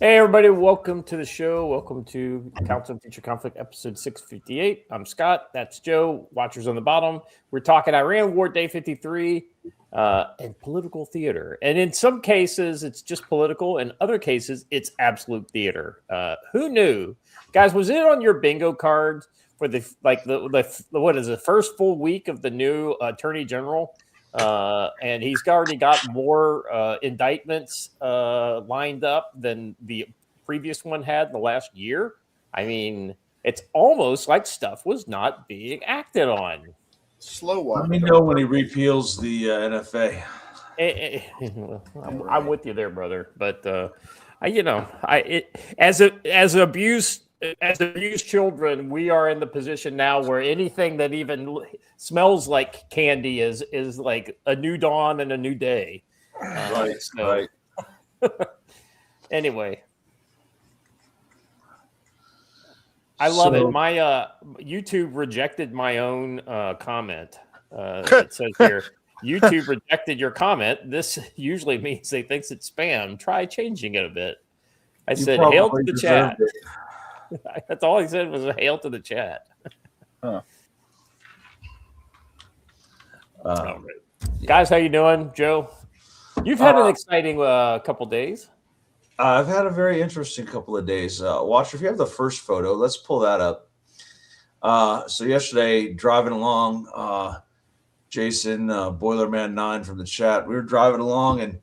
Hey, everybody, welcome to the show. Welcome to Council of Future Conflict, episode 658. I'm Scott. That's Joe. Watchers on the bottom. We're talking Iran War Day 53 and political theater. And in some cases, it's just political. In other cases, it's absolute theater. Who knew? Guys, was it on your bingo card for the what is the first full week of the new Attorney General? And he's already got more indictments lined up than the previous one had in the last year. I mean, it's almost like stuff was not being acted on. Slow one. Let me know when he repeals the NFA. I'm with you there, brother. But as abused children, we are in the position now where anything that even smells like candy is like a new dawn and a new day. Right. Anyway, I love it. My YouTube rejected my own comment. It says here, YouTube rejected your comment. This usually means they thinks it's spam. Try changing it a bit. I said, hail to the chat. That's all he said was a hail to the chat. Huh. Right. Guys, how you doing? Joe, you've had an exciting couple days. I've had a very interesting couple of days. Watcher, if you have the first photo, let's pull that up. So yesterday, driving along, Jason, Boilerman 9 from the chat, we were driving along and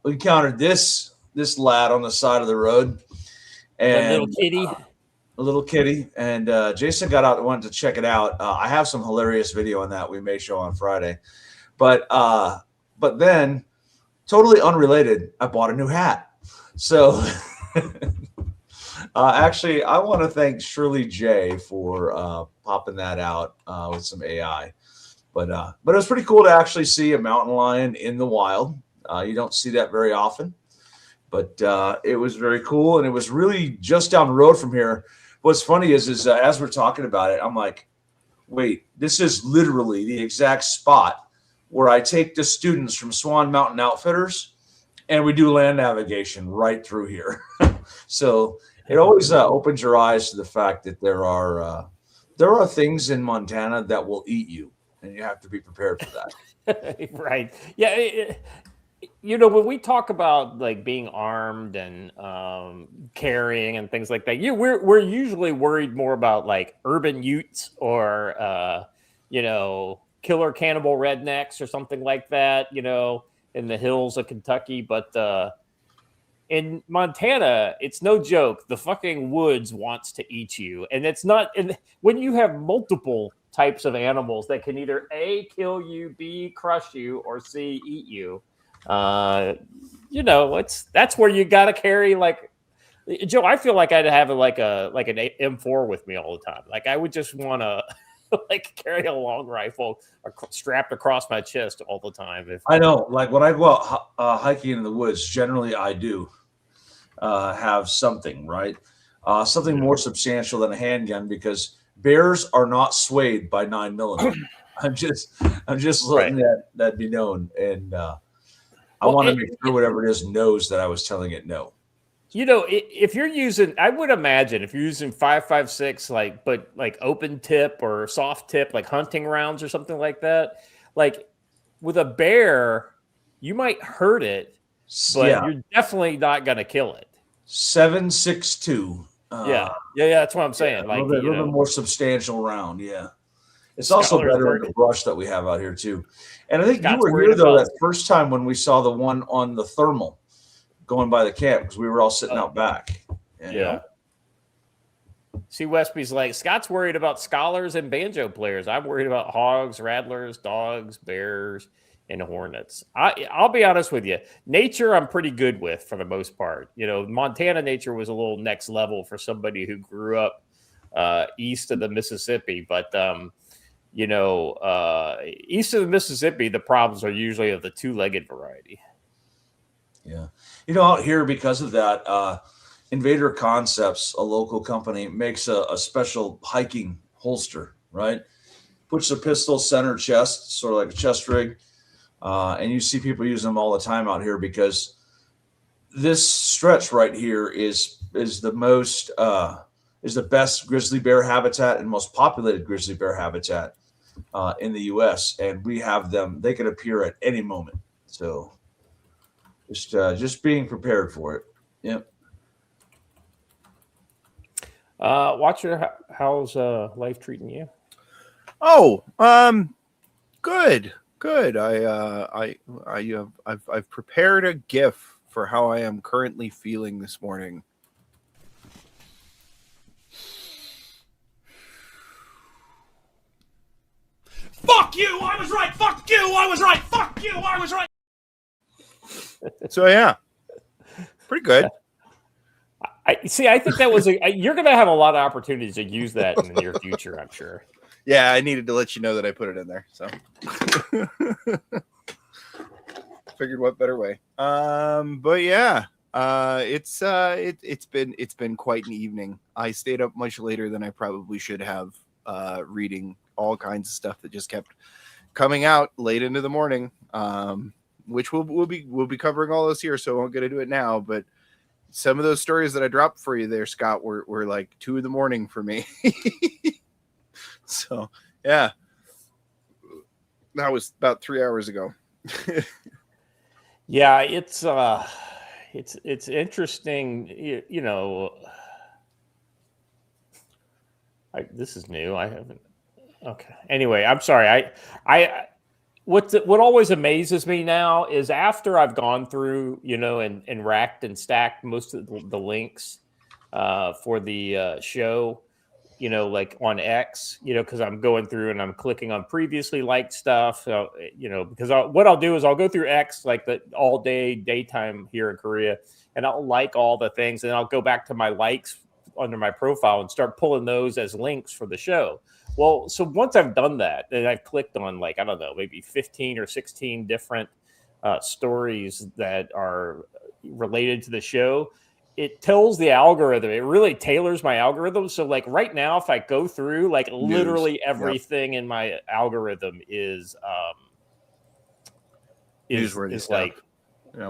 we encountered this lad on the side of the road. And a little kitty, and Jason got out and wanted to check it out. I have some hilarious video on that we may show on Friday, but then totally unrelated, I bought a new hat. So actually, I want to thank Shirley J for popping that out with some AI. But it was pretty cool to actually see a mountain lion in the wild. You don't see that very often. But it was very cool, and it was really just down the road from here. What's funny is as we're talking about it, I'm like, wait, this is literally the exact spot where I take the students from Swan Mountain Outfitters, and we do land navigation right through here. So it always opens your eyes to the fact that there are things in Montana that will eat you, and you have to be prepared for that. Right. Yeah. When we talk about like being armed and carrying and things like that, we're usually worried more about like urban Utes or killer cannibal rednecks or something like that, in the hills of Kentucky. But in Montana, it's no joke. The fucking woods wants to eat you, and it's not. And when you have multiple types of animals that can either A, kill you, B, crush you, or C, eat you. That's where you got to carry, like, Joe, I feel like I'd have an M4 with me all the time. Like I would just want to like carry a long rifle strapped across my chest all the time. I know, like when I go out hiking in the woods, generally I do have something, right? Something more substantial than a handgun, because bears are not swayed by 9mm. I'm just letting that be known. And I want to make sure whatever it is knows that I was telling it no. If you're using, I would imagine if you're using 5.56, but open tip or soft tip, like hunting rounds or something like that, like with a bear, you might hurt it, but you're definitely not going to kill it. 7.62. Yeah. That's what I'm saying. A little bit more substantial round. Yeah. It's also better in the brush that we have out here too. And I think you were here though that first time when we saw the one on the thermal going by the camp, because we were all sitting out back. Yeah. See, Westby's like, Scott's worried about scholars and banjo players. I'm worried about hogs, rattlers, dogs, bears, and hornets. I'll be honest with you. Nature I'm pretty good with for the most part. Montana nature was a little next level for somebody who grew up east of the Mississippi. But east of the Mississippi, the problems are usually of the two-legged variety. Yeah. Out here, because of that, Invader Concepts, a local company, makes a special hiking holster, right? Puts a pistol center chest, sort of like a chest rig. And you see people use them all the time out here because this stretch right here is the most is the best grizzly bear habitat and most populated grizzly bear habitat in the U.S. And we have them; they can appear at any moment. So just being prepared for it. Yep. Watcher, how's life treating you? Oh, good. I've prepared a GIF for how I am currently feeling this morning. Fuck you! I was right. Fuck you! I was right. Fuck you! I was right. So yeah, pretty good. I think that was you're going to have a lot of opportunities to use that in the near future, I'm sure. Yeah, I needed to let you know that I put it in there. So figured what better way. But yeah, it's been quite an evening. I stayed up much later than I probably should have, reading all kinds of stuff that just kept coming out late into the morning. Which we'll be covering all those here, so I won't get into it now. But some of those stories that I dropped for you there, Scott, were like 2 a.m. for me. So yeah, that was about 3 hours ago. Yeah, it's interesting. You know, this is new. I haven't. Okay. Anyway, I'm sorry. What always amazes me now is after I've gone through, and racked and stacked most of the links for the show, like on X, because I'm going through and I'm clicking on previously liked stuff, because what I'll do is I'll go through X like the all day daytime here in Korea, and I'll like all the things, and I'll go back to my likes under my profile and start pulling those as links for the show. Well, so once I've done that, and I've clicked on like, I don't know, maybe 15 or 16 different stories that are related to the show, it tells the algorithm, it really tailors my algorithm. So like right now, if I go through like literally everything in my algorithm is newsworthy like,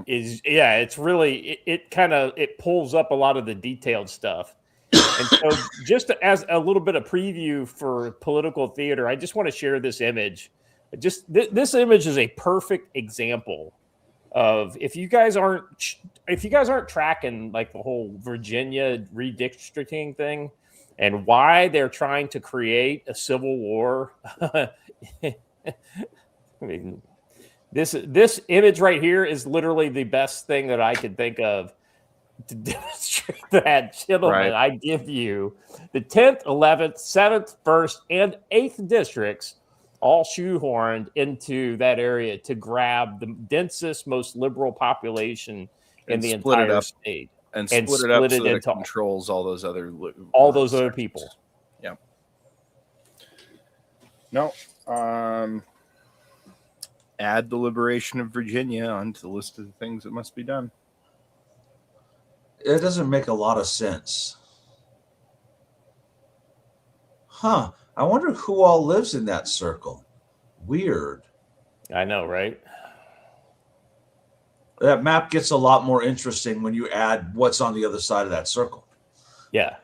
it's really, it pulls up a lot of the detailed stuff. And so just as a little bit of preview for political theater, I just want to share this image. This image is a perfect example of if you guys aren't tracking like the whole Virginia redistricting thing and why they're trying to create a civil war. I mean, this image right here is literally the best thing that I could think of to demonstrate that. Gentlemen, right. I give you the 10th, 11th, 7th, 1st, and 8th districts all shoehorned into that area to grab the densest, most liberal population in the entire state. And split it up so that it controls all those other people. Yeah. No. Add the liberation of Virginia onto the list of the things that must be done. It doesn't make a lot of sense. Huh. I wonder who all lives in that circle. Weird. I know, right? That map gets a lot more interesting when you add what's on the other side of that circle. Yeah.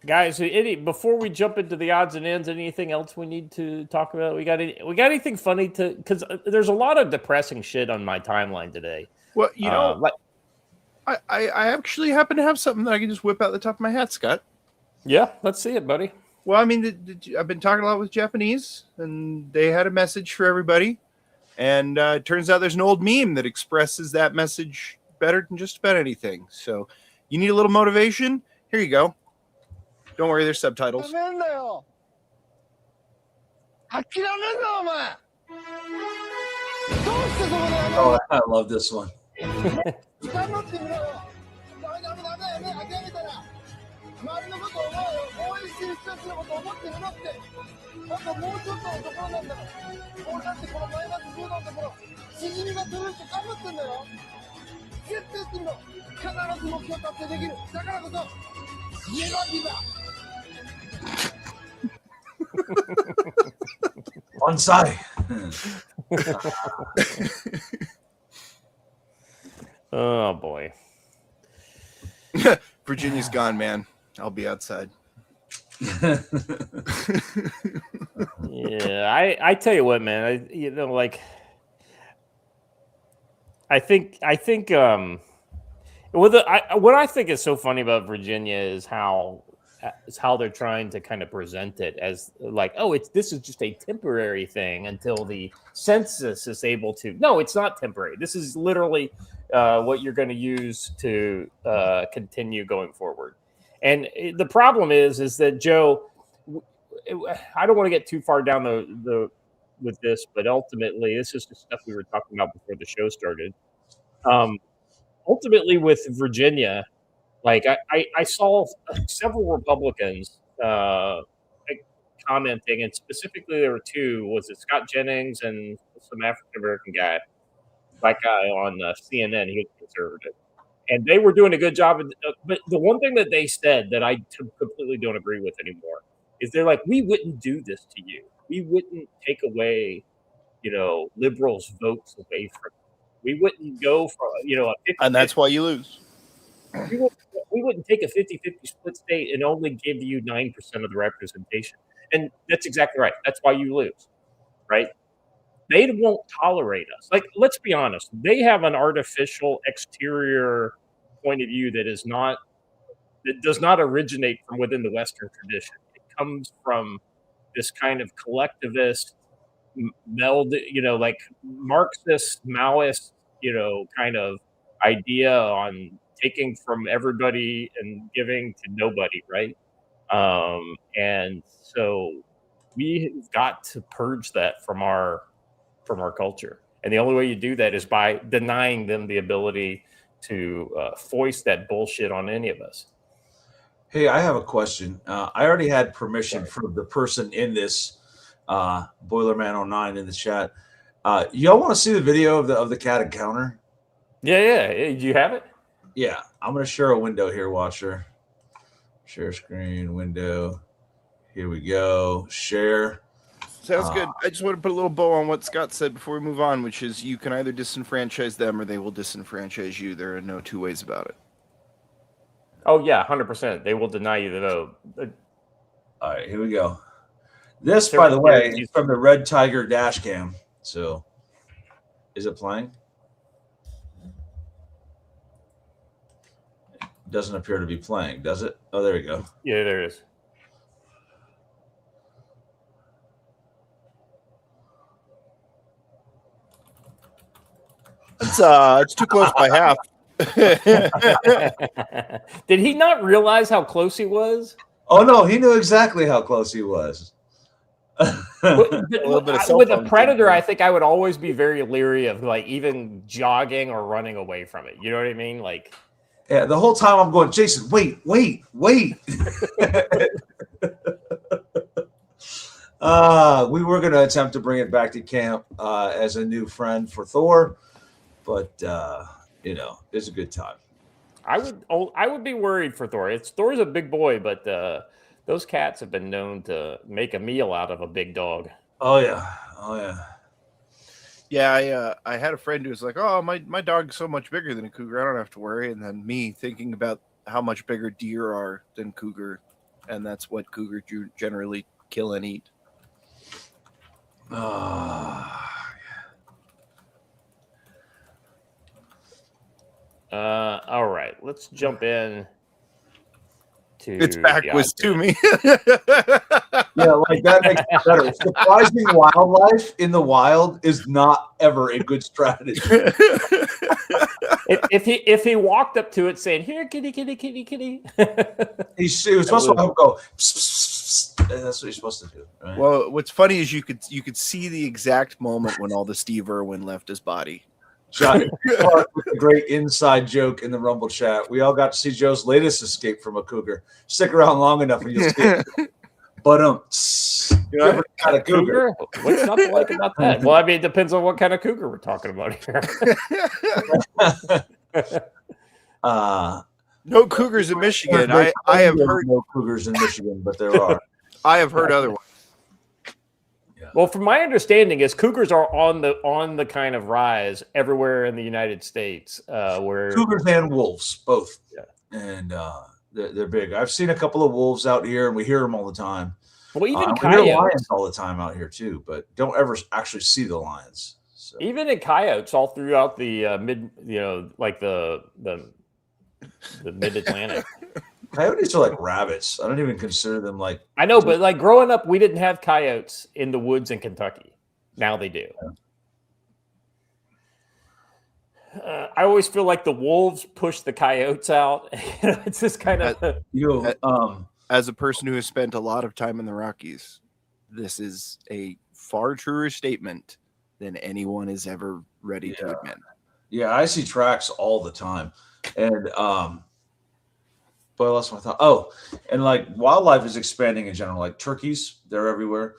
Guys, before we jump into the odds and ends, anything else we need to talk about? We got anything funny because there's a lot of depressing shit on my timeline today. Well, I actually happen to have something that I can just whip out the top of my hat, Scott. Yeah, let's see it, buddy. Well, I mean, I've been talking a lot with Japanese, and they had a message for everybody. And it turns out there's an old meme that expresses that message better than just about anything. So you need a little motivation? Here you go. Don't worry, there's subtitles. Oh, I love this one. Bonsai. Oh boy. Virginia's gone, man. I'll be outside. Yeah, I tell you what, man. I think what I think is so funny about Virginia is how they're trying to kind of present it as like, oh, this is just a temporary thing until the census is able to. No, it's not temporary. This is literally what you're going to use to continue going forward. And the problem is that Joe, I don't want to get too far down the with this, but ultimately, this is the stuff we were talking about before the show started. Ultimately, with Virginia, like I saw several Republicans commenting, and specifically there were two. Was it Scott Jennings and some African American guy, black guy on CNN? He was conservative, and they were doing a good job. But the one thing that they said that I completely don't agree with anymore is they're like, we wouldn't do this to you. We wouldn't take away, liberals' votes away from you. We wouldn't go for, and that's why you lose. We wouldn't take a 50-50 split state and only give you 9% of the representation. And that's exactly right. That's why you lose, right? They won't tolerate us. Like, let's be honest. They have an artificial exterior point of view that does not originate from within the Western tradition. It comes from this kind of collectivist meld, like Marxist, Maoist, kind of idea on taking from everybody and giving to nobody, right? And so we've got to purge that from our culture. And the only way you do that is by denying them the ability to foist that bullshit on any of us. Hey, I have a question. I already had permission from the person in this Boilerman09 in the chat. Y'all want to see the video of the cat encounter? Yeah. Do you have it? Yeah. I'm going to share a window here, Watcher. Share screen, window. Here we go. Share. Sounds good. I just want to put a little bow on what Scott said before we move on, which is you can either disenfranchise them or they will disenfranchise you. There are no two ways about it. Oh, yeah, 100%. They will deny you the vote. All right, here we go. This, by the way, is from the Red Tiger dash cam. So, is it playing? It doesn't appear to be playing, does it? Oh, there we go. Yeah, there it is. It's too close by half. Did he not realize how close he was? Oh no, he knew exactly how close he was. With a predator, I think I would always be very leery of like even jogging or running away from it. You know what I mean? Like, yeah, the whole time I'm going, Jason, wait. We were going to attempt to bring it back to camp as a new friend for Thor, but it's a good time. I would be worried for Thor. Thor's a big boy, but those cats have been known to make a meal out of a big dog. Oh yeah. Yeah, I had a friend who was like, "Oh, my dog's so much bigger than a cougar. I don't have to worry." And then me thinking about how much bigger deer are than cougar, and that's what cougar generally kill and eat. All right, let's jump in to it's backwards to me. Yeah, like that makes it better. Surprising wildlife in the wild is not ever a good strategy. If he walked up to it saying, "Here, kitty, kitty, kitty, kitty," he was supposed to go. Pss, pss, pss. That's what he's supposed to do. Right? Well, what's funny is you could see the exact moment when all the Steve Irwin left his body. John Clark with a great inside joke in the Rumble chat. We all got to see Joe's latest escape from a cougar. Stick around long enough and you'll see it. But different kind of cougar. What's not to like about that? Well, I mean, it depends on what kind of cougar we're talking about here. No cougars in Michigan. I have heard no cougars in Michigan, but there are. I have heard otherwise. Yeah. Well, from my understanding, is cougars are on the kind of rise everywhere in the United States. Where Cougars and wolves, both. Yeah. And they're big. I've seen a couple of wolves out here, and we hear them all the time. Well, even we hear lions coyotes all the time out here too, but don't ever actually see the lions. So. Even in coyotes all throughout the mid, like the mid-Atlantic. Coyotes are like rabbits. I don't even consider them like. I know, but like growing up, we didn't have coyotes in the woods in Kentucky. Now they do. I always feel like the wolves push the coyotes out. It's just kind of. As a person who has spent a lot of time in the Rockies, this is a far truer statement than anyone is ever ready to admit. Yeah, I see tracks all the time, and but I lost my thought. Oh, and like wildlife is expanding in general. Like turkeys, they're everywhere.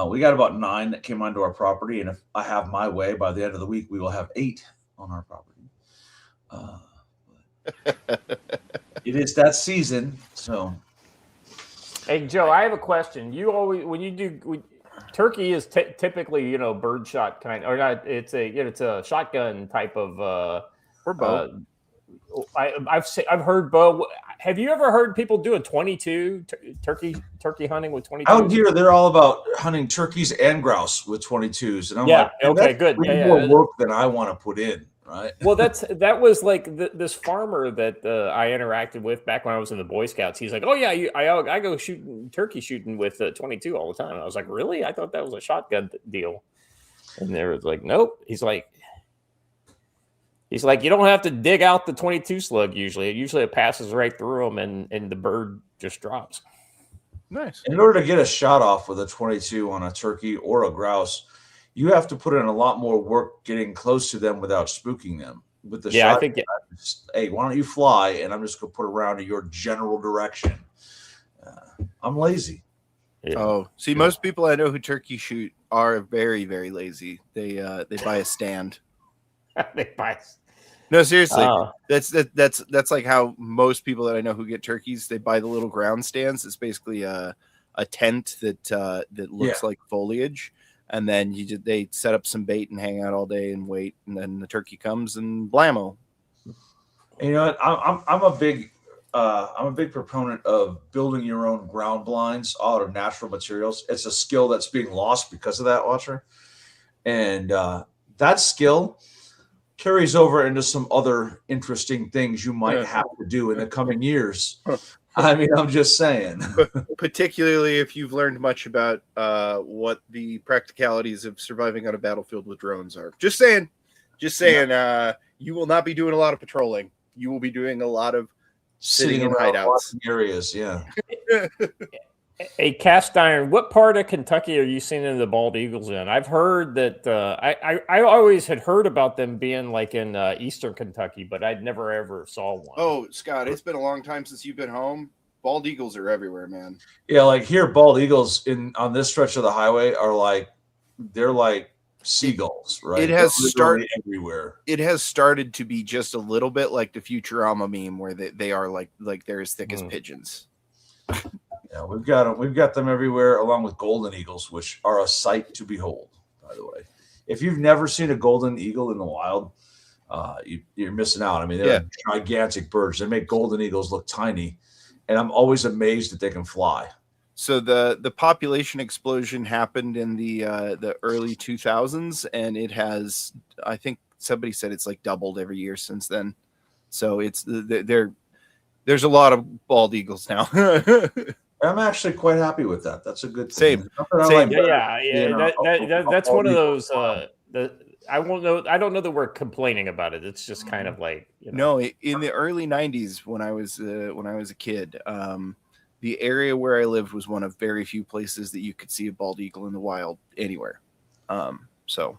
We got about 9 that came onto our property, and if I have my way, by the end of the week, we will have 8 on our property. It is that season, so. Hey Joe, I have a question. You always when you do turkey is typically birdshot kind or not? It's a shotgun type of or bow. I've heard bow. Have you ever heard people doing 22 turkey hunting with 22? Out here, they're all about hunting turkeys and grouse with 22s, and I'm like, okay, good. More work than I want to put in. Right. Well, that was like this farmer that I interacted with back when I was in the Boy Scouts. He's like, "Oh yeah, I go turkey shooting with 22 all the time." And I was like, "Really? I thought that was a shotgun deal." And they was like, "Nope." He's like, "You don't have to dig out the 22 slug. Usually it passes right through them, and the bird just drops." Nice. In order to get a shot off with a 22 on a turkey or a grouse, you have to put in a lot more work getting close to them without spooking them. With the shot, I think. Hey, why don't you fly? And I'm just going to put around in your general direction. I'm lazy. Yeah. Oh, see, most people I know who turkey shoot are very, very lazy. They buy a stand. No, seriously, that's like how most people that I know who get turkeys, they buy the little ground stands. It's basically a tent that looks like foliage. And then they set up some bait and hang out all day and wait, and then the turkey comes and blammo. You know, I'm a big proponent of building your own ground blinds out of natural materials. It's a skill that's being lost because of that, Watcher, and that skill carries over into some other interesting things you might have to do in the coming years. I mean, I'm just saying. Particularly if you've learned much about what the practicalities of surviving on a battlefield with drones are. Just saying. You will not be doing a lot of patrolling. You will be doing a lot of sitting in hideouts. Areas, yeah. A cast iron. What part of Kentucky are you seeing the bald eagles in? I've heard that I always had heard about them being like in eastern Kentucky, but I'd never ever saw one. Oh, Scott, it's been a long time since you've been home. Bald eagles are everywhere, man. Yeah, like here, bald eagles on this stretch of the highway are like they're like seagulls, right? It has started everywhere. It has started to be just a little bit like the Futurama meme, where they are like they're as thick as pigeons. Yeah, we've got them everywhere, along with golden eagles, which are a sight to behold. By the way, if you've never seen a golden eagle in the wild, you're missing out. I mean, they're gigantic birds. They make golden eagles look tiny, and I'm always amazed that they can fly. So the population explosion happened in the early 2000s, and it has, I think somebody said it's like doubled every year since then. So there's a lot of bald eagles now. I'm actually quite happy with that. That's a good thing. Same. That's one of those. I don't know that we're complaining about it. It's just kind of like No, in the early 90s when I was a kid, the area where I lived was one of very few places that you could see a bald eagle in the wild anywhere. So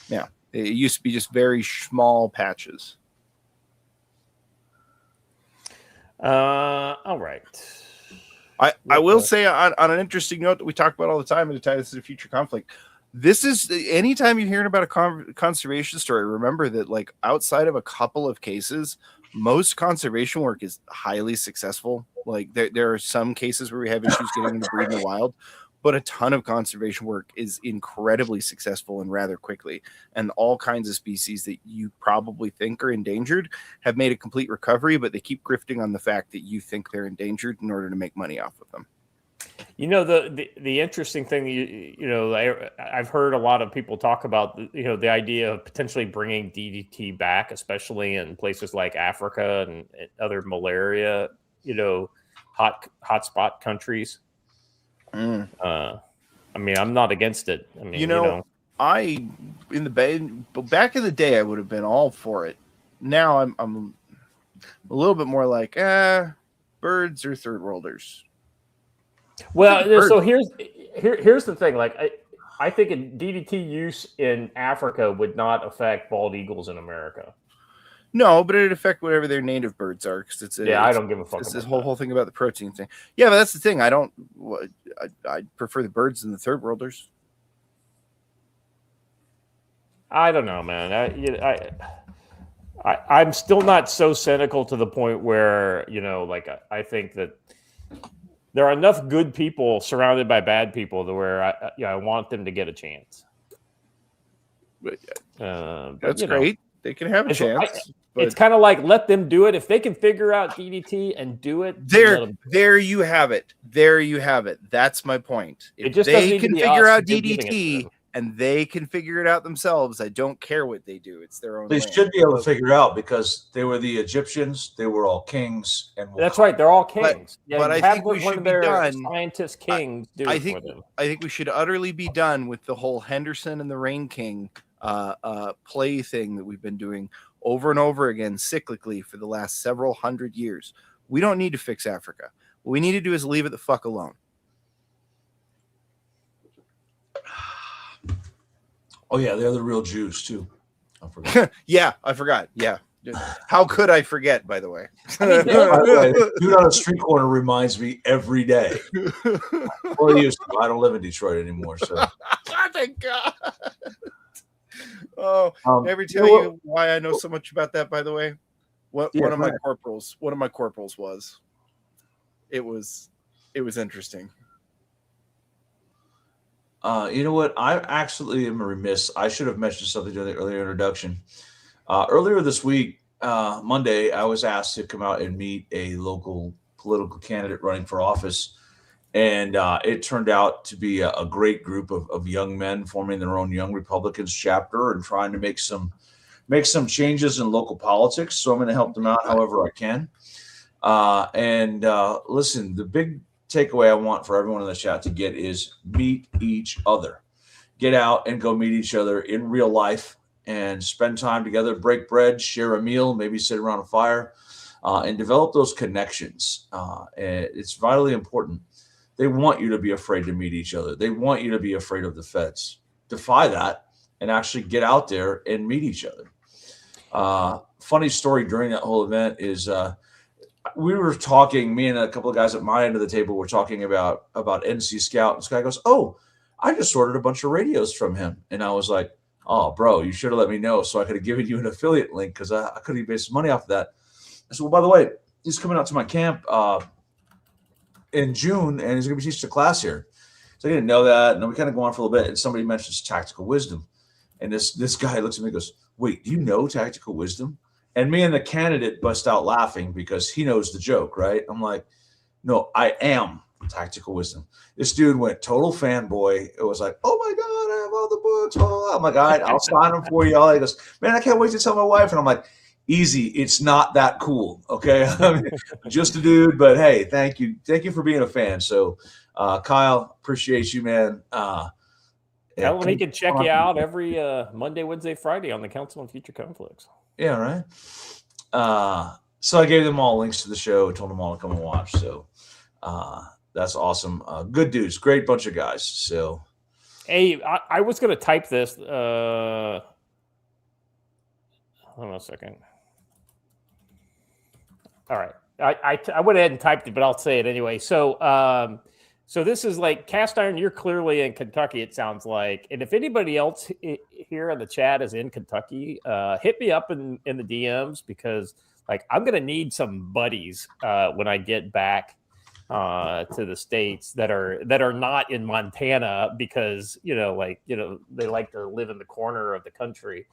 yeah, it used to be just very small patches. All right. I will say on an interesting note that we talk about all the time, and to tie this to the future conflict, this is anytime you're hearing about a conservation story, remember that like outside of a couple of cases, most conservation work is highly successful. Like there are some cases where we have issues getting them to breed in the wild, but a ton of conservation work is incredibly successful and rather quickly. And all kinds of species that you probably think are endangered have made a complete recovery, but they keep grifting on the fact that you think they're endangered in order to make money off of them. You know, the interesting thing, I've heard a lot of people talk about, the idea of potentially bringing DDT back, especially in places like Africa and other malaria, hotspot countries. I mean, I'm not against it. I mean, back in the day, I would have been all for it. Now I'm a little bit more like, birds are third worlders. Well, so here's the thing. Like, I think DDT use in Africa would not affect bald eagles in America. No, but it'd affect whatever their native birds are. Because I don't give a fuck. It's this whole thing about the protein thing. Yeah, but that's the thing. I prefer the birds than the third worlders. I don't know, man. I'm still not so cynical to the point where I think that there are enough good people surrounded by bad people to where I want them to get a chance. That's great. They can have a chance. It's kind of like, let them do it. If they can figure out DDT and do it, there you have it. There you have it. That's my point. If they can figure out DDT and they can figure it out themselves, I don't care what they do. It's their own. They should be able to figure it out because they were the Egyptians. They were all kings, and that's right. They're all kings. But I think we should be done. Scientist kings. I think we should utterly be done with the whole Henderson and the Rain King play thing that we've been doing over and over again cyclically for the last several hundred years. We don't need to fix Africa. What we need to do is leave it the fuck alone. Oh yeah, they're the real Jews too. I forgot. Yeah, I forgot. Yeah. How could I forget, by the way? Dude on a street corner reminds me every day. Well, I don't live in Detroit anymore, so. Thank God. Oh, ever tell you why I know so much about that, by the way? One of my corporals was. It was interesting. You know what? I actually am remiss. I should have mentioned something during the earlier introduction. Earlier this week, Monday, I was asked to come out and meet a local political candidate running for office. And it turned out to be a great group of young men forming their own Young Republicans chapter and trying to make some changes in local politics. So I'm going to help them out however I can. Listen, the big takeaway I want for everyone in the chat to get is meet each other. Get out and go meet each other in real life and spend time together, break bread, share a meal, maybe sit around a fire, and develop those connections. And it's vitally important. They want you to be afraid to meet each other. They want you to be afraid of the feds. Defy that and actually get out there and meet each other. Funny story during that whole event is we were talking, me and a couple of guys at my end of the table were talking about NC Scout. And this guy goes, "Oh, I just ordered a bunch of radios from him." And I was like, "Oh, bro, you should have let me know so I could have given you an affiliate link because I could have made some money off of that." I said, "Well, by the way, he's coming out to my camp in June, and he's going to be teaching a class here." So I didn't know that. And then we kind of go on for a little bit, and somebody mentions tactical wisdom. And this guy looks at me and goes, "Wait, do you know tactical wisdom?" And me and the candidate bust out laughing because he knows the joke, right? I'm like, "No, I am tactical wisdom." This dude went total fanboy. It was like, "Oh my God, I have all the books." Oh my God, I'll sign them for y'all. He goes, "Man, I can't wait to tell my wife." And I'm like, "Easy, it's not that cool, okay? I mean, just a dude, but hey, thank you for being a fan." So, Kyle, appreciate you, man. Tell him he can check you out every Monday, Wednesday, Friday on the Council on Future Conflicts. Yeah, right. So I gave them all links to the show and told them all to come and watch. So that's awesome. Good dudes, great bunch of guys. So, hey, I was going to type this. Hold on a second. All right. I went ahead and typed it, but I'll say it anyway. So this is like Cast Iron. You're clearly in Kentucky, it sounds like. And if anybody else here in the chat is in Kentucky, hit me up in the DMs because like I'm going to need some buddies when I get back to the States that are not in Montana because, they like to live in the corner of the country.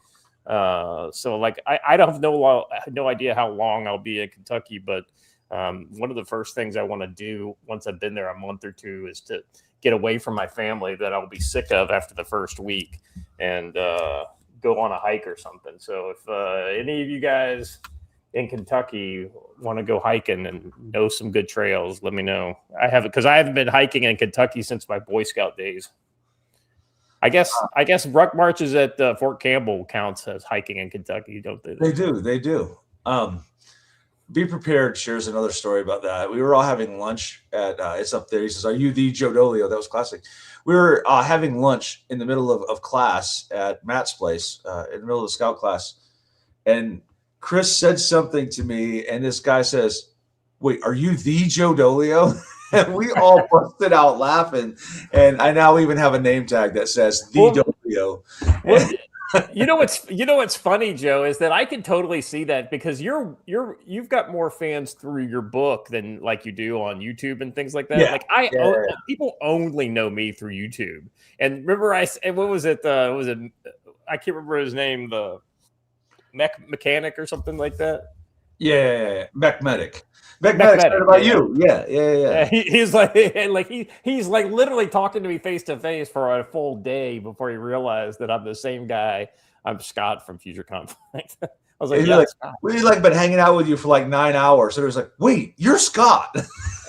So like, I don't have no idea how long I'll be in Kentucky, but one of the first things I want to do once I've been there a month or two is to get away from my family that I'll be sick of after the first week and go on a hike or something. So if any of you guys in Kentucky want to go hiking and know some good trails, let me know. I haven't been hiking in Kentucky since my Boy Scout days. I guess ruck marches at Fort Campbell counts as hiking in Kentucky, don't they? They do. Be Prepared shares another story about that. We were all having lunch at it's up there. He says, "Are you the Joe Dolio?" That was classic. We were having lunch in the middle of class at Matt's place, in the middle of the scout class, and Chris said something to me, and this guy says, "Wait, are you the Joe Dolio?" And we all busted out laughing. And I now even have a name tag that says the Dolio. Well, you know what's funny, Joe, is that I can totally see that because you've got more fans through your book than like you do on YouTube and things like that. Yeah. Like people only know me through YouTube. And remember, what was it? I can't remember his name. The mechanic or something like that. Yeah, Mechmedic. Mechmedic said about you. Yeah. He's like literally talking to me face to face for a full day before he realized that I'm the same guy. I'm Scott from Future Conflict. I was like, he's like been hanging out with you for like 9 hours. So it was like, wait, you're Scott.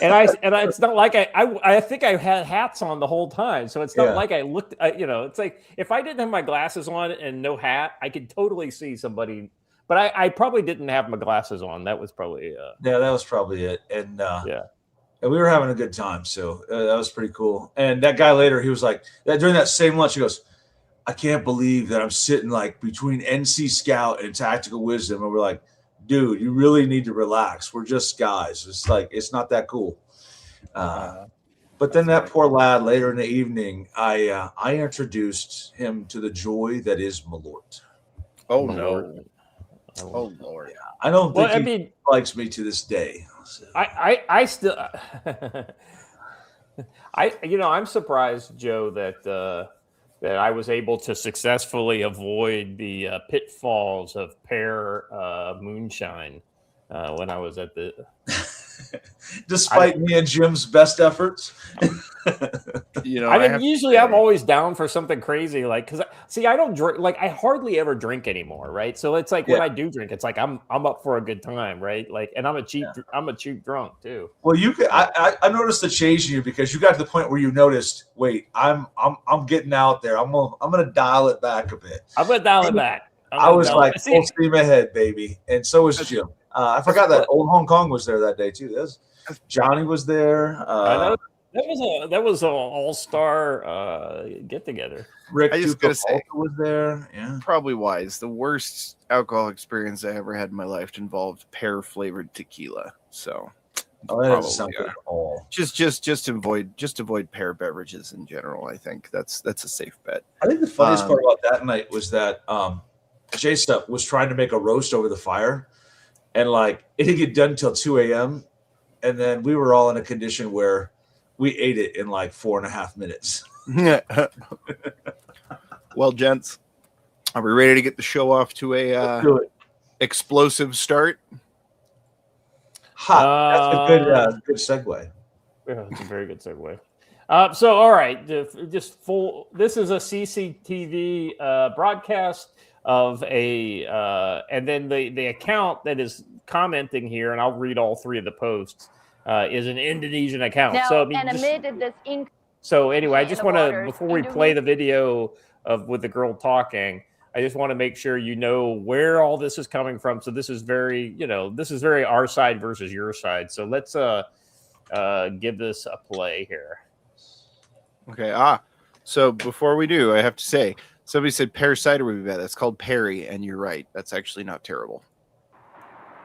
and I it's not like I think I had hats on the whole time. So it's not like I looked, it's like if I didn't have my glasses on and no hat, I could totally see somebody. But I probably didn't have my glasses on. That was probably that was probably it. And and we were having a good time. So that was pretty cool. And that guy later, he was like, during that same lunch, he goes, "I can't believe that I'm sitting like between NC Scout and Tactical Wisdom." And we're like, "Dude, you really need to relax. We're just guys. It's like it's not that cool." But then that poor lad later in the evening, I introduced him to the joy that is Malort. Oh no. Oh Lord! Yeah, I don't think he likes me to this day. So. I still, I'm surprised, Joe, that I was able to successfully avoid the pitfalls of pear moonshine when I was at the. Despite me and Jim's best efforts. I'm always down for something crazy. Like, because I don't drink, like, I hardly ever drink anymore. Right. So it's like when I do drink, it's like I'm up for a good time. Right. Like, and I'm a cheap drunk too. Well, I noticed the change in you because you got to the point where you noticed, wait, I'm getting out there. I'm going to dial it back a bit. I'm going to dial it back. I was like, full steam ahead, baby. And so was Jim. I forgot that old Hong Kong was there that day too. Johnny was there. That was an all-star get together. Rick was there. Yeah, probably wise. The worst alcohol experience I ever had in my life involved pear-flavored tequila. So, that doesn't sound good at all. Just avoid pear beverages in general. I think that's a safe bet. I think the funniest part about that night was that J-Stuff was trying to make a roast over the fire. And like it didn't get done until 2 a.m. And then we were all in a condition where we ate it in like 4.5 minutes. Well, gents, are we ready to get the show off to a explosive start? That's a good segue. Yeah, that's a very good segue. So, all right, this is a CCTV broadcast of and then the account that is commenting here, and I'll read all three of the posts, is an Indonesian account. Now, so anyway, I just want to, before we play the video with the girl talking, I just want to make sure you know where all this is coming from. So this is very our side versus your side. So let's give this a play here. Okay. So before we do, I have to say, somebody said pear cider would be bad. That's called Perry, and you're right. That's actually not terrible.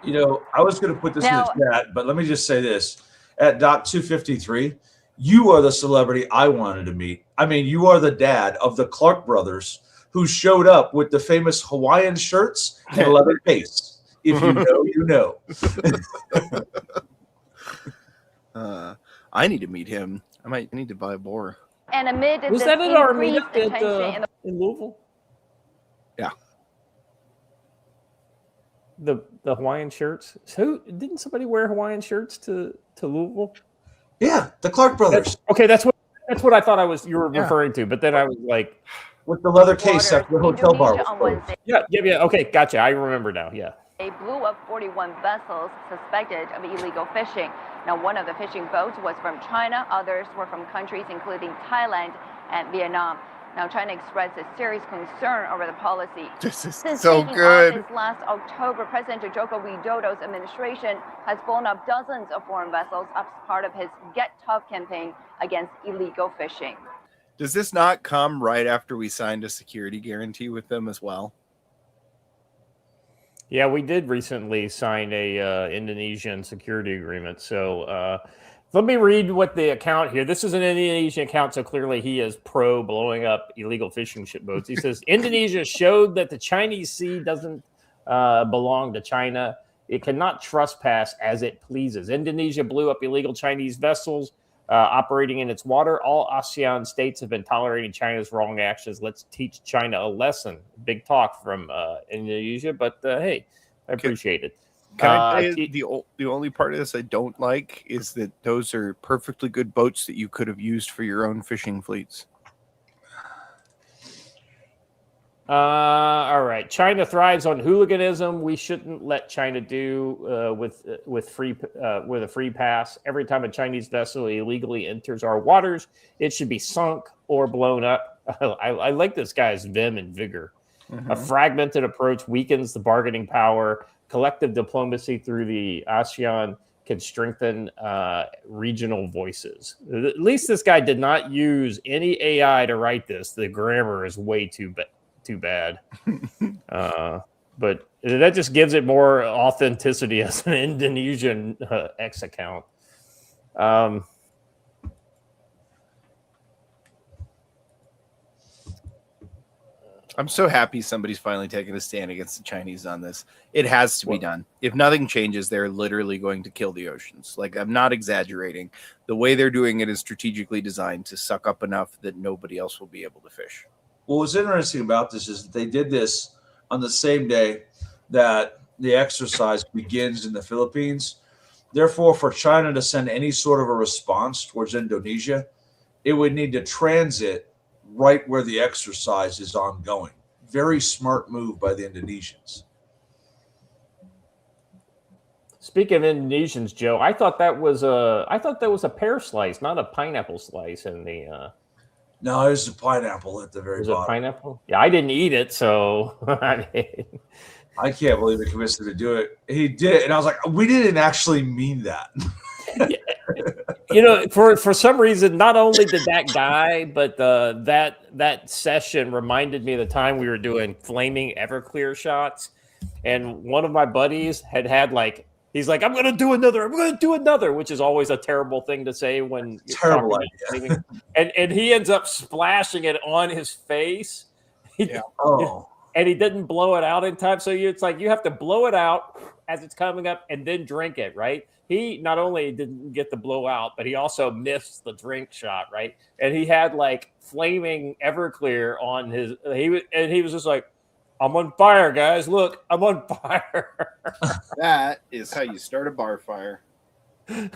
I was going to put this in the chat, but let me just say this. At Doc 253, you are the celebrity I wanted to meet. I mean, you are the dad of the Clark brothers who showed up with the famous Hawaiian shirts and leather case. If you know, you know. I need to meet him. I might need to buy a boar. And amid Was this that at our increased meetup attention in Louisville? Yeah. The Hawaiian shirts. So didn't somebody wear Hawaiian shirts to Louisville? Yeah, the Clark brothers That's what I thought you were referring to. But then I was like, with the leather case at the hotel bar. Indonesia on Wednesday, yeah. Okay, gotcha. I remember now. Yeah. they blew up 41 vessels suspected of illegal fishing. Now, one of the fishing boats was from China. Others were from countries including Thailand and Vietnam. Now, China expressed a serious concern over the policy. This is Since so taking good. office last October, President Joko Widodo's administration has blown up dozens of foreign vessels as part of his Get Tough campaign against illegal fishing. Does this not come right after we signed a security guarantee with them as well? Yeah, we did recently sign a Indonesian security agreement. So let me read what the account here. This is an Indonesian account, so clearly he is pro blowing up illegal fishing ship boats. He says, Indonesia showed that the Chinese sea doesn't belong to China. It cannot trespass as it pleases. Indonesia blew up illegal Chinese vessels operating in its water. All ASEAN states have been tolerating China's wrong actions. Let's teach China a lesson. Big talk from Indonesia, but hey, I appreciate it. Can I tell you, the only part of this I don't like is that those are perfectly good boats that you could have used for your own fishing fleets. All right. China thrives on hooliganism. We shouldn't let China do with a free pass. Every time a Chinese vessel illegally enters our waters, it should be sunk or blown up. I like this guy's vim and vigor. Mm-hmm. A fragmented approach weakens the bargaining power. Collective diplomacy through the ASEAN can strengthen regional voices. At least this guy did not use any AI to write this. The grammar is way too bad. But that just gives it more authenticity as an Indonesian X account. I'm so happy somebody's finally taking a stand against the Chinese on this. It has to be done. If nothing changes, they're literally going to kill the oceans. Like, I'm not exaggerating. The way they're doing it is strategically designed to suck up enough that nobody else will be able to fish. Well, what's interesting about this is that they did this on the same day that the exercise begins in the Philippines. Therefore, for China to send any sort of a response towards Indonesia, it would need to transit right where the exercise is ongoing. Very smart move by the Indonesians. Speaking of Indonesians, Joe, I thought that was a pear slice, not a pineapple slice in the No, there's a pineapple at the very bottom. Was it pineapple? Yeah, I didn't eat it, so I can't believe he convinced him to do it. He did, and I was like, we didn't actually mean that. You know, for some reason, not only did that guy, but that session reminded me of the time we were doing flaming Everclear shots, and one of my buddies had like, he's like, I'm going to do another, which is always a terrible thing to say when you're terrible idea. and he ends up splashing it on his face. And he didn't blow it out in time. So it's like you have to blow it out as it's coming up and then drink it, right? He not only didn't get the blowout, but he also missed the drink shot, right? And he had like flaming Everclear on his. He was just like, "I'm on fire, guys! Look, I'm on fire." That is how you start a bar fire. Yeah,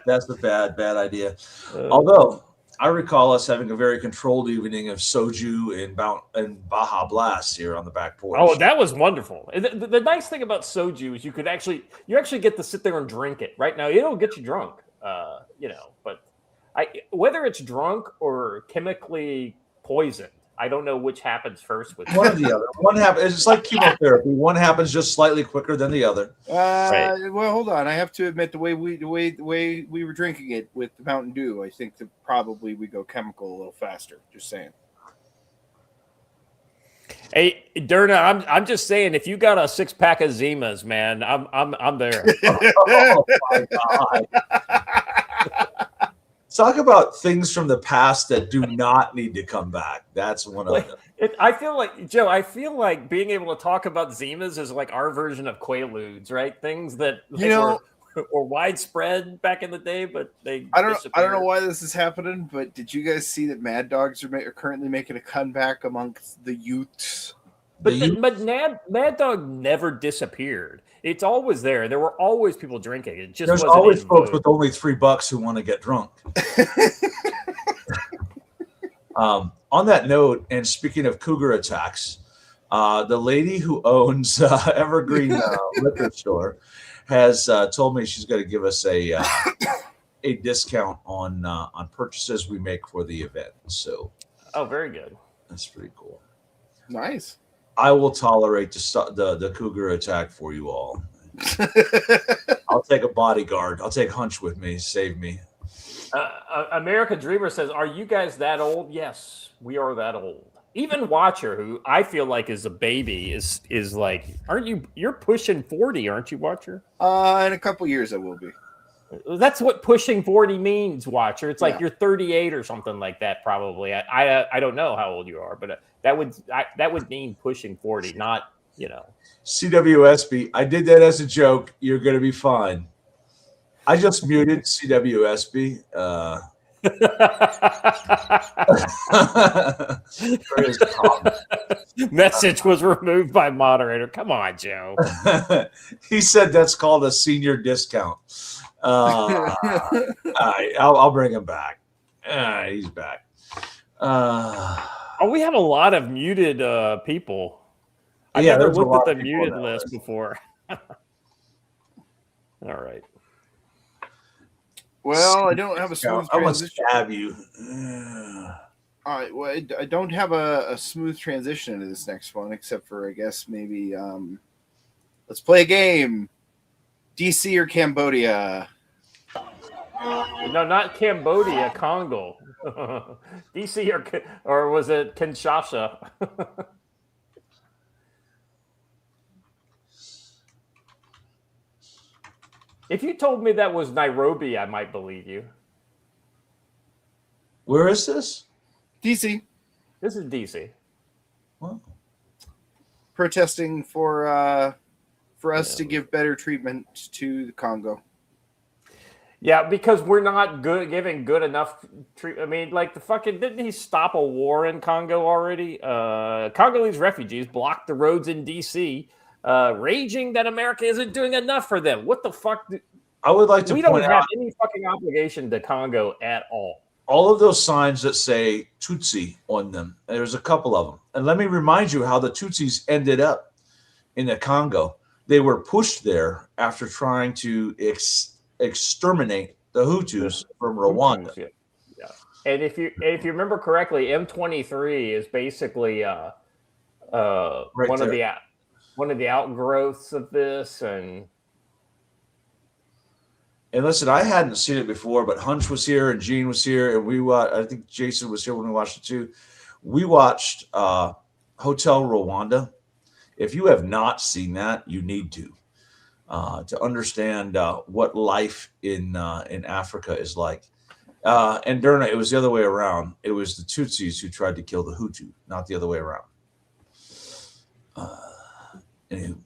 that's a bad idea. Although I recall us having a very controlled evening of soju and Baja Blast here on the back porch. Oh, that was wonderful. The nice thing about soju is you actually get to sit there and drink it. Right now, it'll get you drunk, But whether it's drunk or chemically poisoned, I don't know which happens first with one or the other. One happens. It's like chemotherapy. One happens just slightly quicker than the other. Right. Well, hold on. I have to admit the way we were drinking it with the Mountain Dew, I think that probably we go chemical a little faster. Just saying. Hey, Derna, I'm just saying, if you got a 6-pack of Zimas, man, I'm there. Oh my God. Talk about things from the past that do not need to come back. That's one of them. I feel like being able to talk about Zimas is like our version of Quaaludes, right? Things that or widespread back in the day, but they I don't know disappeared. why this is happening, but did you guys see that Mad Dogs are currently making a comeback amongst the youths? But Mad Dog never disappeared. It's always there. There were always people drinking. It just There's wasn't always in folks vogue. with only $3 who want to get drunk. On that note, and speaking of cougar attacks, the lady who owns Evergreen Liquor Store has told me she's going to give us a discount on purchases we make for the event. So, Oh, very good. that's pretty cool. Nice. I will tolerate the cougar attack for you all. I'll take a bodyguard. I'll take Hunch with me. Save me. America Dreamer says, "Are you guys that old?" Yes, we are that old. Even Watcher, who I feel like is a baby, is like, aren't you? You're pushing 40, aren't you, Watcher? In a couple years, I will be. That's what pushing 40 means, Watcher. It's like Yeah. you're 38 or something like that, probably. I don't know how old you are, but that would mean pushing 40, not, you know. CWSB, I did that as a joke. You're going to be fine. I just muted CWSB. For his comment. Message was removed by moderator. Come on, Joe. He said that's called a senior discount. All right, I'll bring him back. He's back. Oh, we have a lot of muted people. I Yeah, never there's a looked lot at of the people muted on that list list. before. All right. Well, I don't have a smooth I want to transition. stab you. All right, well, I don't have a smooth transition into this next one, except for, I guess, maybe let's play a game. DC or Cambodia? No, not Cambodia, Congo. DC or was it Kinshasa? If you told me that was Nairobi, I might believe you. Where is this? DC. This is DC. Wow. Protesting for us to give better treatment to the Congo. Yeah, because we're not giving good enough treatment. I mean, like didn't he stop a war in Congo already? Congolese refugees blocked the roads in DC, raging that America isn't doing enough for them. What the fuck? I would like to We don't point have out any fucking obligation to Congo at all. all of those signs that say Tutsi on them. There's a couple of them. And let me remind you how the Tutsis ended up in the Congo. They were pushed there after trying to exterminate the Hutus from Rwanda. Yeah. And if you remember correctly, M23 is basically one of the outgrowths of this. And listen, I hadn't seen it before, but Hunch was here and Gene was here, and I think Jason was here when we watched it too. We watched Hotel Rwanda. If you have not seen that, you need to understand what life in Africa is like. And Derna, it was the other way around. It was the Tutsis who tried to kill the Hutu, not the other way around. Anywho.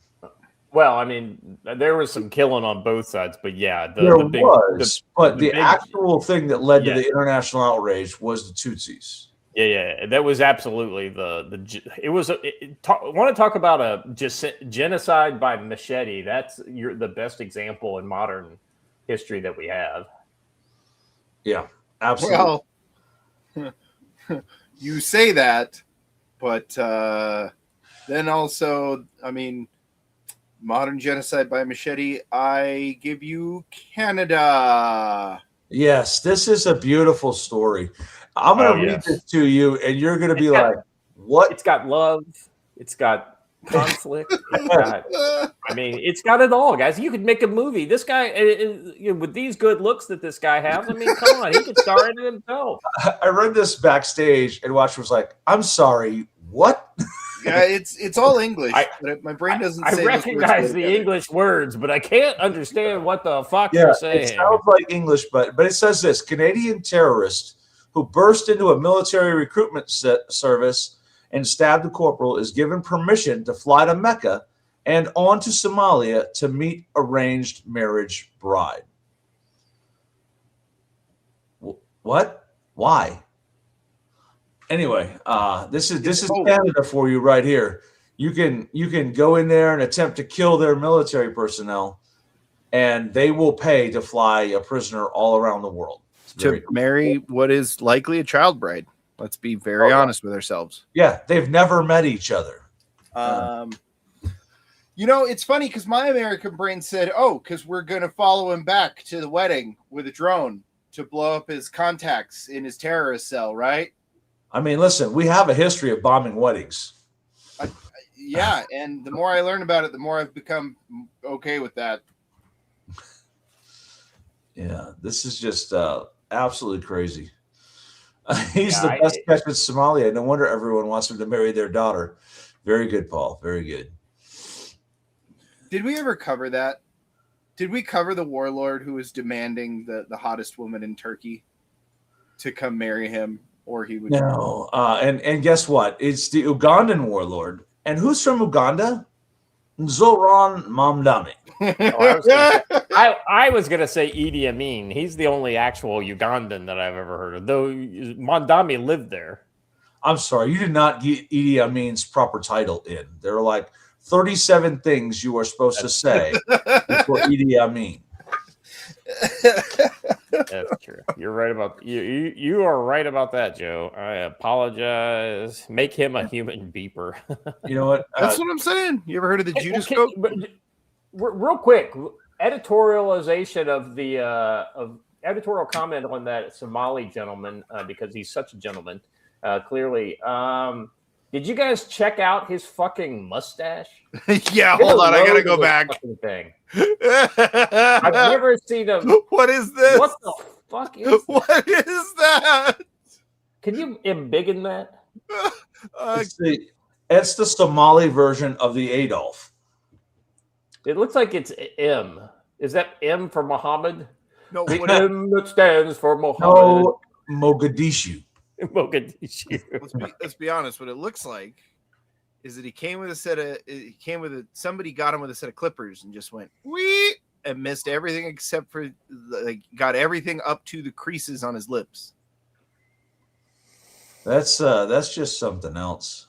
well, I mean, there was some killing on both sides, but yeah, the actual thing that led to Yeah. the international outrage was the Tutsis. Yeah, that was absolutely it was. Want to talk about a genocide by machete? That's the best example in modern history that we have. Yeah, absolutely. Well, you say that, but then also, I mean, modern genocide by machete, I give you Canada. Yes, this is a beautiful story. I'm going to read this to you, and you're going to be like, what? It's got love. It's got conflict. It's got it all, guys. You could make a movie. This guy, with these good looks that this guy has, I mean, come on, he could star in it himself. I read this backstage, and Watch was like, I'm sorry, what? Yeah, it's all English, but my brain doesn't say I recognize the English words, but I can't understand what the fuck you're saying. It sounds like English, but it says this: Canadian terrorist who burst into a military recruitment service and stabbed a corporal is given permission to fly to Mecca and on to Somalia to meet arranged marriage bride. What? Why? Anyway, this is Canada for you right here. You can go in there and attempt to kill their military personnel, and they will pay to fly a prisoner all around the world to marry what is likely a child bride. Let's be very honest with ourselves. Yeah, they've never met each other. It's funny because my American brain said, because we're going to follow him back to the wedding with a drone to blow up his contacts in his terrorist cell, right? I mean, listen, we have a history of bombing weddings. Yeah, and the more I learn about it, the more I've become okay with that. Yeah, this is just absolutely crazy. He's the best catch in Somalia. No wonder everyone wants him to marry their daughter. Very good, Paul. Very good. Did we ever cover that? Did we cover the warlord who was demanding the hottest woman in Turkey to come marry him, or he would? No. And guess what? It's the Ugandan warlord. And who's from Uganda? Zoran Mamdani. I was going to say Idi Amin. He's the only actual Ugandan that I've ever heard of, though Mamdani lived there. I'm sorry, you did not get Idi Amin's proper title in. There are like 37 things you are supposed to say before Idi Amin. That's true. You're right about you are right about that, Joe. I apologize. Make him a human beeper. You know what? That's what I'm saying. You ever heard of the Judas Code? Real quick, editorialization of the editorial comment on that Somali gentleman because he's such a gentleman. Clearly, did you guys check out his fucking mustache? Yeah, hold on, I gotta go back. Thing. I've never seen him. What is this? What the fuck is this? What is that? Can you embiggen that? It's the Somali version of the Adolf. It looks like it's M. Is that M for Muhammad? No, the M that stands for Muhammad. No, Mogadishu. Mogadishu. Let's be honest. What it looks like is that he came with somebody got him with a set of clippers and just went wee and missed everything except for got everything up to the creases on his lips. That's just something else.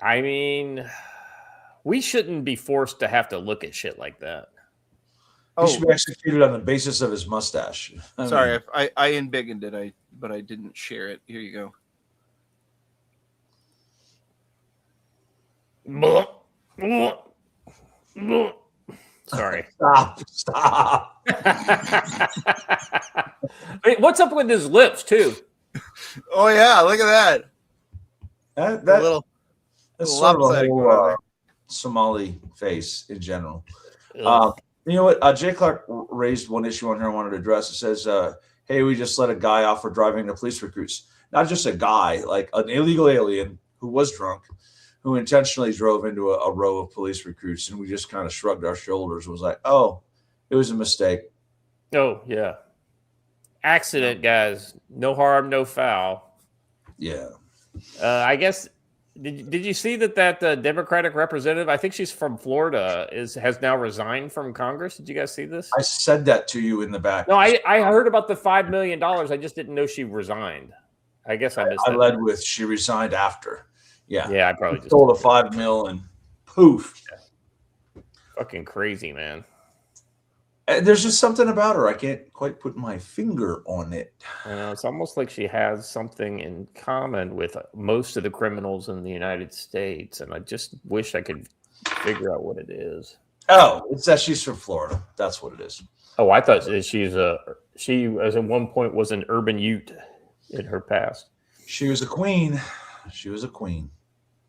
I mean, we shouldn't be forced to have to look at shit like that. He should be executed on the basis of his mustache. Sorry, I embiggened it, but I didn't share it. Here you go. Sorry. Stop. Wait, what's up with his lips too? Oh yeah, look at that. That's sort of a whole Somali face in general. You know what? Jay Clark raised one issue on here I wanted to address. It says, hey, we just let a guy off for driving to police recruits. Not just a guy, like an illegal alien who was drunk, who intentionally drove into a row of police recruits. And we just kind of shrugged our shoulders and was like, oh, it was a mistake. Oh, yeah. Accident, guys. No harm, no foul. Yeah. I guess... Did you see that Democratic representative, I think she's from Florida, has now resigned from Congress? Did you guys see this? I said that to you in the back. No, I heard about the $5 million. I just didn't know she resigned. I guess I missed that. I led with she resigned after. Yeah. Yeah, I probably just sold a $5 million and poof. Yeah. Fucking crazy, man. And there's just something about her. I can't quite put my finger on it. I know, it's almost like she has something in common with most of the criminals in the United States, and I just wish I could figure out what it is. Oh, it's that she's from Florida. That's what it is. Oh, I thought she as at one point was an urban Ute in her past. She was a queen. She was a queen.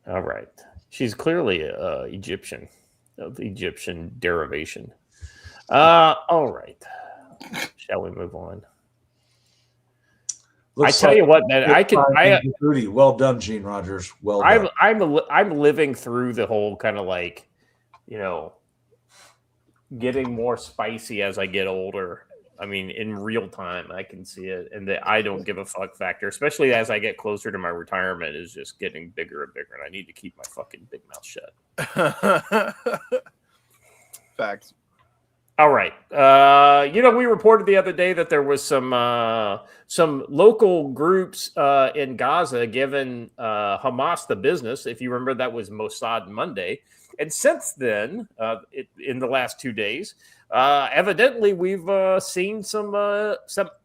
All right. She's clearly Egyptian, of Egyptian derivation. All right. Shall we move on? Looks I tell you what, man, well done, Gene Rogers. Well done. I'm living through the whole kind of like, getting more spicy as I get older. I mean, in real time, I can see it, and the I don't give a fuck factor, especially as I get closer to my retirement, is just getting bigger and bigger, and I need to keep my fucking big mouth shut. Facts. All right. We reported the other day that there was some local groups in Gaza giving Hamas the business. If you remember, that was Mossad Monday. And since then, in the last 2 days, evidently we've seen some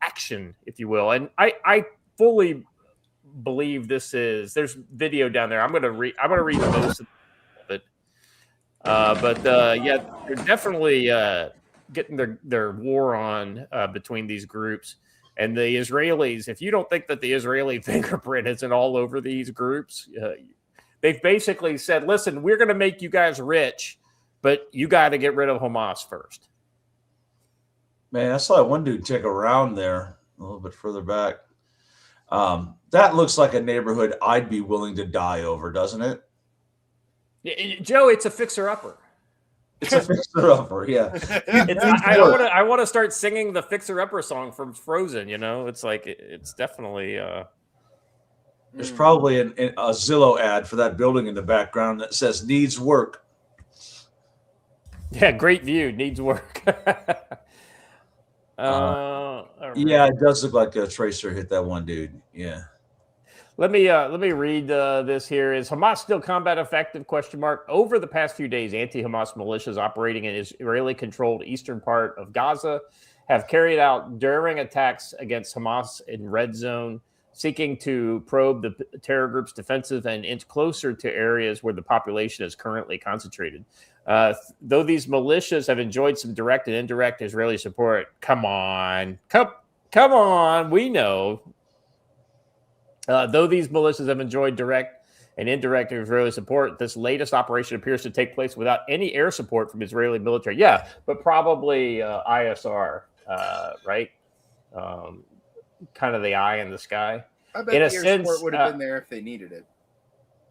action, if you will. And I fully believe there's video down there. I'm gonna read most of it. They're definitely getting their war on between these groups and the Israelis. If you don't think that the Israeli fingerprint isn't all over these groups, they've basically said, listen, we're going to make you guys rich, but you got to get rid of Hamas first. Man, I saw one dude take a round there a little bit further back. That looks like a neighborhood I'd be willing to die over, doesn't it? Joe, it's a fixer-upper. It's a fixer-upper, yeah. I want to start singing the fixer-upper song from Frozen. It's like it's definitely. There's probably a Zillow ad for that building in the background that says "needs work." Yeah, great view. Needs work. Yeah, it does look like a tracer hit that one dude. Yeah. Let me read this here. Is Hamas still combat effective? ? Over the past few days, anti-Hamas militias operating in Israeli-controlled eastern part of Gaza have carried out daring attacks against Hamas in Red Zone, seeking to probe the terror group's defensive and inch closer to areas where the population is currently concentrated. Though these militias have enjoyed some direct and indirect Israeli support, come on, we know. Though these militias have enjoyed direct and indirect Israeli support, this latest operation appears to take place without any air support from Israeli military. Yeah, but probably ISR, right? Kind of the eye in the sky. I bet the air support would have been there if they needed it.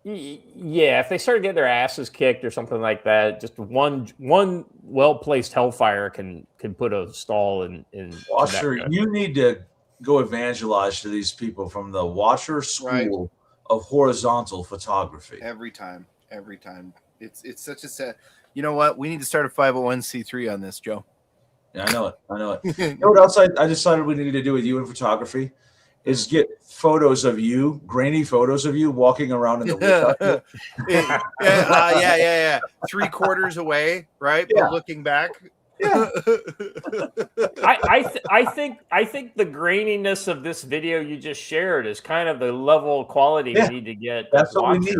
Yeah, if they started getting their asses kicked or something like that, just one well-placed hellfire can put a stall in. Washer, you need to go evangelize to these people from the Washer School of Horizontal Photography. Every time. It's such a sad. You know what? We need to start a 501c3 on this, Joe. Yeah, I know it. You know what else I decided we needed to do with you in photography is get photos of you, grainy photos of you walking around in the woods. Yeah. 3/4 away, right? Yeah. But looking back. Yeah. I think the graininess of this video you just shared is kind of the level of quality we need to get. That's what we need.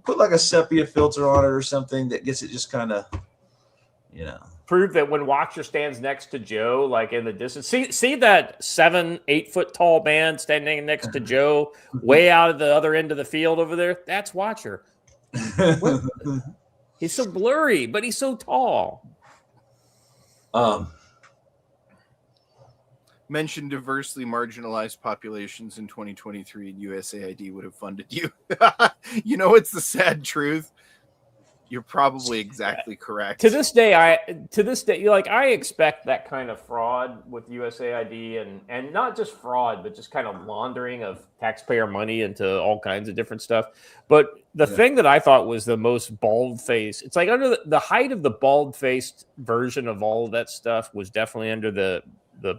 Put like a sepia filter on it or something that gets it just kind of, prove that when Watcher stands next to Joe, like in the distance, see that 7-8 foot tall man standing next to Joe, way out of the other end of the field over there. That's Watcher. He's so blurry, but he's so tall. Mention diversely marginalized populations in 2023 and USAID would have funded you. It's the sad truth. You're probably exactly correct. To this day, I expect that kind of fraud with USAID and not just fraud, but just kind of laundering of taxpayer money into all kinds of different stuff. But the thing that I thought was the most bald-faced, it's like under the height of the bald-faced version of all of that stuff was definitely under the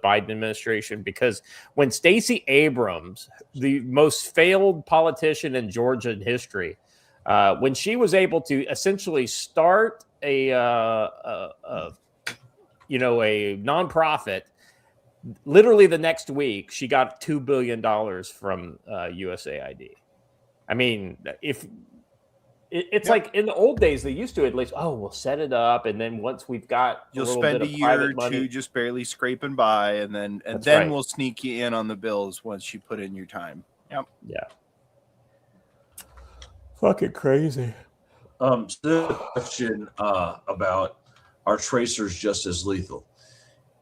Biden administration, because when Stacey Abrams, the most failed politician in Georgia in history, when she was able to essentially start a nonprofit, literally the next week she got $2 billion from USAID. I mean, it's like in the old days they used to at least, we'll set it up, and then once we've got you'll spend a year or two just barely scraping by, and then we'll sneak you in on the bills once you put in your time. Yep. Yeah. Fucking crazy. Still a question about are tracers just as lethal?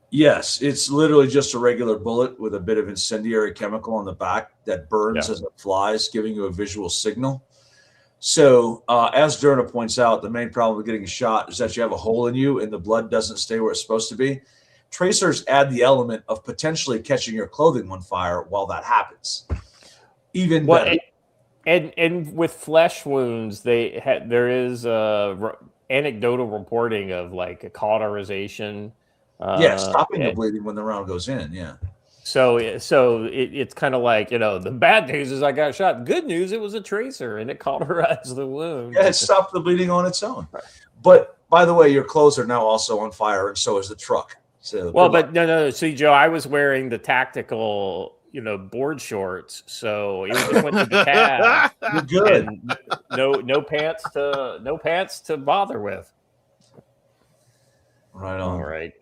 Yes, it's literally just a regular bullet with a bit of incendiary chemical on the back that burns as it flies, giving you a visual signal. So, as Derna points out, the main problem with getting shot is that you have a hole in you and the blood doesn't stay where it's supposed to be. tracers add the element of potentially catching your clothing on fire while that happens. Even better. And with flesh wounds, there is anecdotal reporting of like a cauterization. Stopping the bleeding when the round goes in. Yeah. So it's kind of like, the bad news is I got shot. Good news, it was a tracer and it cauterized the wound. Yeah, it stopped the bleeding on its own. Right. But by the way, your clothes are now also on fire, and so is the truck. So no. See, Joe, I was wearing the tactical, board shorts, so it just went to the cab. You're good. No pants to bother with. Right on. All right.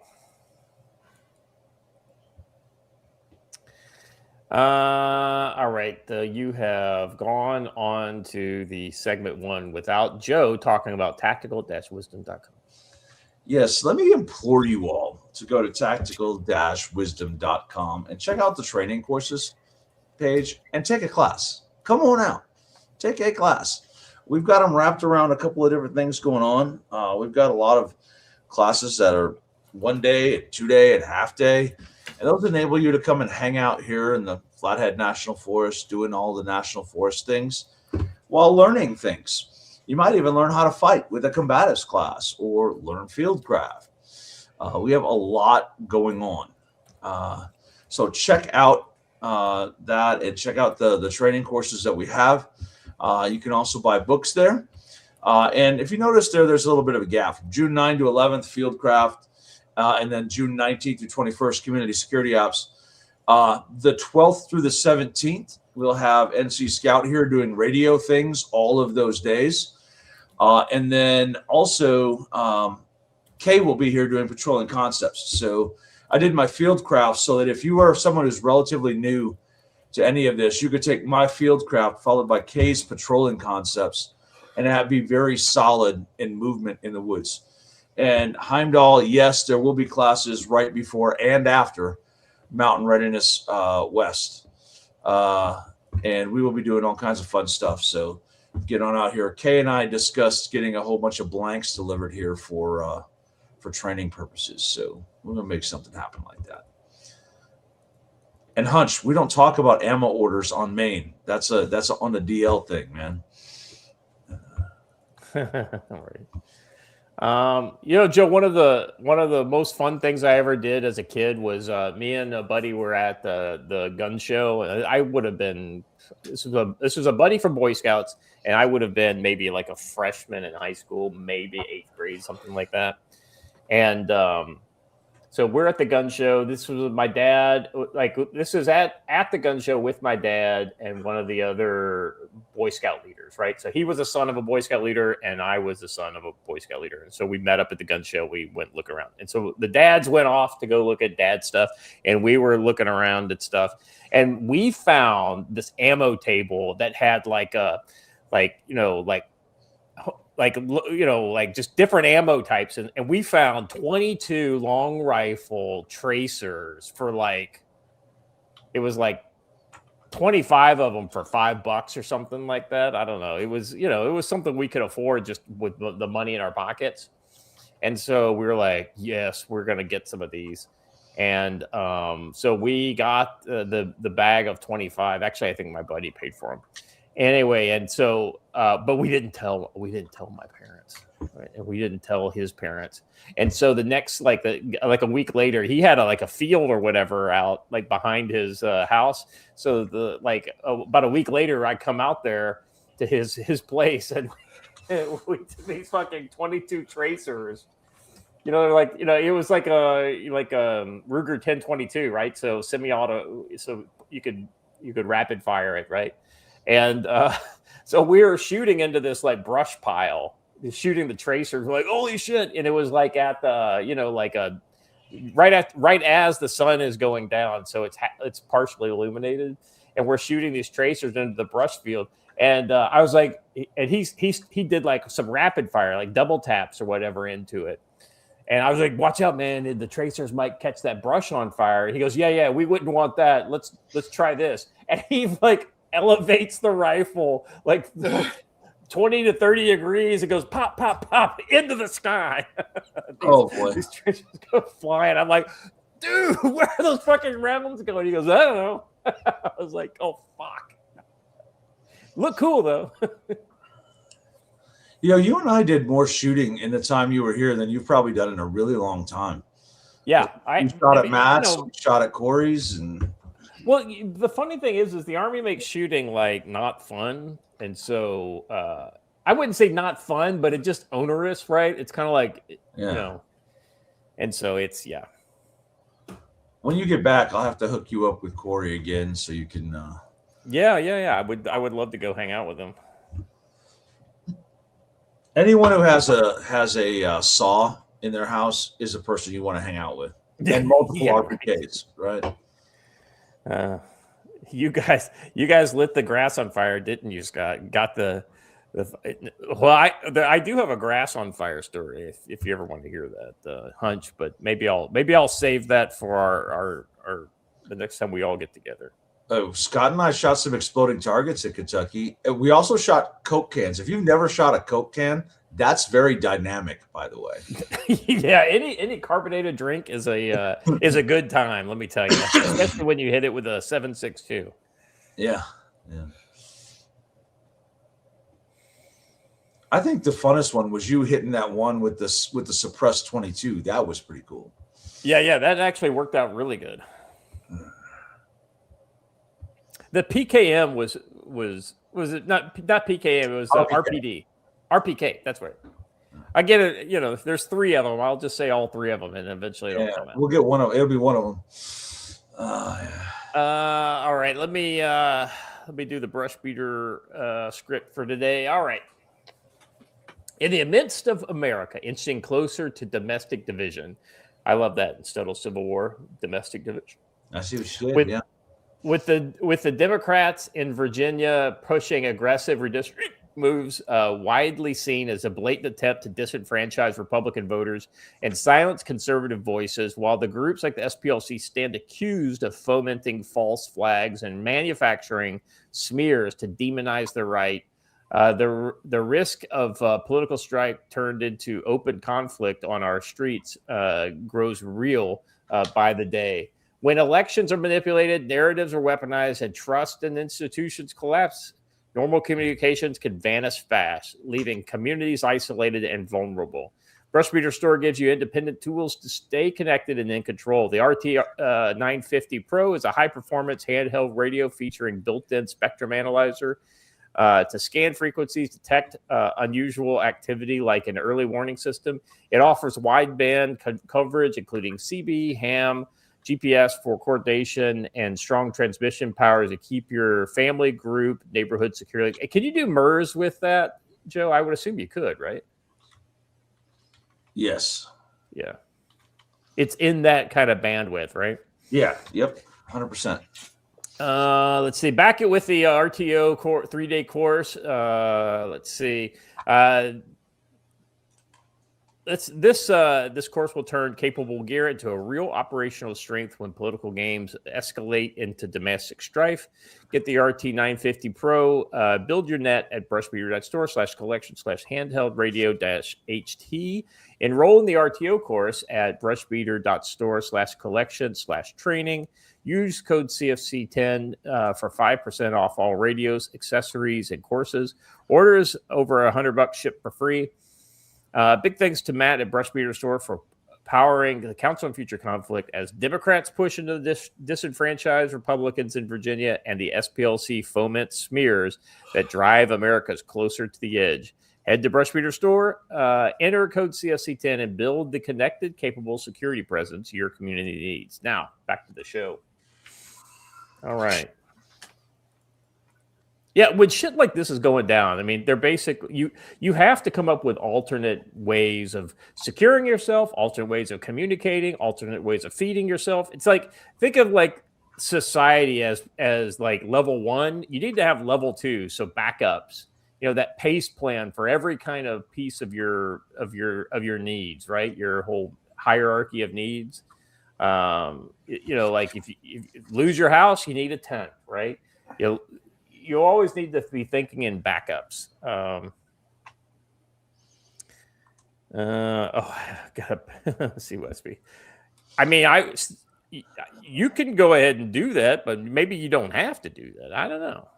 All right. You have gone on to the segment 1 without Joe talking about tactical-wisdom.com. Yes, let me implore you all to go to tactical-wisdom.com and check out the training courses page and take a class. Come on out. Take a class. We've got them wrapped around a couple of different things going on. We've got a lot of classes that are 1 day, 2 day, and half day. And those enable you to come and hang out here in the Flathead National Forest, doing all the National Forest things while learning things. You might even learn how to fight with a combatives class or learn fieldcraft. We have a lot going on. So check out that and check out the training courses that we have. You can also buy books there. And if you notice there's a little bit of a gap from June 9 to 11th, fieldcraft. And then June 19th through 21st, community security apps. The 12th through the 17th, we'll have NC Scout here doing radio things all of those days. And then also Kay will be here doing patrolling concepts. So I did my fieldcraft so that if you are someone who's relatively new to any of this, you could take my fieldcraft followed by Kay's patrolling concepts and have be very solid in movement in the woods. And Heimdall, yes, there will be classes right before and after Mountain Readiness West. And we will be doing all kinds of fun stuff. So get on out here. Kay and I discussed getting a whole bunch of blanks delivered here for training purposes. So we're going to make something happen like that. And Hunch, we don't talk about ammo orders on Maine. That's on the DL thing, man. All right. Joe, one of the most fun things I ever did as a kid was me and a buddy were at the gun show. I would have been this was a buddy from Boy Scouts, and I would have been maybe like a freshman in high school, maybe 8th grade, something like that. And so we're at the gun show. This was with my dad. Like this is at the gun show with my dad and one of the other Boy Scout leaders, right? So he was the son of a Boy Scout leader, and I was the son of a Boy Scout leader. And so we met up at the gun show. We went look around, and so the dads went off to go look at dad stuff, and we were looking around at stuff, and we found this ammo table that had just different ammo types. And we found 22 long rifle tracers for it was 25 of them for $5 or something like that. I don't know. It was something we could afford just with the money in our pockets. And so we were like, yes, we're going to get some of these. And so we got the bag of 25. Actually, I think my buddy paid for them. Anyway, and so, but we didn't tell my parents, right? And we didn't tell his parents. And so the next, like a week later, he had a field or whatever out behind his house. So about a week later, I come out there to his place, and we took these fucking 22 tracers. It was like a Ruger 1022, right? So semi-auto, so you could rapid fire it, right? And so we were shooting into this brush pile, shooting the tracers. We're like, holy shit! And it was at the right as the sun is going down, so it's partially illuminated, and we're shooting these tracers into the brush field. And I was like, and he did some rapid fire, double taps or whatever into it. And I was like, watch out, man, the tracers might catch that brush on fire. And he goes, yeah, we wouldn't want that. Let's try this. And he elevates the rifle 20 to 30 degrees. It goes pop, pop, pop into the sky. Oh, boy. These trenches go flying. I'm like, dude, where are those fucking rounds going? He goes, I don't know. I was like, oh, fuck. Look cool, though. You and I did more shooting in the time you were here than you've probably done in a really long time. Yeah. You shot at Matt's, shot at Corey's. Well, the funny thing is the Army makes shooting like not fun. And so I wouldn't say not fun, but it's just onerous, right? It's kind of like, and so it's, When you get back, I'll have to hook you up with Corey again so you can. Yeah. I would love to go hang out with him. Anyone who has a saw in their house is a person you want to hang out with, and multiple RPKs, right? You guys lit the grass on fire, didn't you, Scott? Got I do have a grass on fire story if you ever want to hear that hunch, but maybe I'll save that for our the next time we all get together. Oh, Scott and I shot some exploding targets in Kentucky. We also shot Coke cans. If you've never shot a Coke can, that's very dynamic, by the way. Yeah, any carbonated drink is a good time. Let me tell you, especially when you hit it with a 7.62. Yeah. I think the funnest one was you hitting that one with the suppressed 22. That was pretty cool. Yeah, that actually worked out really good. The PKM was it not PKM? It was RPD. RPK. That's right. I get it. There's three of them. I'll just say all three of them, and eventually it'll come out. We'll get one of them. It'll be one of them. All right. Let me do the brush beater script for today. All right. In the midst of America inching closer to domestic division, I love that instead of civil war, domestic division. I see what you did. With the Democrats in Virginia pushing aggressive redistricting moves, widely seen as a blatant attempt to disenfranchise Republican voters and silence conservative voices, while the groups like the SPLC stand accused of fomenting false flags and manufacturing smears to demonize the right. The risk of political strife turned into open conflict on our streets grows real by the day. When elections are manipulated, narratives are weaponized, and trust in institutions collapse, normal communications can vanish fast, leaving communities isolated and vulnerable. Brush Beater Store gives you independent tools to stay connected and in control. The RT950 Pro is a high-performance handheld radio featuring built-in spectrum analyzer to scan frequencies, detect unusual activity like an early warning system. It offers wideband coverage, including CB, ham, GPS for coordination, and strong transmission power to keep your family, group, neighborhood securely. Can you do MERS with that, Joe? I would assume you could, right? Yes. Yeah. It's in that kind of bandwidth, right? Yeah. Yep. 100%. Let's see. Back it with the RTO 3-day course. Let's see. This course will turn capable gear into a real operational strength when political games escalate into domestic strife. Get the RT950 Pro. Build your net at brushbeater.store/collection/handheld-radio-HT. Enroll in the RTO course at brushbeater.store/collection/training. Use code CFC10 for 5% off all radios, accessories, and courses. Orders over $100 shipped for free. Big thanks to Matt at Brush Beater Store for powering the Council on Future Conflict as Democrats push into the disenfranchised Republicans in Virginia and the SPLC foment smears that drive Americans closer to the edge. Head to Brush Beater Store, enter code CFC10, and build the connected, capable security presence your community needs. Now, back to the show. All right. Yeah, when shit like this is going down, I mean, they're basically you have to come up with alternate ways of securing yourself, alternate ways of communicating, alternate ways of feeding yourself. It's like, think of like society as like level 1. You need to have level 2, so backups. That PACE plan for every kind of piece of your needs, right? Your whole hierarchy of needs. Like if you lose your house, you need a tent, right? you always need to be thinking in backups. Gotta see Westby. I mean, you can go ahead and do that, but maybe you don't have to do that. I don't know.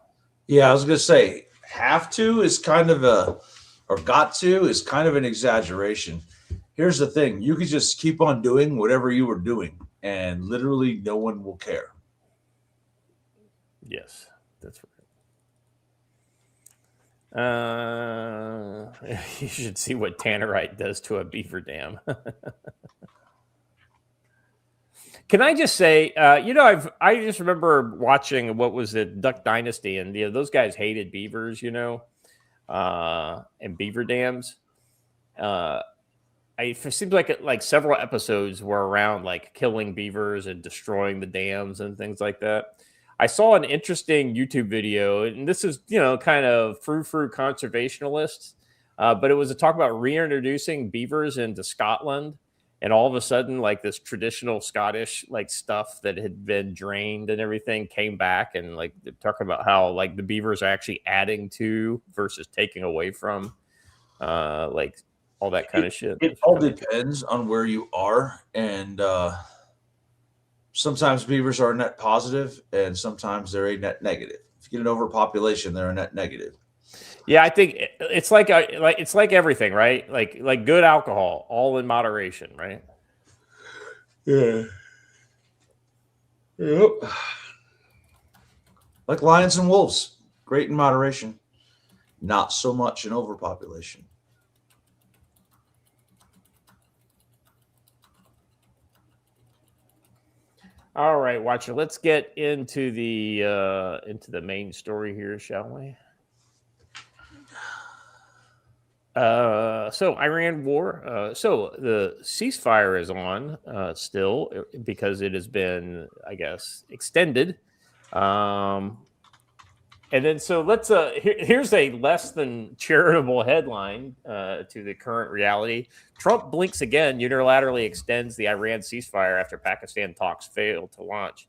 Yeah, I was gonna say have to is kind of or got to is kind of an exaggeration. Here's the thing: you could just keep on doing whatever you were doing, and literally no one will care. Yes, that's right. You should see what tannerite does to a beaver dam. Can I just say, I just remember watching what was it, Duck Dynasty, and those guys hated beavers, and beaver dams. It seems like several episodes were around like killing beavers and destroying the dams and things like that. I saw an interesting YouTube video, and this is kind of frou-frou conservationalists, but it was a talk about reintroducing beavers into Scotland. And all of a sudden, like this traditional Scottish like stuff that had been drained and everything came back, and like they're talking about how like the beavers are actually adding to versus taking away from, like all that kind of shit. It all depends on where you are, and sometimes beavers are a net positive, and sometimes they're a net negative. If you get an overpopulation, they're a net negative. Yeah, I think it's like everything, right? Like good alcohol, all in moderation, right? Yeah. Yep. Like lions and wolves, great in moderation, not so much in overpopulation. All right, Watcher. Let's get into the main story here, shall we? So Iran war. So the ceasefire is on still because it has been, I guess, extended. And then so let's here's a less than charitable headline to the current reality. Trump blinks again, unilaterally extends the Iran ceasefire after Pakistan talks failed to launch.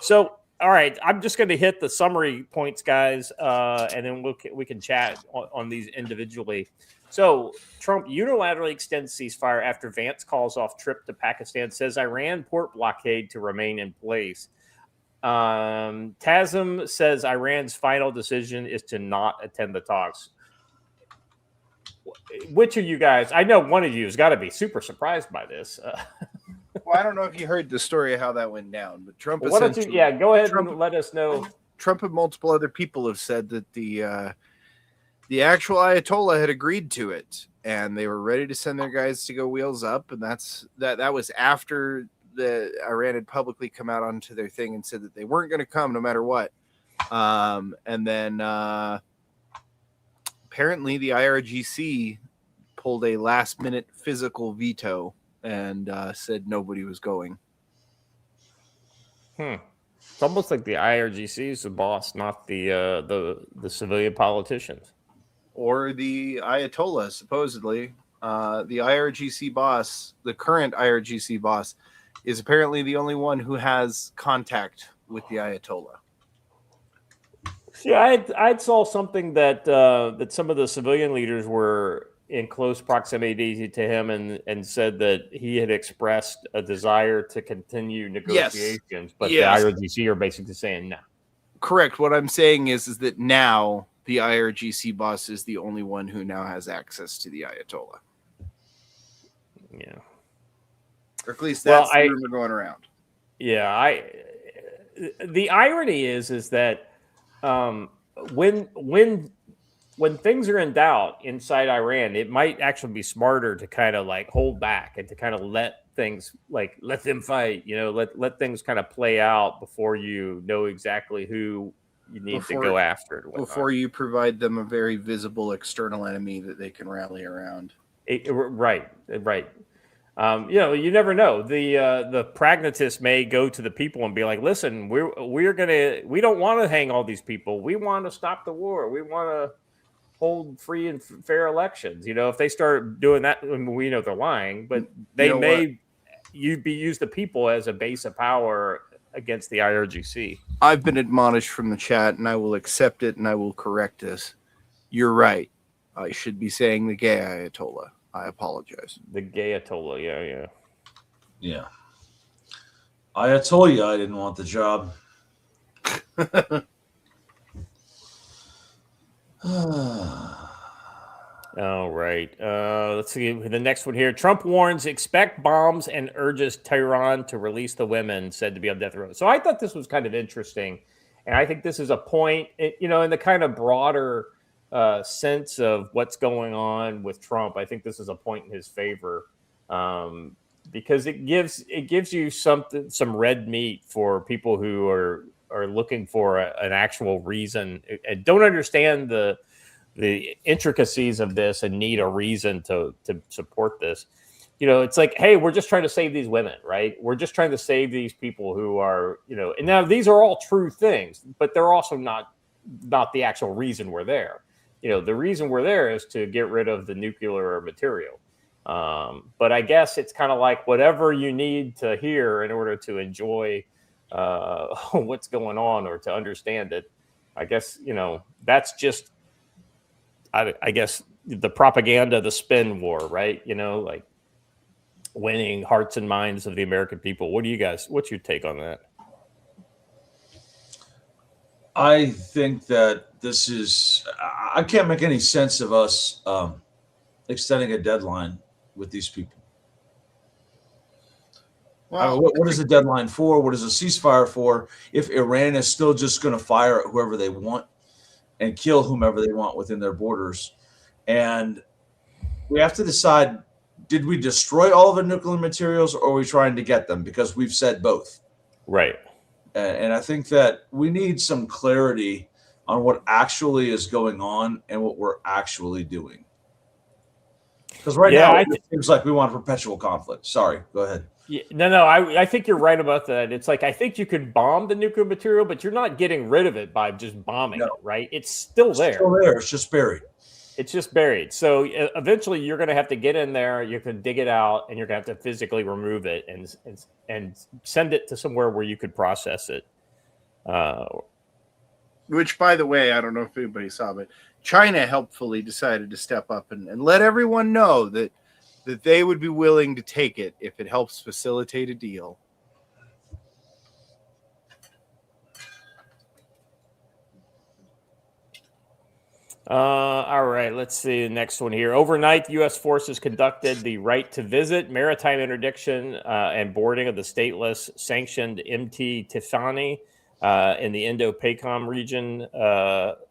So all right, I'm just going to hit the summary points, guys, and then we can chat on these individually. So Trump unilaterally extends ceasefire after Vance calls off trip to Pakistan, says Iran port blockade to remain in place. Tasm says Iran's final decision is to not attend the talks. Which of you guys, I know one of you has got to be super surprised by this. Well, I don't know if you heard the story of how that went down, but Trump. Well, go ahead and let us know. Trump and multiple other people have said that the actual Ayatollah had agreed to it, and they were ready to send their guys to go wheels up, and that was after the Iran had publicly come out onto their thing and said that they weren't going to come no matter what. And then apparently the IRGC pulled a last-minute physical veto and said nobody was going. It's almost like the IRGC is the boss, not the civilian politicians. Or the Ayatollah, supposedly. The IRGC boss, the current IRGC boss, is apparently the only one who has contact with the Ayatollah. Yeah, I saw something that some of the civilian leaders were in close proximity to him and said that he had expressed a desire to continue negotiations, but the IRGC are basically saying no. Correct. What I'm saying is that now the IRGC boss is the only one who now has access to the Ayatollah. Yeah. Or at least that's the rumor going around. Yeah, the irony is that when things are in doubt inside Iran, it might actually be smarter to kind of like hold back and to kind of let things let them fight, let things kind of play out before you know exactly who you need to go after. Before you provide them a very visible external enemy that they can rally around. Right. You never know. The pragmatists may go to the people and be like, "Listen, we don't want to hang all these people. We want to stop the war. We want to hold free and fair elections." If they start doing that, we know they're lying, but they may use the people as a base of power against the IRGC. I've been admonished from the chat, and I will accept it, and I will correct this. You're right. I should be saying the gay Ayatollah. I apologize. The gay Ayatollah, yeah. Yeah. I told you I didn't want the job. All right. Let's see the next one here. Trump warns expect bombs and urges Tehran to release the women said to be on death row. So I thought this was kind of interesting. And I think this is a point, in the kind of broader sense of what's going on with Trump. I think this is a point in his favor because it gives you some red meat for people who are looking for an actual reason and don't understand the intricacies of this and need a reason to support this. It's like, hey, we're just trying to save these women, right? We're just trying to save these people who are, and now these are all true things, but they're also not the actual reason we're there. The reason we're there is to get rid of the nuclear material. But I guess it's kind of like whatever you need to hear in order to enjoy what's going on or to understand it. I guess, that's just, I guess, the propaganda, the spin war, right? Like winning hearts and minds of the American people. What's your take on that? I think that I can't make any sense of us extending a deadline with these people. Well, what is the deadline for? What is a ceasefire for? If Iran is still just going to fire at whoever they want and kill whomever they want within their borders. And we have to decide, did we destroy all of the nuclear materials or are we trying to get them? Because we've said both. Right. And I think that we need some clarity on what actually is going on and what we're actually doing. Because now it seems like we want a perpetual conflict. Sorry, go ahead. Yeah, no, I think you're right about that. It's like, I think you could bomb the nuclear material, but you're not getting rid of it by just bombing it, right? It's still there. It's still there. It's just buried. It's just buried. So eventually you're going to have to get in there, you can dig it out, and you're going to have to physically remove it and send it to somewhere where you could process it. Which, by the way, I don't know if anybody saw, but China helpfully decided to step up and let everyone know that they would be willing to take it if it helps facilitate a deal. All right, let's see the next one here. Overnight, U.S. forces conducted the right to visit, maritime interdiction, and boarding of the stateless sanctioned MT Tiffany in the Indo-PACOM region,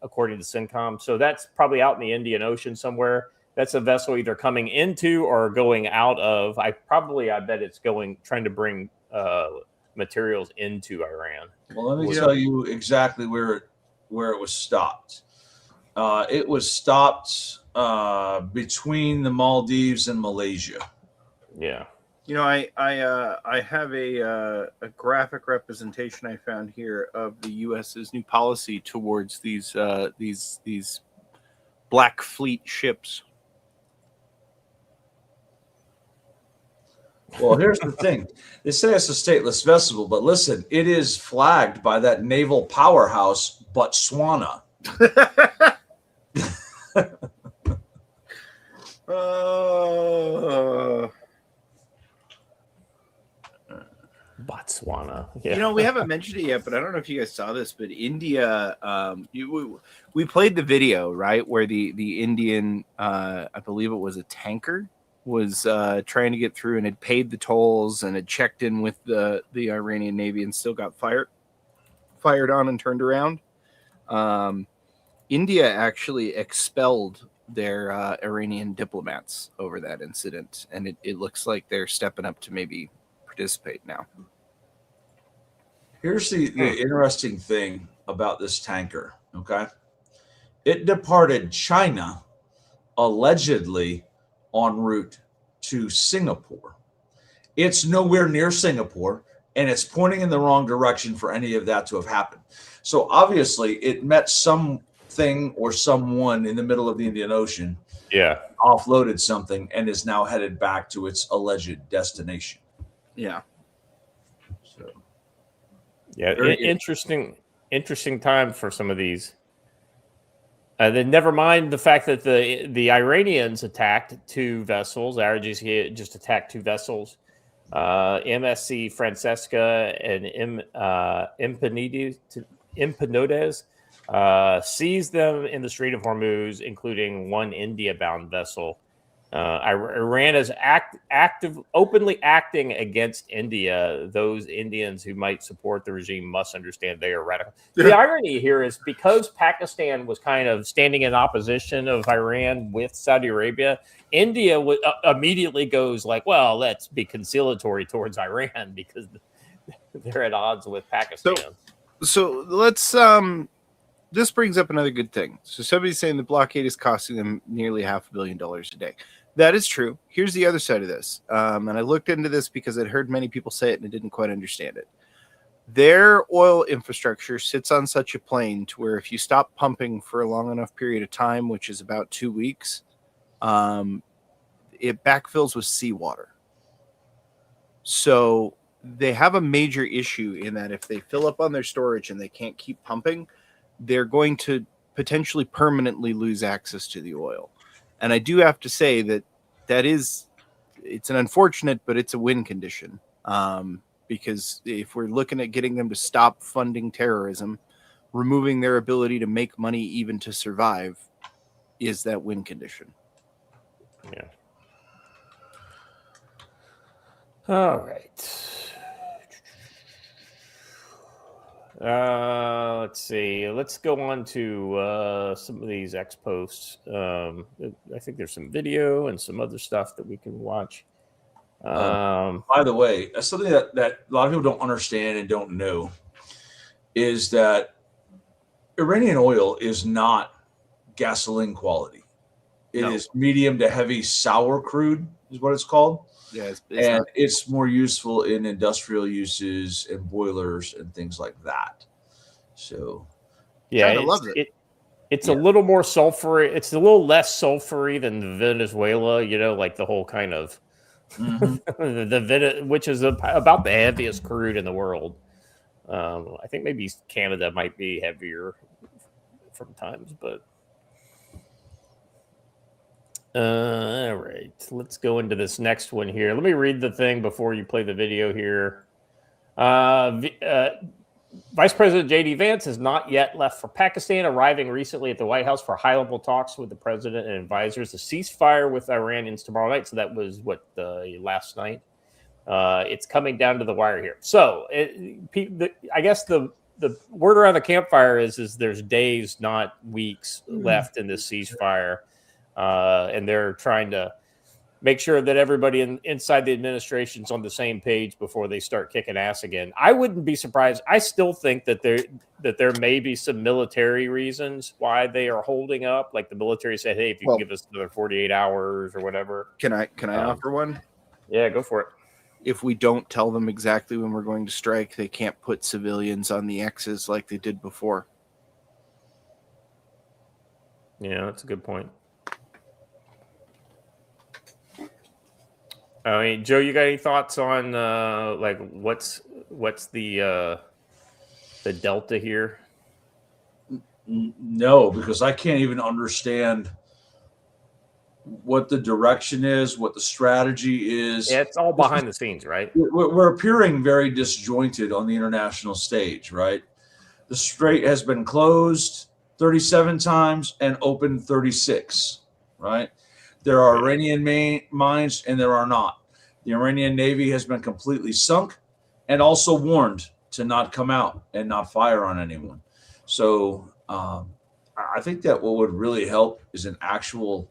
according to CENTCOM. So that's probably out in the Indian Ocean somewhere. That's a vessel either coming into or going out of. I bet it's trying to bring materials into Iran. Well, let me tell you exactly where it was stopped. It was stopped between the Maldives and Malaysia. Yeah. I have a graphic representation I found here of the U.S.'s new policy towards these Black Fleet ships. Well, here's the thing. They say it's a stateless vessel, but listen, it is flagged by that naval powerhouse, Botswana. Botswana. Yeah. We haven't mentioned it yet, but I don't know if you guys saw this, but India, we played the video, right, where the Indian, I believe it was a tanker, was trying to get through and had paid the tolls and had checked in with the Iranian Navy and still got fired on and turned around. India actually expelled their Iranian diplomats over that incident, and it looks like they're stepping up to maybe participate now. Here's the interesting thing about this tanker, okay? It departed China allegedly en route to Singapore. It's nowhere near Singapore, and it's pointing in the wrong direction for any of that to have happened. So obviously it met something or someone in the middle of the Indian Ocean, offloaded something, and is now headed back to its alleged destination. Yeah. Yeah, Very interesting time for some of these. Then never mind the fact that the Iranians attacked 2 vessels. IRGC just attacked 2 vessels. MSC Francesca and Empanodes seized them in the Strait of Hormuz, including 1 India-bound vessel. Iran is openly acting against India. Those Indians who might support the regime must understand they are radical. The irony here is because Pakistan was kind of standing in opposition of Iran with Saudi Arabia, India immediately goes like, well, let's be conciliatory towards Iran because they're at odds with Pakistan. So let's this brings up another good thing. So somebody's saying the blockade is costing them nearly $500 million a day. That is true. Here's the other side of this. And I looked into this because I'd heard many people say it and I didn't quite understand it. Their oil infrastructure sits on such a plane to where if you stop pumping for a long enough period of time, which is about 2 weeks, it backfills with seawater. So they have a major issue in that if they fill up on their storage and they can't keep pumping, they're going to potentially permanently lose access to the oil. And I do have to say it's an unfortunate, but it's a win condition. Because if we're looking at getting them to stop funding terrorism, removing their ability to make money even to survive is that win condition. Yeah. All right. Let's see. Let's go on to some of these X posts. I think there's some video and some other stuff that we can watch. By the way, something that a lot of people don't understand and don't know is that Iranian oil is not gasoline quality. It is medium to heavy sour crude is what it's called. Yeah, it's more useful in industrial uses and boilers and things like that. So, yeah, it's a little more sulfury. It's a little less sulfury than Venezuela. Like the whole kind of which is about the heaviest crude in the world. I think maybe Canada might be heavier from times, but. All right, let's go into this next one here. Let me read the thing before you play the video here. Vice President J.D. Vance has not yet left for Pakistan, arriving recently at the White House for high-level talks with the president and advisors. The ceasefire with Iranians tomorrow night. So that was last night. It's coming down to the wire here. So I guess the word around the campfire is there's days, not weeks, left in this ceasefire. And they're trying to make sure that everybody inside the administration's on the same page before they start kicking ass again. I wouldn't be surprised. I still think that there may be some military reasons why they are holding up. Like the military said, hey, if you can give us another 48 hours or whatever. Can I offer one? Yeah, go for it. If we don't tell them exactly when we're going to strike, they can't put civilians on the X's like they did before. Yeah, that's a good point. I mean, Joe, you got any thoughts on what's the delta here? No, because I can't even understand what the direction is, what the strategy is. Yeah, it's all behind the scenes, right? We're appearing very disjointed on the international stage, right? The strait has been closed 37 times and opened 36, right? There are Iranian mines and there are not. The Iranian Navy has been completely sunk and also warned to not come out and not fire on anyone. So I think that what would really help is an actual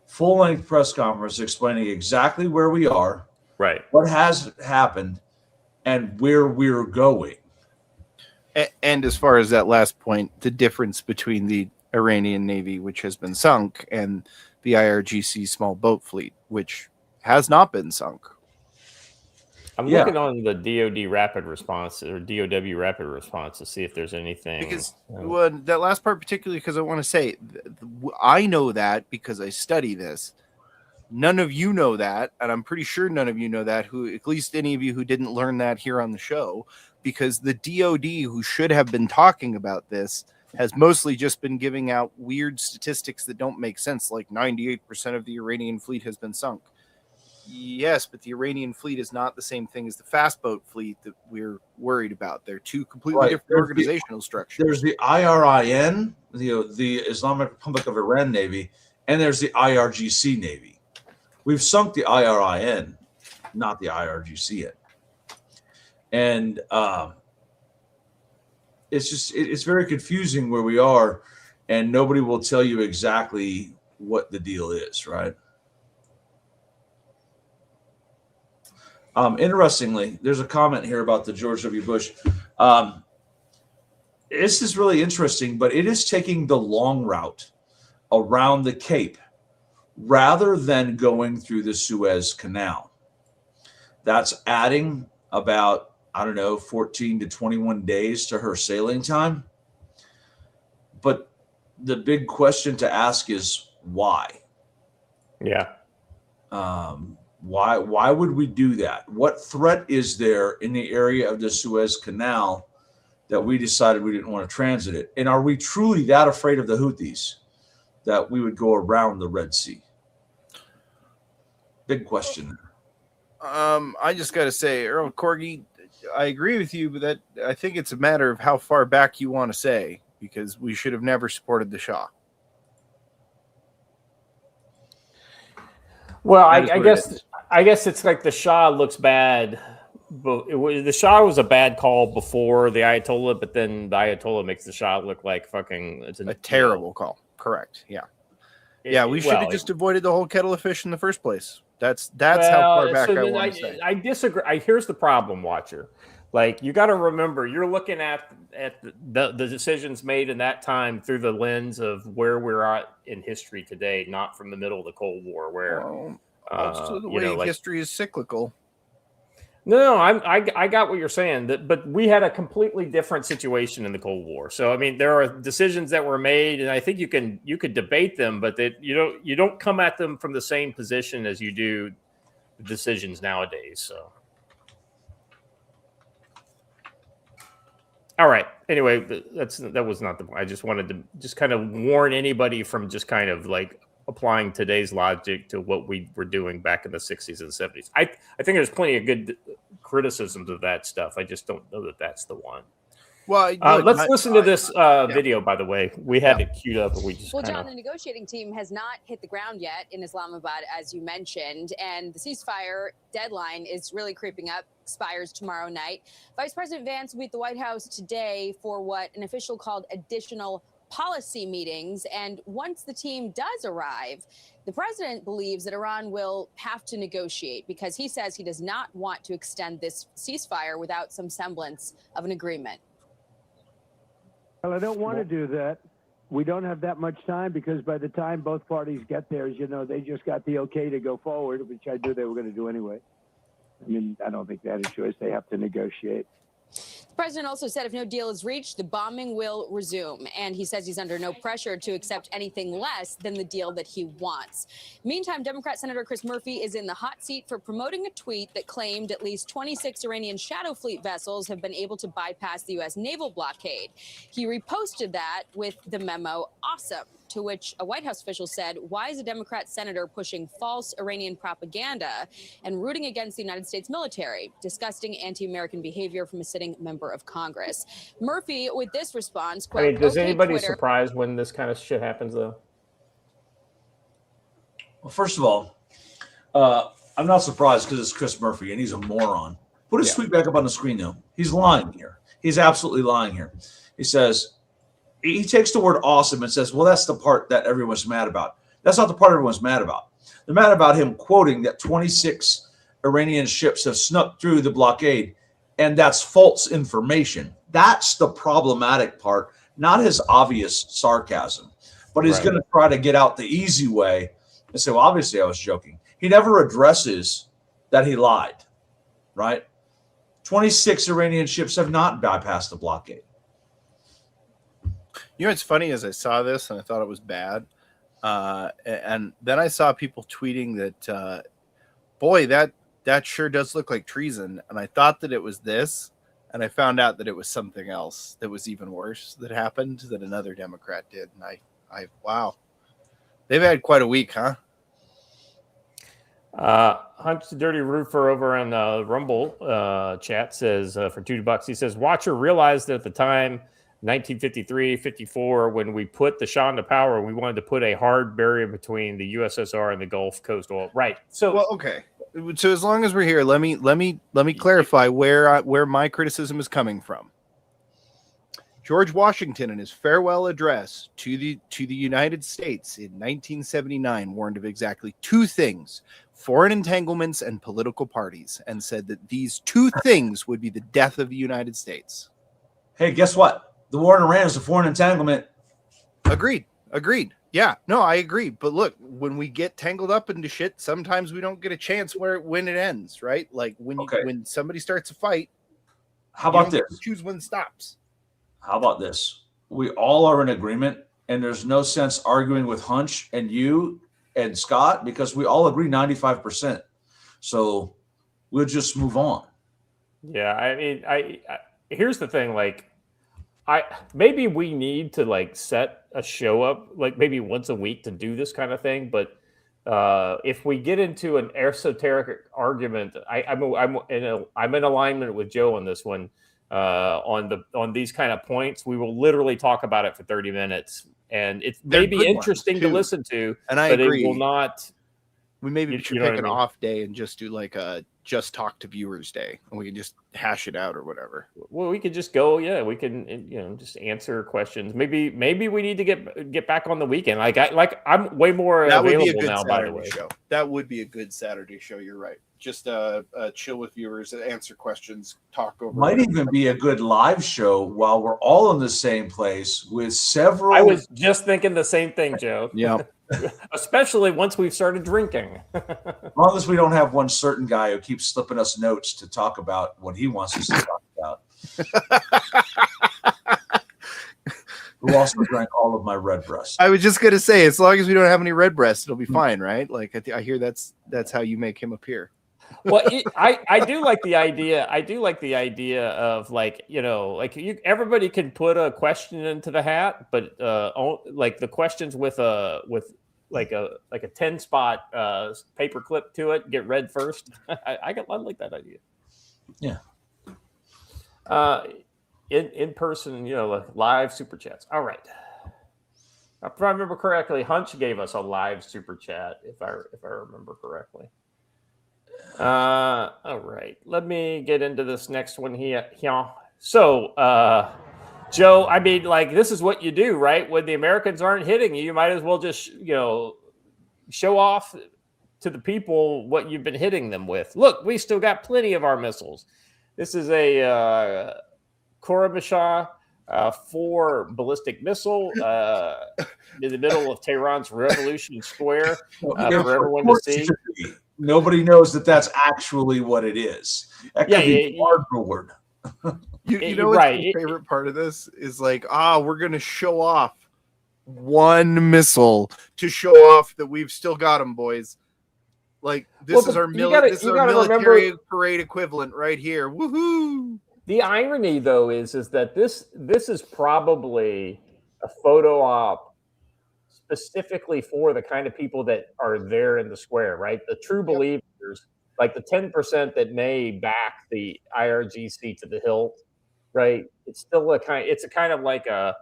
full-length press conference explaining exactly where we are, right? What has happened, and where we're going. And as far as that last point, the difference between the Iranian Navy, which has been sunk, and the IRGC small boat fleet, which has not been sunk. I'm looking on the DoD rapid response or DOW rapid response to see if there's anything. Because that last part, particularly because I want to say, I know that because I study this. None of you know that, and I'm pretty sure none of you know that, who, at least any of you who didn't learn that here on the show, because the DoD, who should have been talking about this, has mostly just been giving out weird statistics that don't make sense, like 98% of the Iranian fleet has been sunk. Yes, but the Iranian fleet is not the same thing as the fast boat fleet that we're worried about. They're two completely different organizational structures. There's the IRIN, the Islamic Republic of Iran Navy, and there's the IRGC Navy. We've sunk the IRIN, not the IRGC yet. And it's very confusing where we are, and nobody will tell you exactly what the deal is, right? Interestingly, there's a comment here about the George W. Bush. This is really interesting, but it is taking the long route around the Cape rather than going through the Suez Canal. That's adding about, 14 to 21 days to her sailing time. But the big question to ask is why? Yeah. Why would we do that? What threat is there in the area of the Suez Canal that we decided we didn't want to transit it? And are we truly that afraid of the Houthis that we would go around the Red Sea? Big question there. I just got to say, Earl Corgi, I agree with you, but that I think it's a matter of how far back you want to say, because we should have never supported the Shah. Well, I guess it's like the Shah looks bad, but the Shah was a bad call before the Ayatollah, but then the Ayatollah makes the Shah look like fucking a terrible call. Correct. Yeah. We should have just avoided the whole kettle of fish in the first place. That's how far back I want to say. I disagree. Here's the problem, Watcher. Like, you got to remember, you're looking at the decisions made in that time through the lens of where we're at in history today, not from the middle of the Cold War, where the way history is cyclical. No, I got what you're saying, but we had a completely different situation in the Cold War. So I mean, there are decisions that were made, and I think you could debate them, but that you don't come at them from the same position as you do the decisions nowadays. So, all right. Anyway, that was not the point. I just wanted to just kind of warn anybody from just kind of like applying today's logic to what we were doing back in the 60s and 70s. I think there's plenty of good criticisms of that stuff. I just don't know that that's the one. Well, let's listen to this video, by the way. We had it queued up. And we just John, the negotiating team has not hit the ground yet in Islamabad, as you mentioned, and the ceasefire deadline is really creeping up, expires tomorrow night. Vice President Vance will be at the White House today for what an official called additional policy meetings. And once the team does arrive, the president believes that Iran will have to negotiate because he says he does not want to extend this ceasefire without some semblance of an agreement. Well, I don't want to do that. We don't have that much time because by the time both parties get there, they just got the okay to go forward, which I knew they were going to do anyway. I mean, I don't think they had a choice. They have to negotiate. The president also said if no deal is reached, the bombing will resume. And he says he's under no pressure to accept anything less than the deal that he wants. Meantime, Democrat Senator Chris Murphy is in the hot seat for promoting a tweet that claimed at least 26 Iranian Shadow Fleet vessels have been able to bypass the U.S. naval blockade. He reposted that with the memo, "Awesome," to which a White House official said, why is a Democrat senator pushing false Iranian propaganda and rooting against the United States military? Disgusting anti-American behavior from a sitting member of Congress. Murphy, with this response, quote, I mean, does okay, anybody Twitter, surprised when this kind of shit happens, though? Well, first of all, I'm not surprised because it's Chris Murphy and he's a moron. Put his tweet back up on the screen, though. He's lying here. He's absolutely lying here. He says, he takes the word awesome and says, well, that's the part that everyone's mad about. That's not the part everyone's mad about. They're mad about him quoting that 26 Iranian ships have snuck through the blockade, and that's false information. That's the problematic part, not his obvious sarcasm. But he's going to try to get out the easy way and say, well, obviously I was joking. He never addresses that he lied, right? 26 Iranian ships have not bypassed the blockade. You know what's funny is I saw this and I thought it was bad. And then I saw people tweeting that, boy, that sure does look like treason. And I thought that it was this. and I found out that it was something else that was even worse that happened that another Democrat did. And I wow, they've had quite a week, huh? Hunt's Dirty Roofer over on the Rumble chat says for $2, he says, Watcher realized that at the time, 1953, 54, when we put the Shah into power, we wanted to put a hard barrier between the USSR and the Gulf Coast oil. Right. So, well, okay. So as long as we're here, let me clarify where my criticism is coming from. George Washington, in his farewell address to the United States in 1979, warned of exactly two things: foreign entanglements and political parties, and said that these two things would be the death of the United States. Hey, guess what? The war in Iran is a foreign entanglement. Agreed. Yeah, no, I agree. But look, when we get tangled up into shit, sometimes we don't get a chance when it ends, right? Like when somebody starts a fight, how about this? Choose when it stops. How about this? We all are in agreement, and there's no sense arguing with Hunch and you and Scott because we all agree 95%. So we'll just move on. Yeah, I mean, I here's the thing, like, maybe we need to like set a show up like maybe once a week to do this kind of thing. But if we get into an esoteric argument, I'm in alignment with Joe on this one. On these kind of points, we will literally talk about it for 30 minutes, and it's maybe interesting to listen to. And I but agree. It will not. We maybe should pick an off day and just do like a just talk to viewers day, and we can just hash it out or whatever. Well, we could just go. Yeah, we can just answer questions. Maybe we need to get back on the weekend. I'm way more available now. Saturday by the way, show. That would be a good Saturday show. You're right. Just chill with viewers, answer questions, talk over. Might even be a good live show while we're all in the same place with several. I was just thinking the same thing, Joe. Yeah. Especially once we've started drinking. As long as we don't have one certain guy who keeps slipping us notes to talk about what he wants us to talk about. Who also drank all of my red breast. I was just gonna say, as long as we don't have any red breast, it'll be fine, right? Like I hear that's how you make him appear. Well, I do like the idea. I do like the idea of everybody can put a question into the hat, but like the questions with a 10 spot paper clip to it get read first. I like that idea. Yeah. In person, live super chats. All right. If I remember correctly, Hunch gave us a live super chat. If I remember correctly. All right, let me get into this next one here. So, Joe, I mean, like, this is what you do, right? When the Americans aren't hitting you, you might as well just, show off to the people what you've been hitting them with. Look, we still got plenty of our missiles. This is a Korabasha 4 ballistic missile in the middle of Tehran's Revolution Square for everyone to see. Nobody knows that that's actually what it is. That could be cardboard. You know what's my favorite part of this is like, we're going to show off one missile to show off that we've still got them, boys. Like, this is our military parade equivalent right here. Woohoo! The irony, though, is that this is probably a photo op specifically for the kind of people that are there in the square, right? The true believers, like the 10% that may back the IRGC to the hilt, right? It's still a kind of like a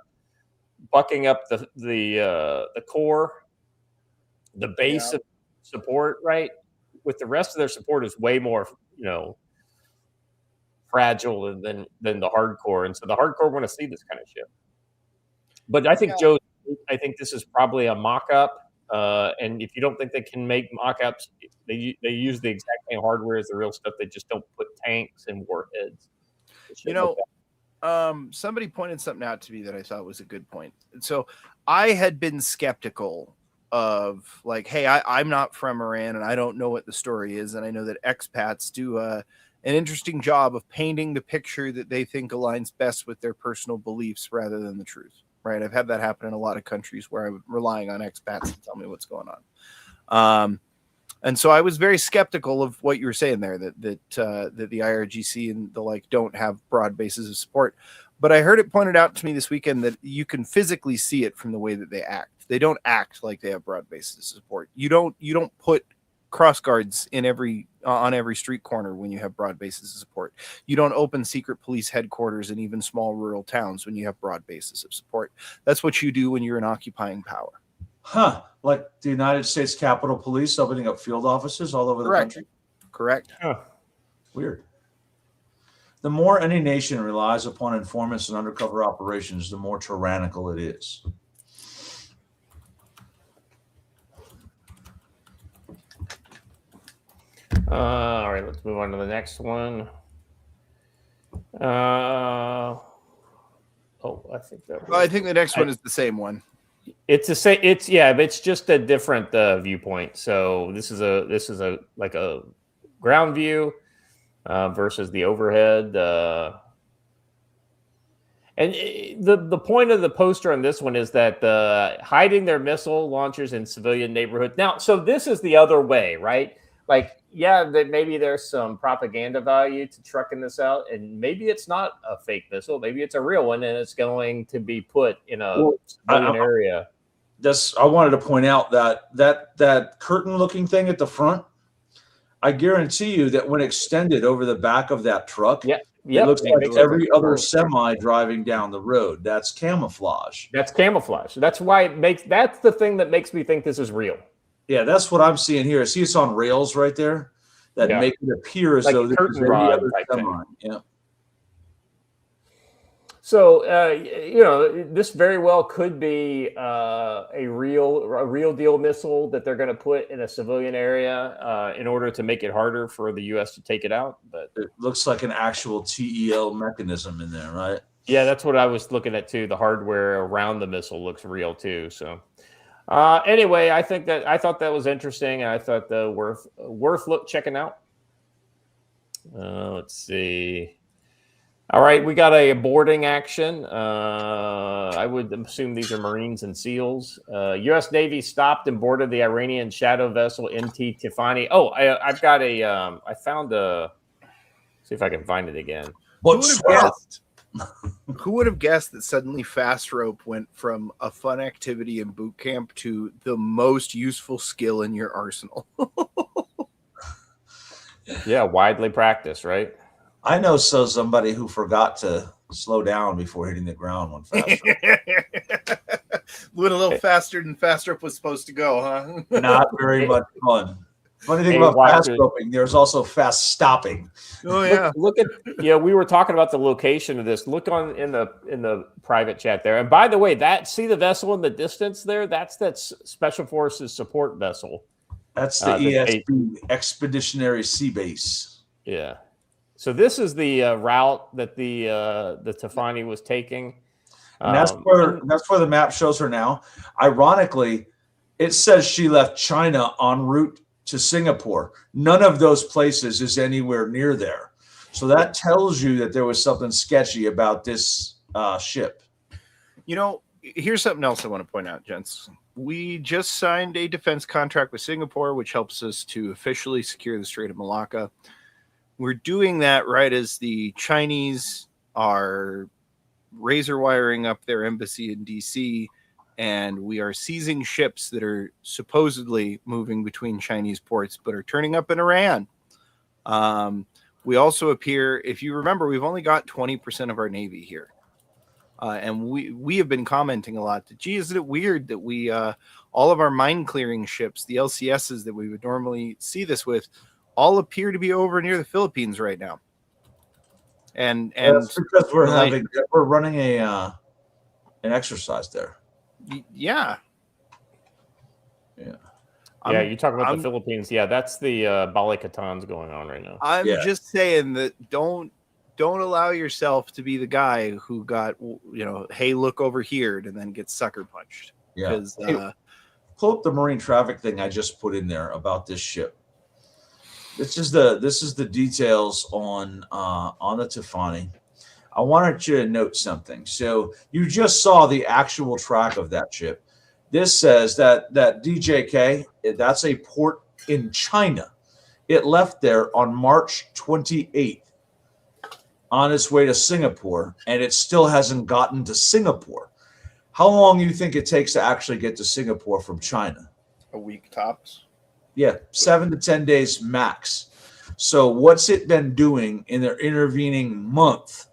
bucking up the core, the base of support, right? With the rest of their support is way more, fragile than the hardcore, and so the hardcore want to see this kind of shit. But I think Joe. I think this is probably a mock-up, and if you don't think they can make mock-ups, they use the exact same hardware as the real stuff. They just don't put tanks and warheads. Somebody pointed something out to me that I thought was a good point. So I had been skeptical of like, hey, I'm not from Iran and I don't know what the story is, and I know that expats do an interesting job of painting the picture that they think aligns best with their personal beliefs rather than the truth. Right, I've had that happen in a lot of countries where I'm relying on expats to tell me what's going on. And so I was very skeptical of what you were saying there, that the IRGC and the like don't have broad bases of support. But I heard it pointed out to me this weekend that you can physically see it from the way that they act. They don't act like they have broad bases of support. You don't put cross guards in on every street corner when you have broad bases of support. You don't open secret police headquarters in even small rural towns when you have broad bases of support. That's what you do when you're an occupying power. Huh. Like the United States Capitol Police opening up field offices all over the country? Correct. Huh. Weird. The more any nation relies upon informants and undercover operations, the more tyrannical it is. All right, let's move on to the next one. I think that. Well, I think the next one is the same one. It's the same. But it's just a different viewpoint. So this is a like a ground view versus the overhead. And the point of the poster on this one is that hiding their missile launchers in civilian neighborhoods. Now, so this is the other way, right? Like, yeah, that maybe there's some propaganda value to trucking this out, and maybe it's not a fake missile. Maybe it's a real one, and it's going to be put in a civilian area. I wanted to point out that curtain-looking thing at the front. I guarantee you that when extended over the back of that truck, it looks like every other semi driving down the road. That's camouflage. That's camouflage. That's why that's the thing that makes me think this is real. Yeah, that's what I'm seeing here. See, it's on rails right there that make it appear as though this is every other semi. Yeah. So this very well could be a real deal missile that they're going to put in a civilian area in order to make it harder for the U.S. to take it out. But it looks like an actual TEL mechanism in there, right? Yeah, that's what I was looking at too. The hardware around the missile looks real too. So anyway, I thought that was interesting. I thought worth checking out. Let's see. All right, we got a boarding action. I would assume these are Marines and SEALs. U.S. Navy stopped and boarded the Iranian shadow vessel MT Tiffany. Oh, I found a. See if I can find it again. Who would have guessed that suddenly fast rope went from a fun activity in boot camp to the most useful skill in your arsenal? Yeah, widely practiced, right? I know somebody who forgot to slow down before hitting the ground when fast rope. Went a little faster than fast rope was supposed to go, huh? Not very much fun. Funny thing about fast roping, there's also fast stopping. Oh yeah. Look at we were talking about the location of this. Look in the private chat there. And by the way, see the vessel in the distance there? That's that Special Forces support vessel. That's the ESB Expeditionary Sea Base. Yeah. So this is the route that the Tiffany was taking. And that's where the map shows her now. Ironically, it says she left China en route to Singapore. None of those places is anywhere near there. So that tells you that there was something sketchy about this ship. Here's something else I want to point out, gents. We just signed a defense contract with Singapore, which helps us to officially secure the Strait of Malacca. We're doing that right as the Chinese are razor wiring up their embassy in DC, and we are seizing ships that are supposedly moving between Chinese ports but are turning up in Iran. We also appear, if you remember, we've only got 20% of our Navy here. And we have been commenting a lot that, gee, isn't it weird that we all of our mine clearing ships, the LCSs that we would normally see this with, all appear to be over near the Philippines right now. And that's because we're running an exercise there. Yeah. Yeah, you talk about the Philippines. Yeah, that's the Bali Katan's going on right now. I'm just saying that don't allow yourself to be the guy who got, hey, look over here, and then get sucker punched. Yeah. Pull up the marine traffic thing I just put in there about this ship. This is the details on the Tiffany. I wanted you to note something. So you just saw the actual track of that ship. This says that DJK, that's a port in China. It left there on March 28th on its way to Singapore, and it still hasn't gotten to Singapore. How long do you think it takes to actually get to Singapore from China? A week tops. Yeah, 7 to 10 days max. So what's it been doing in their intervening month?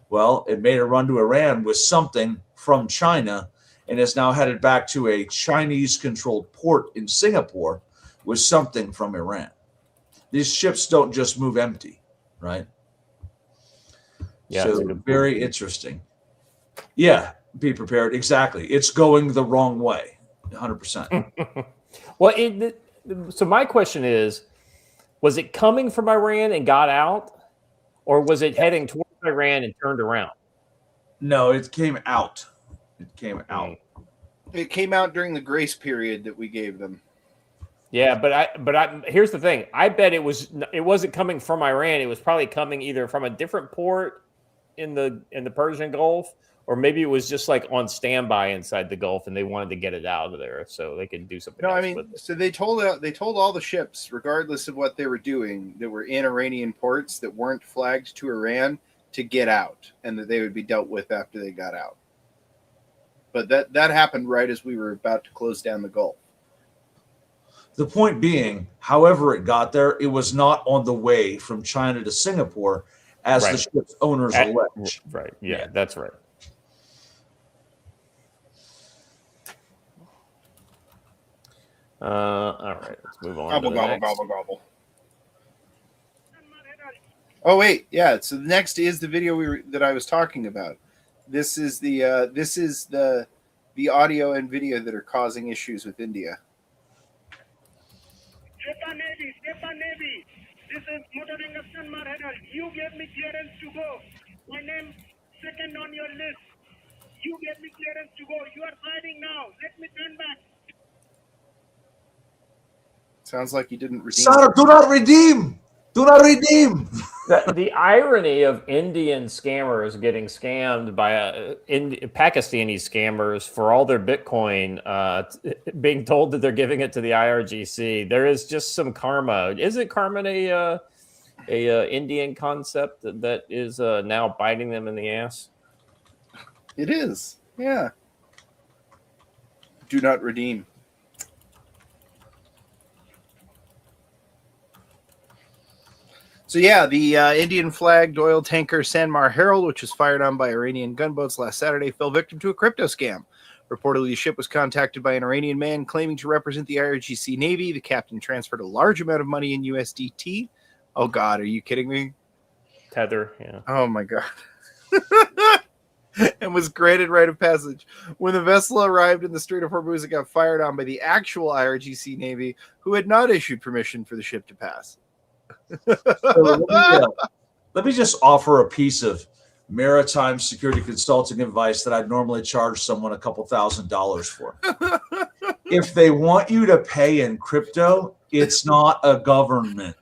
Well, it made a run to Iran with something from China and is now headed back to a Chinese-controlled port in Singapore with something from Iran. These ships don't just move empty, right? Yeah, so very interesting. Yeah, be prepared. Exactly. It's going the wrong way, 100%. Well, so my question is, was it coming from Iran and got out, or was it heading towards Iran and turned around? No, it came out. It came out. It came out during the grace period that we gave them. Yeah, but here's the thing. I bet it wasn't coming from Iran. It was probably coming either from a different port in the Persian Gulf, or maybe it was just like on standby inside the Gulf, and they wanted to get it out of there so they could do something. No, else I mean, with it. so they told all the ships, regardless of what they were doing, that were in Iranian ports that weren't flagged to Iran, to get out, and that they would be dealt with after they got out. But that happened right as we were about to close down the Gulf. The point being, however it got there, it was not on the way from China to Singapore, as the ship's owners allege. Right. Yeah, that's right. All right, let's move on. Gobble, gobble, gobble, gobble. Oh wait, yeah. So the next is the video that I was talking about. This is the audio and video that are causing issues with India. Navy. This is Motor Induction Marhedal. You gave me clearance to go. My name second on your list. You gave me clearance to go. You are fighting now. Let me turn back. Sounds like you didn't redeem. Sir, do not redeem. Do not redeem. The irony of Indian scammers getting scammed by Pakistani scammers for all their Bitcoin, being told that they're giving it to the IRGC. There is just some karma. Isn't karma a Indian concept that is now biting them in the ass? It is. Yeah. Do not redeem. So yeah, the Indian-flagged oil tanker Sanmar Herald, which was fired on by Iranian gunboats last Saturday, fell victim to a crypto scam. Reportedly, the ship was contacted by an Iranian man claiming to represent the IRGC Navy. The captain transferred a large amount of money in USDT. Oh God, are you kidding me? Tether, yeah. Oh my God. And was granted right of passage. When the vessel arrived in the Strait of Hormuz, it got fired on by the actual IRGC Navy, who had not issued permission for the ship to pass. So let me just offer a piece of maritime security consulting advice that I'd normally charge someone a couple $1,000s for. If they want you to pay in crypto, it's not a government.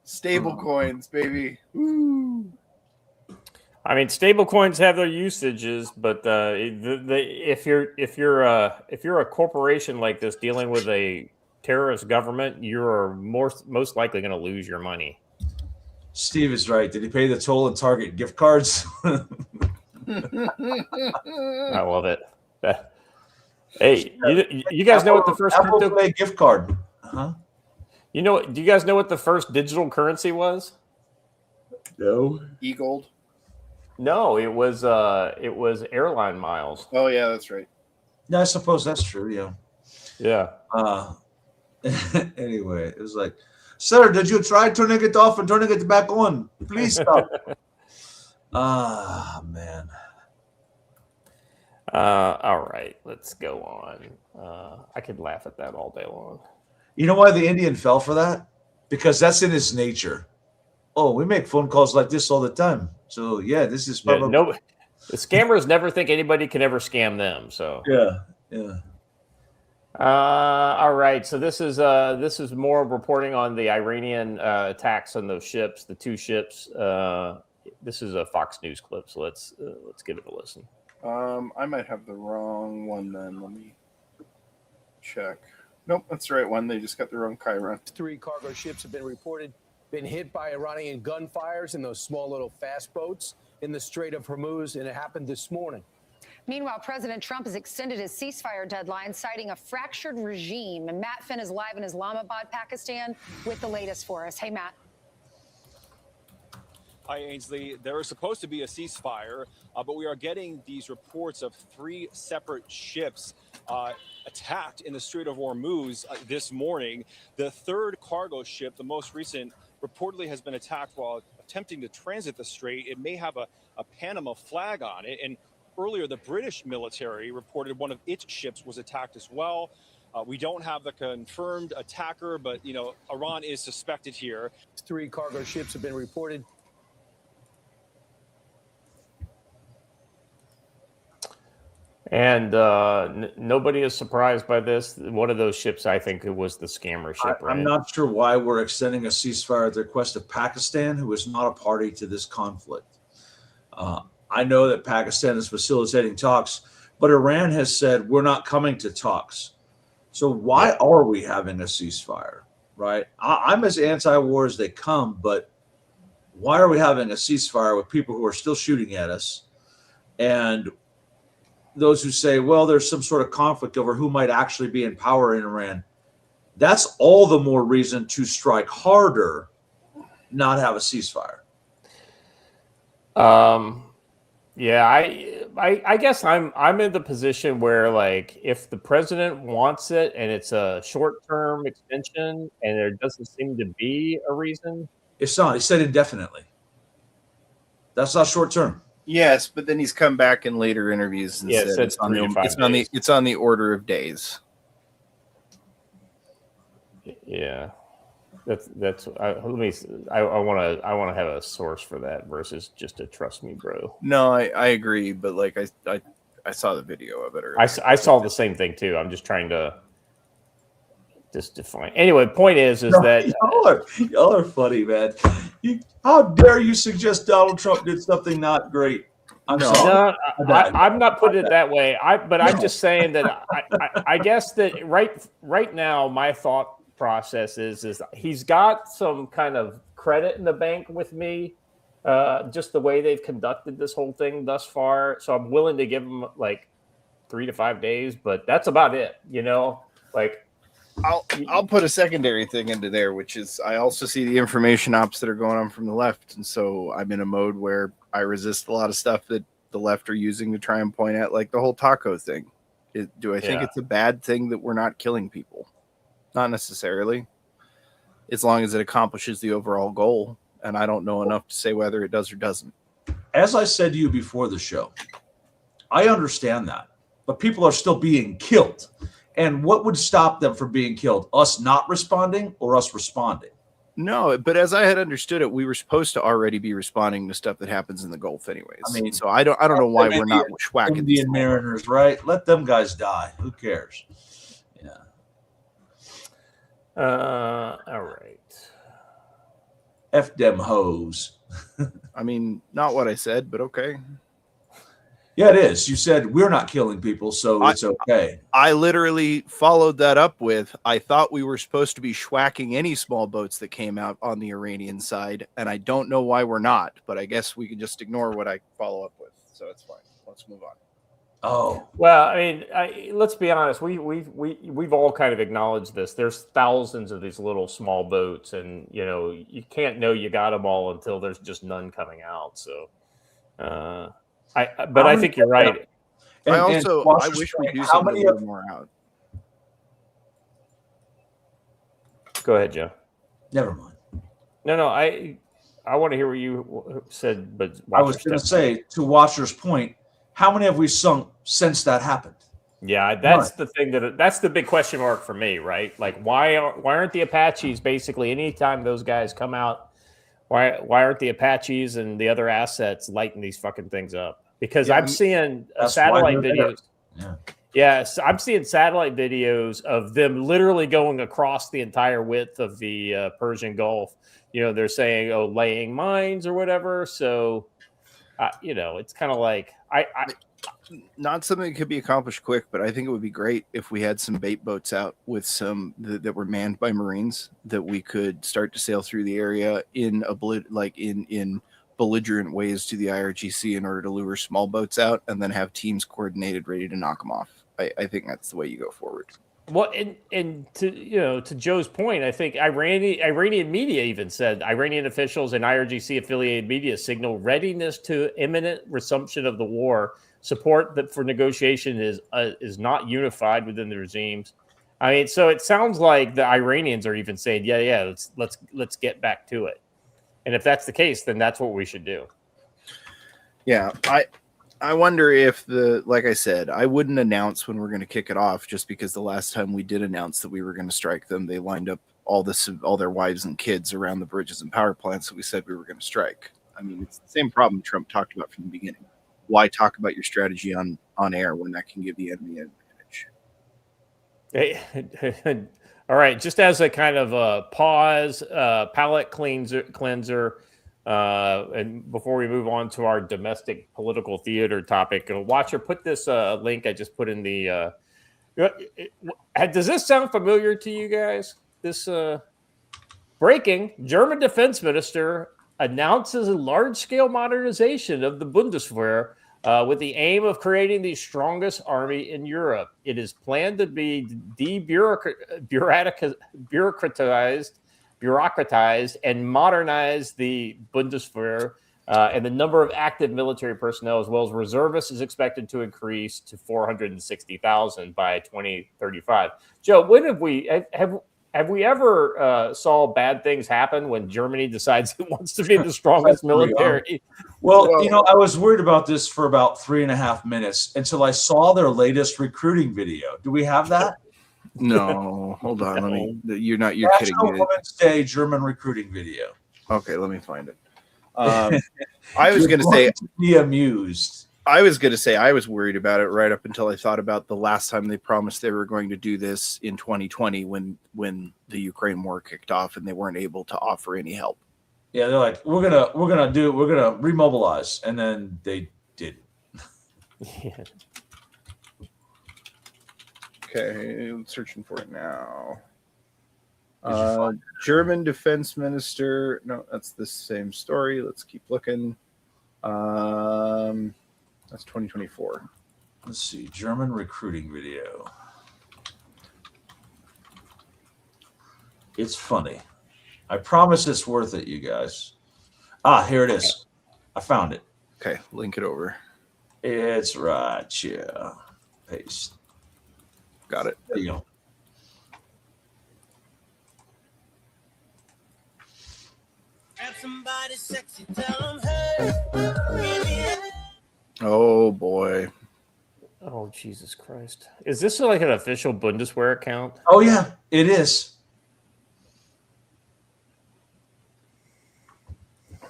Stable coins, baby. Ooh. I mean, stable coins have their usages, but if you're a corporation like this dealing with a terrorist government, you're most likely going to lose your money. Steve is right. Did he pay the toll and Target gift cards? I love it. Hey, you guys know what the first Apple Pay gift card? Huh? Do you guys know what the first digital currency was? No. E-gold. No, it was airline miles. Oh yeah, that's right. Yeah, I suppose that's true. Yeah. Yeah. Anyway, it was like, sir, did you try turning it off and turning it back on? Please stop. Man. All right, let's go on. I could laugh at that all day long. You know why the Indian fell for that? Because that's in his nature. Oh, we make phone calls like this all the time. So yeah, this is probably the scammers never think anybody can ever scam them. So yeah. All right, so this is more reporting on the Iranian attacks on those ships, the two ships. This is a Fox News clip, so let's give it a listen. I might have the wrong one then. Let me check. Nope, that's the right one. They just got the wrong Chiron. 3 cargo ships have been hit by Iranian gunfires in those small little fast boats in the Strait of Hormuz, and it happened this morning. Meanwhile, President Trump has extended his ceasefire deadline, citing a fractured regime. And Matt Finn is live in Islamabad, Pakistan, with the latest for us. Hey, Matt. Hi, Ainsley. There is supposed to be a ceasefire, but we are getting these reports of 3 separate ships attacked in the Strait of Hormuz this morning. The third cargo ship, the most recent, reportedly has been attacked while attempting to transit the strait. It may have a Panama flag on it. And earlier, the British military reported one of its ships was attacked as well. We don't have the confirmed attacker, but, Iran is suspected here. 3 cargo ships have been reported. And nobody is surprised by this. One of those ships, I think it was the scammer ship, right? I'm not sure why we're extending a ceasefire at the request of Pakistan, who is not a party to this conflict. I know that Pakistan is facilitating talks, but Iran has said we're not coming to talks. So why are we having a ceasefire, right? I'm as anti-war as they come, but why are we having a ceasefire with people who are still shooting at us? And those who say, well, there's some sort of conflict over who might actually be in power in Iran. That's all the more reason to strike harder, not have a ceasefire. Yeah, I guess I'm in the position where, like, if the president wants it and it's a short-term extension and there doesn't seem to be a reason. It's not. He said indefinitely. That's not short-term. Yes, but then he's come back in later interviews and said it's on the order of days. Yeah, that's. I want to have a source for that versus just a trust me, bro. No, I agree, but like I saw the video of it. Earlier. I saw the same thing too. I'm just trying to define. Anyway, point is that y'all are funny, man. How dare you suggest Donald Trump did something not great? I'm not putting it that way. I'm just saying that I guess that right now my thought process is he's got some kind of credit in the bank with me, just the way they've conducted this whole thing thus far. So I'm willing to give him like 3 to 5 days, but that's about it. Like. I'll put a secondary thing into there, which is I also see the information ops that are going on from the left. And so I'm in a mode where I resist a lot of stuff that the left are using to try and point at, like the whole taco thing. Do I think it's a bad thing that we're not killing people? Not necessarily, as long as it accomplishes the overall goal. And I don't know enough to say whether it does or doesn't. As I said to you before the show, I understand that, but people are still being killed. And what would stop them from being killed? Us not responding or us responding? No, but as I had understood it, we were supposed to already be responding to stuff that happens in the Gulf anyways. I mean, so I don't know why we're not schwacking Indian mariners, right? Let them guys die. Who cares? Yeah. All right. F them hoes. I mean, not what I said, but okay. Yeah, it is. You said we're not killing people, so it's okay. I literally followed that up with, I thought we were supposed to be schwacking any small boats that came out on the Iranian side, and I don't know why we're not, but I guess we can just ignore what I follow up with, so it's fine. Let's move on. Oh. Well, I mean, let's be honest. We've all kind of acknowledged this. There's thousands of these little small boats, and, you can't know you got them all until there's just none coming out, so... I think you're right. I wish we do something a little more out. Go ahead, Joe. Never mind. No. I want to hear what you said, but I was going to say, to Watcher's point, how many have we sunk since that happened? Yeah, that's the thing that's the big question mark for me, right? Like, why aren't the Apaches basically anytime those guys come out? Why aren't the Apaches and the other assets lighting these fucking things up? Because I'm seeing satellite videos. Yes, I'm seeing satellite videos of them literally going across the entire width of the Persian Gulf. They're saying, laying mines or whatever. So, it's kind of like not something that could be accomplished quick, but I think it would be great if we had some bait boats out with some that were manned by Marines that we could start to sail through the area in belligerent ways to the IRGC in order to lure small boats out, and then have teams coordinated, ready to knock them off. I think that's the way you go forward. Well, and to Joe's point, I think Iranian media even said Iranian officials and IRGC affiliated media signal readiness to imminent resumption of the war. Support that for negotiation is not unified within the regimes. I mean, so it sounds like the Iranians are even saying, yeah, let's get back to it. And if that's the case, then that's what we should do. Yeah, I wonder if like I said, I wouldn't announce when we're going to kick it off, just because the last time we did announce that we were going to strike them, they lined up all their wives and kids around the bridges and power plants that we said we were going to strike. I mean, it's the same problem Trump talked about from the beginning. Why talk about your strategy on air when that can give the enemy an advantage? Hey, all right, just as a kind of a pause, palate cleanser, and before we move on to our domestic political theater topic, Watcher, put this link I just put in the. Does this sound familiar to you guys? This breaking: German defense minister announces a large-scale modernization of the Bundeswehr with the aim of creating the strongest army in Europe. It is planned to be bureaucratized, and modernize the Bundeswehr, and the number of active military personnel as well as reservists is expected to increase to 460,000 by 2035. Joe, when have we ever saw bad things happen when Germany decides it wants to be the strongest military? Well, I was worried about this for about 3.5 minutes until I saw their latest recruiting video. Do we have that? No, hold on. You're kidding me. Women's Day German recruiting video. Okay, let me find it. I was going to say, be amused. I was going to say I was worried about it right up until I thought about the last time they promised they were going to do this in 2020 when the Ukraine war kicked off and they weren't able to offer any help. Yeah, they're like, we're gonna remobilize, and then they didn't. Yeah. Okay, I'm searching for it now. German defense minister. No, that's the same story. Let's keep looking. That's 2024. Let's see. German recruiting video. It's funny. I promise it's worth it, you guys. Here it is. I found it. Okay, link it over. It's right here. Paste. Got it. There you go. Somebody sexy, tell them, hey. Oh boy. Oh Jesus Christ! Is this like an official Bundeswehr account? Oh yeah, it is.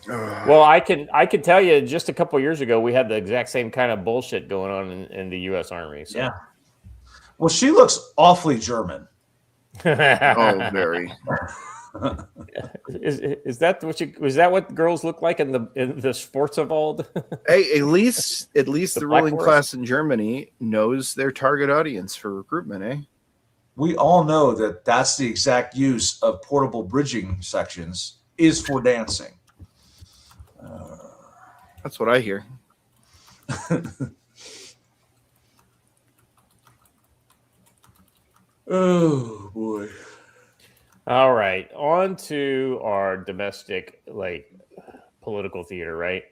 Well, I can tell you, just a couple of years ago, we had the exact same kind of bullshit going on in the U.S. Army. So. Yeah. Well, she looks awfully German. Oh, very. Is that what girls look like in the Sportswald? Hey, at least the ruling class in Germany knows their target audience for recruitment, eh? We all know that that's the exact use of portable bridging sections is for dancing. That's what I hear. Oh boy. All right, on to our domestic political theater, right?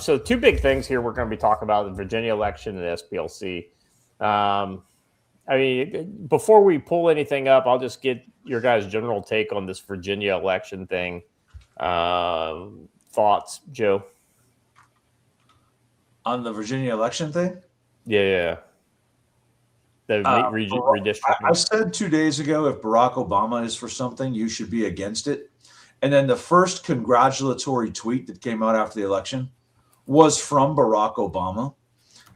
So two big things here we're going to be talking about: the Virginia election and the SPLC. I mean, before we pull anything up, I'll just get your guys' general take on this Virginia election thing. Thoughts, Joe? On the Virginia election thing? Yeah. The redistricting. I said 2 days ago, if Barack Obama is for something, you should be against it. And then the first congratulatory tweet that came out after the election was from Barack Obama.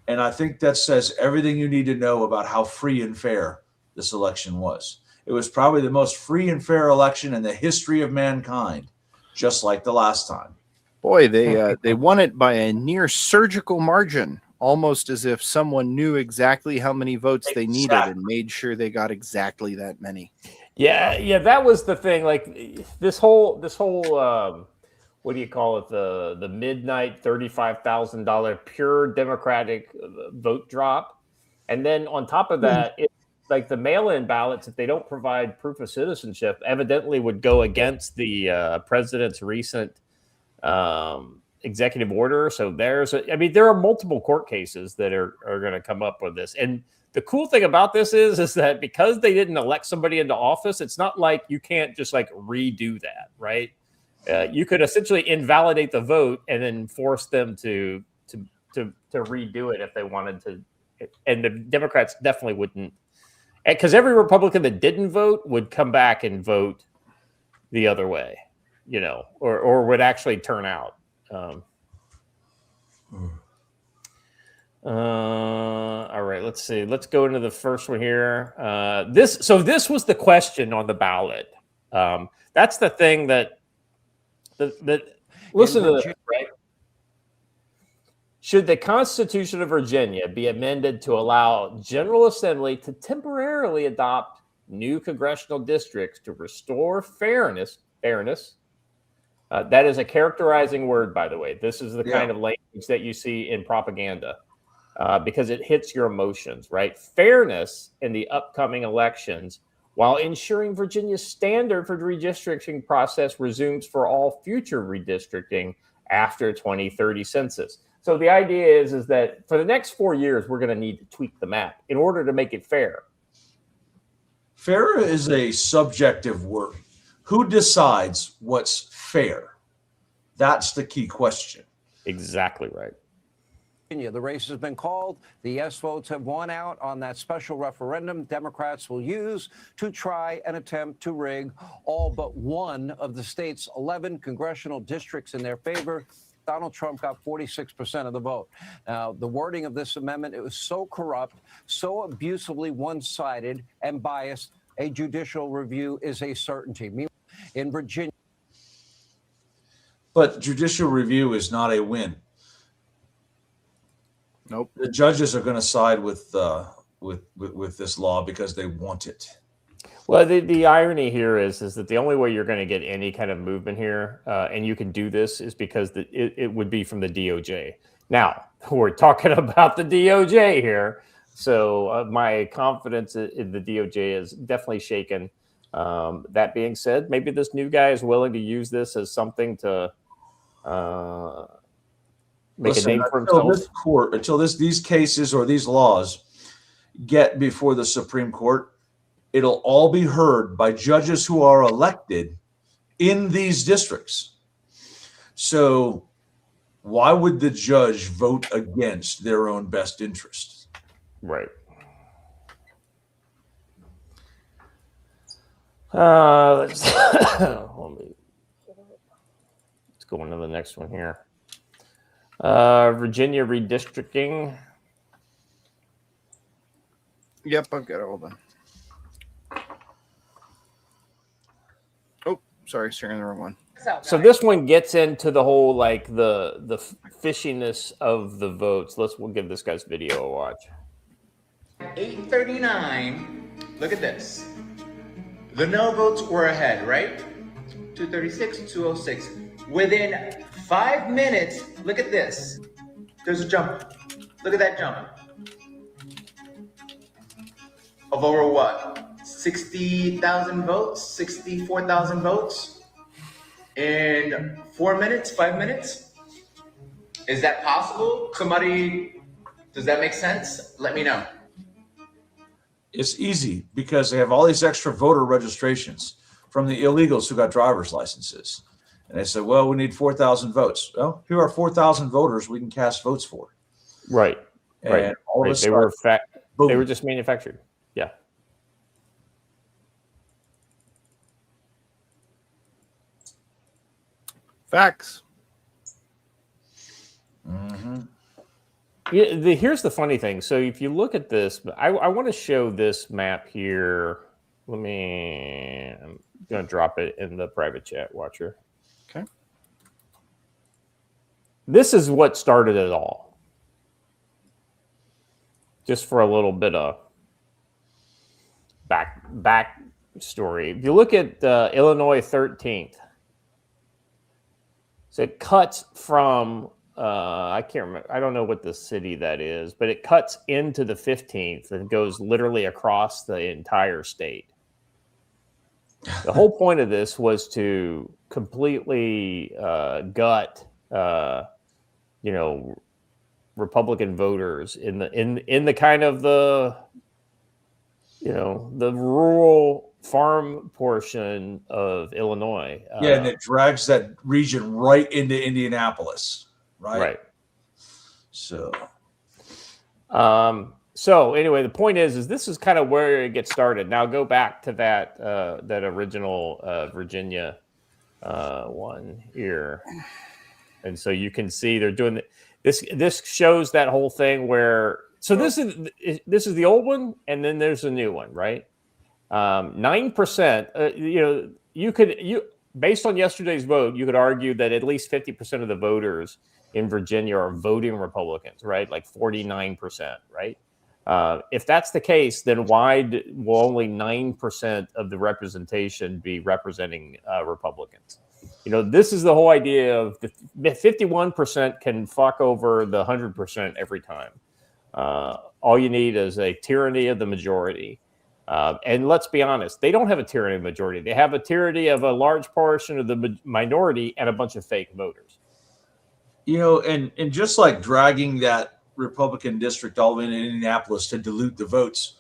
And I think that says everything you need to know about how free and fair this election was. It was probably the most free and fair election in the history of mankind, just like the last time. Boy, they won it by a near surgical margin almost as if someone knew exactly how many votes they needed and made sure they got exactly that many. Yeah, that was the thing. Like this whole what do you call it? The midnight $35,000 pure Democratic vote drop, and then on top of that, like the mail-in ballots, if they don't provide proof of citizenship, evidently would go against the president's recent executive order. So there are multiple court cases that are going to come up with this. And the cool thing about this is that because they didn't elect somebody into office, it's not like you can't just like redo that, right? You could essentially invalidate the vote and then force them to redo it if they wanted to. And the Democrats definitely wouldn't, because every Republican that didn't vote would come back and vote the other way, or would actually turn out. All right, let's see. Let's go into the first one here. This was the question on the ballot. That's the thing that listen to this, right? Should the Constitution of Virginia be amended to allow General Assembly to temporarily adopt new congressional districts to restore fairness? That is a characterizing word, by the way. This is the kind of language that you see in propaganda because it hits your emotions, right? Fairness in the upcoming elections while ensuring Virginia's standard for the redistricting process resumes for all future redistricting after 2030 census. So the idea is that for the next 4 years, we're going to need to tweak the map in order to make it fair. Fair is a subjective word. Who decides what's fair? That's the key question. Exactly right. The race has been called. The yes votes have won out on that special referendum Democrats will use to try and attempt to rig all but one of the state's 11 congressional districts in their favor. Donald Trump got 46% of the vote. Now, the wording of this amendment, it was so corrupt, so abusively one-sided and biased, a judicial review is a certainty. Meanwhile, in Virginia. But judicial review is not a win. Nope. The judges are going to side with this law because they want it. Well, the irony here is that the only way you're going to get any kind of movement here, and you can do this, is because it would be from the DOJ. Now, we're talking about the DOJ here, so my confidence in the DOJ is definitely shaken. That being said, maybe this new guy is willing to use this as something to make a name for himself. Until these cases or these laws get before the Supreme Court, it'll all be heard by judges who are elected in these districts. So why would the judge vote against their own best interest? Right. Let's go on to the next one here. Virginia redistricting. Yep, I've got it. Hold on. Oh, sorry, sharing the wrong one. So this one gets into the whole like the fishiness of the votes. We'll give this guy's video a watch. 8:39. Look at this. The no votes were ahead, right? 236, 206. Within 5 minutes, look at this. There's a jump. Look at that jump. Of over what? 60,000 votes? 64,000 votes? In 4 minutes, 5 minutes? Is that possible? Does that make sense? Let me know. It's easy because they have all these extra voter registrations from the illegals who got driver's licenses. And they said, well, we need 4,000 votes. Well, here are 4,000 voters we can cast votes for. Right. And right. all of a They were just manufactured. Yeah. Facts. Mm-hmm. Yeah, here's the funny thing. So if you look at this, I want to show this map here. I'm going to drop it in the private chat, Watcher. Okay. This is what started it all. just for a little bit of back story. If you look at Illinois 13th, so it cuts from I can't remember. I don't know what the city that is, but it cuts into the 15th and goes literally across the entire state. The whole point of this was to completely gut, Republican voters in the kind of the rural farm portion of Illinois. And it drags that region right into Indianapolis, right? Right. So anyway, the point is this is kind of where it gets started. Now go back to that original Virginia one here, and so you can see they're doing this. This shows that whole thing where. So this is the old one, and then there's a new one, right? 9%. You based on yesterday's vote, you could argue that at least 50% of the voters in Virginia are voting Republicans, right? Like 49%, right? If that's the case, then why will only 9% of the representation be representing Republicans? This is the whole idea of the 51% can fuck over the 100% every time. All you need is a tyranny of the majority. And let's be honest, they don't have a tyranny of the majority. They have a tyranny of a large portion of the minority and a bunch of fake voters. And just like dragging that Republican district all the way in Indianapolis to dilute the votes,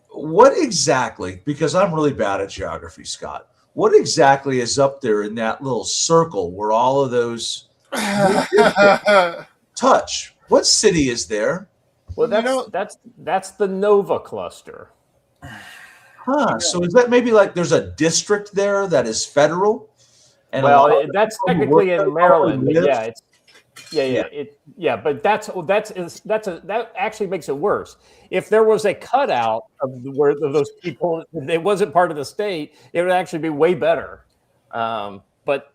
what exactly, because I'm really bad at geography, Scott, what exactly is up there in that little circle where all of those touch? What city is there? Well, that's the Nova cluster. So is that maybe like there's a district there that is federal? And that's technically in Maryland. But but that actually makes it worse. If there was a cutout of those people, it wasn't part of the state, it would actually be way better. But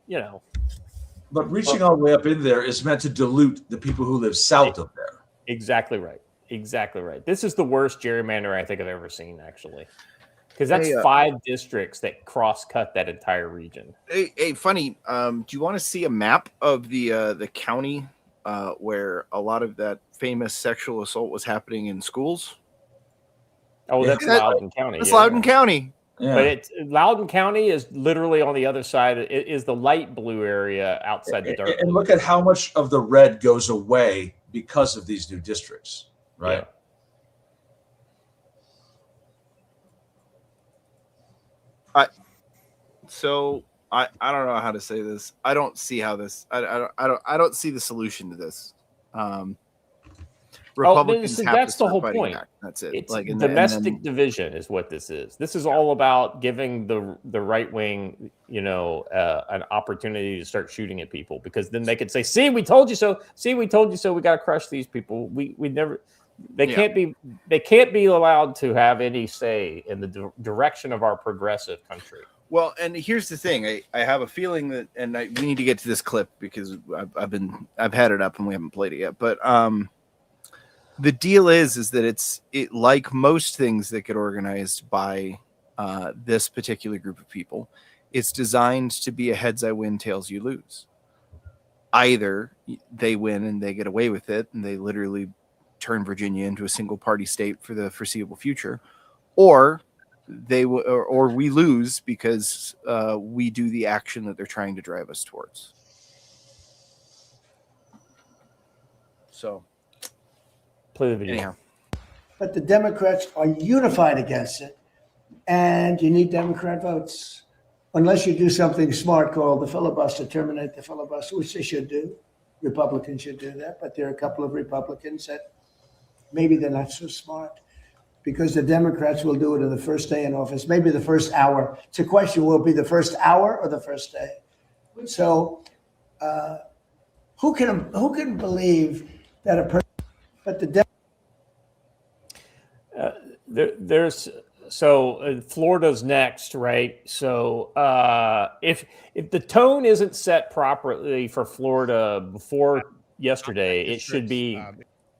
reaching all the way up in there is meant to dilute the people who live south of there. Exactly right. This is the worst gerrymander I think I've ever seen, actually, because that's 5 districts that cross-cut that entire region. Hey, funny. Do you want to see a map of the county where a lot of that famous sexual assault was happening in schools? Oh, that's Loudoun County. That's Loudoun County. Yeah. But Loudoun County is literally on the other side. It is the light blue area outside the dark blue. And look at how much of the red goes away because of these new districts, right? Yeah. I don't know how to say this. I don't see how this. I don't see the solution to this. Republicans have that's to start the whole fighting point. back. That's it. It's like domestic division is what this is. This is all about giving the right wing, an opportunity to start shooting at people, because then they could say, "See, we told you so. See, we told you so. We got to crush these people. We never." They can't be allowed to have any say in the direction of our progressive country. Well, and here's the thing. I have a feeling that, and we need to get to this clip because I've had it up and we haven't played it yet. But the deal is that it like most things that get organized by this particular group of people, it's designed to be a heads I win, tails you lose. Either they win and they get away with it, and they literally turn Virginia into a single party state for the foreseeable future, or we lose because we do the action that they're trying to drive us towards. So, play the video. Anyhow. But the Democrats are unified against it, and you need Democrat votes. Unless you do something smart called the filibuster, terminate the filibuster, which they should do. Republicans should do that, but there are a couple of Republicans that maybe they're not so smart, because the Democrats will do it in the first day in office, maybe the first hour. It's a question, will it be the first hour or the first day? So who can believe that a person, but the Florida's next, right? So if the tone isn't set properly for Florida before yesterday, it should be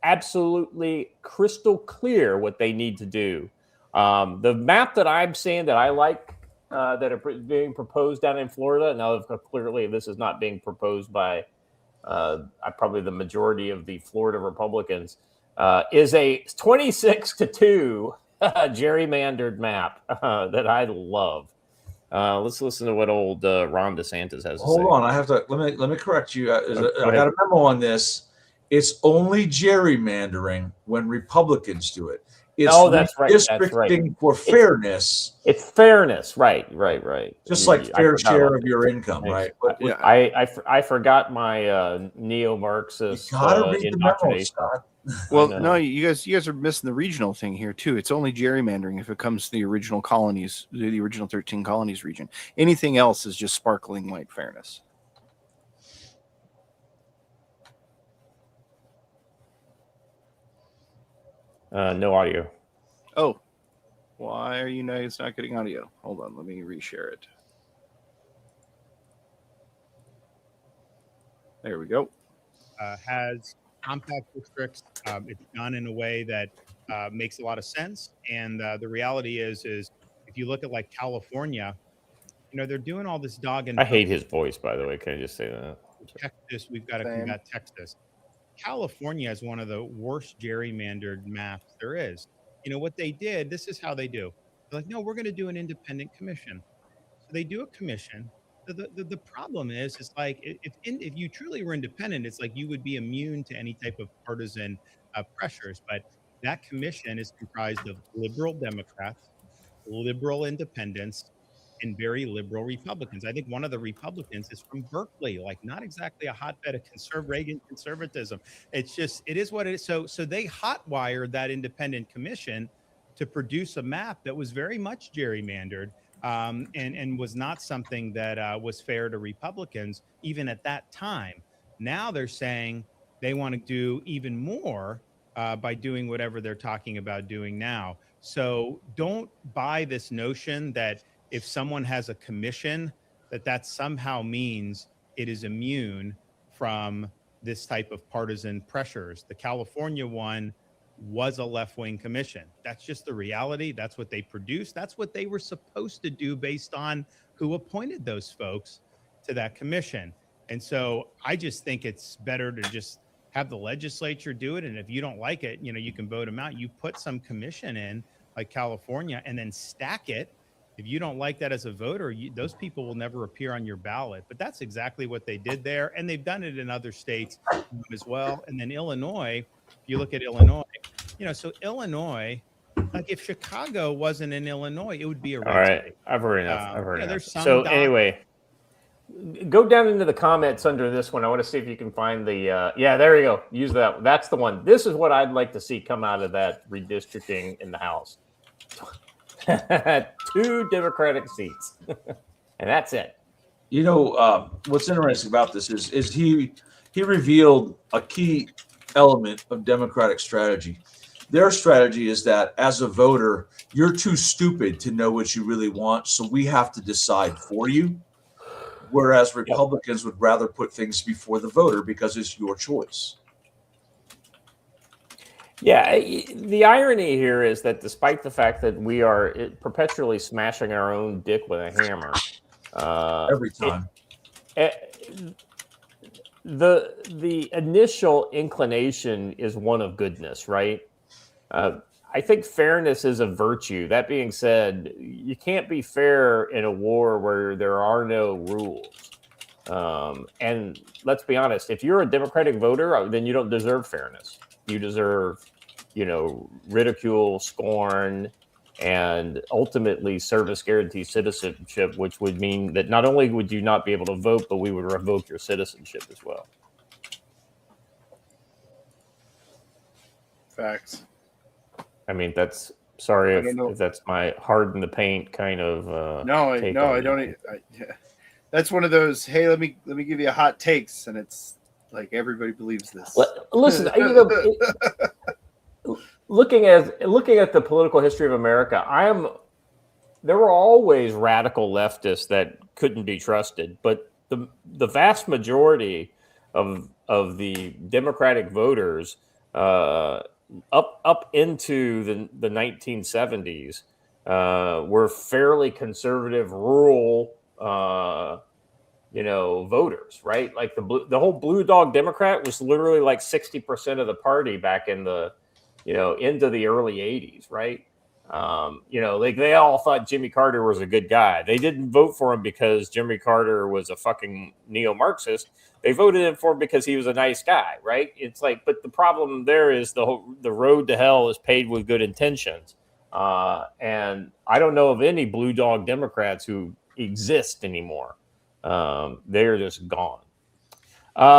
absolutely crystal clear what they need to do. The map that I'm seeing that I like that are being proposed down in Florida. Now, clearly, this is not being proposed by probably the majority of the Florida Republicans. Is a 26-2 gerrymandered map that I love. Let's listen to what old Ron DeSantis has to say. Hold on, I have to let me correct you. I got a memo on this. It's only gerrymandering when Republicans do it. It's that's right. That's right. For fairness. It's fairness, right. Just like fair share of your income, right? But I forgot my neo-Marxist indoctrination. Well, no, you guys are missing the regional thing here too. It's only gerrymandering if it comes to the original colonies, the original 13 colonies region. Anything else is just sparkling white fairness. No audio. Oh, why are you guys not getting audio? Hold on, let me reshare it. There we go. Has compact districts. It's done in a way that makes a lot of sense. And the reality is if you look at like California, they're doing all this dog and I hate his voice, by the way. Can I just say that? Texas, we've got to combat Texas. California is one of the worst gerrymandered maps there is. What they did, this is how they do. They're like, no, we're going to do an independent commission. So they do a commission. The problem is like, if you truly were independent, it's like you would be immune to any type of partisan pressures. But that commission is comprised of liberal Democrats, liberal independents, and very liberal Republicans. I think one of the Republicans is from Berkeley, like not exactly a hotbed of Reagan conservatism. It is what it is. So they hotwired that independent commission to produce a map that was very much gerrymandered and was not something that was fair to Republicans, even at that time. Now they're saying they want to do even more by doing whatever they're talking about doing now. So don't buy this notion that if someone has a commission, that somehow means it is immune from this type of partisan pressures. The California one was a left-wing commission. That's just the reality. That's what they produced. That's what they were supposed to do based on who appointed those folks to that commission. And so I just think it's better to just have the legislature do it. And if you don't like it, you can vote them out. You put some commission in like California and then stack it. If you don't like that as a voter, those people will never appear on your ballot. But that's exactly what they did there. And they've done it in other states as well. And then Illinois, if you look at Illinois, so Illinois, like if Chicago wasn't in Illinois, it would be a red All right. state. I've heard enough. There's some so anyway, go down into the comments under this one. I want to see if you can find the, there you go. Use that. That's the one. This is what I'd like to see come out of that redistricting in the House. 2 Democratic seats, and that's it. What's interesting about this is he revealed a key element of Democratic strategy. Their strategy is that as a voter, you're too stupid to know what you really want, so we have to decide for you. Whereas Republicans would rather put things before the voter because it's your choice. Yeah, the irony here is that despite the fact that we are perpetually smashing our own dick with a hammer, every time, the initial inclination is one of goodness, right? I think fairness is a virtue. That being said, you can't be fair in a war where there are no rules. And let's be honest, if you're a Democratic voter, then you don't deserve fairness. You deserve, ridicule, scorn, and ultimately service guaranteed citizenship, which would mean that not only would you not be able to vote, but we would revoke your citizenship as well. Facts. I mean, that's sorry if that's my hard in the paint kind of. I don't. That's one of those. Hey, let me give you a hot takes, and it's like everybody believes this. Listen, looking at the political history of America, there were always radical leftists that couldn't be trusted, but the vast majority of the Democratic voters up into the 1970s were fairly conservative, rural, voters, right? Like the whole blue dog Democrat was literally like 60% of the party back in the, into the early 80s, right? Like they all thought Jimmy Carter was a good guy. They didn't vote for him because Jimmy Carter was a fucking neo-Marxist. They voted for him because he was a nice guy, right? It's like, but the problem there is the road to hell is paved with good intentions. And I don't know of any blue dog Democrats who exist anymore. They're just gone.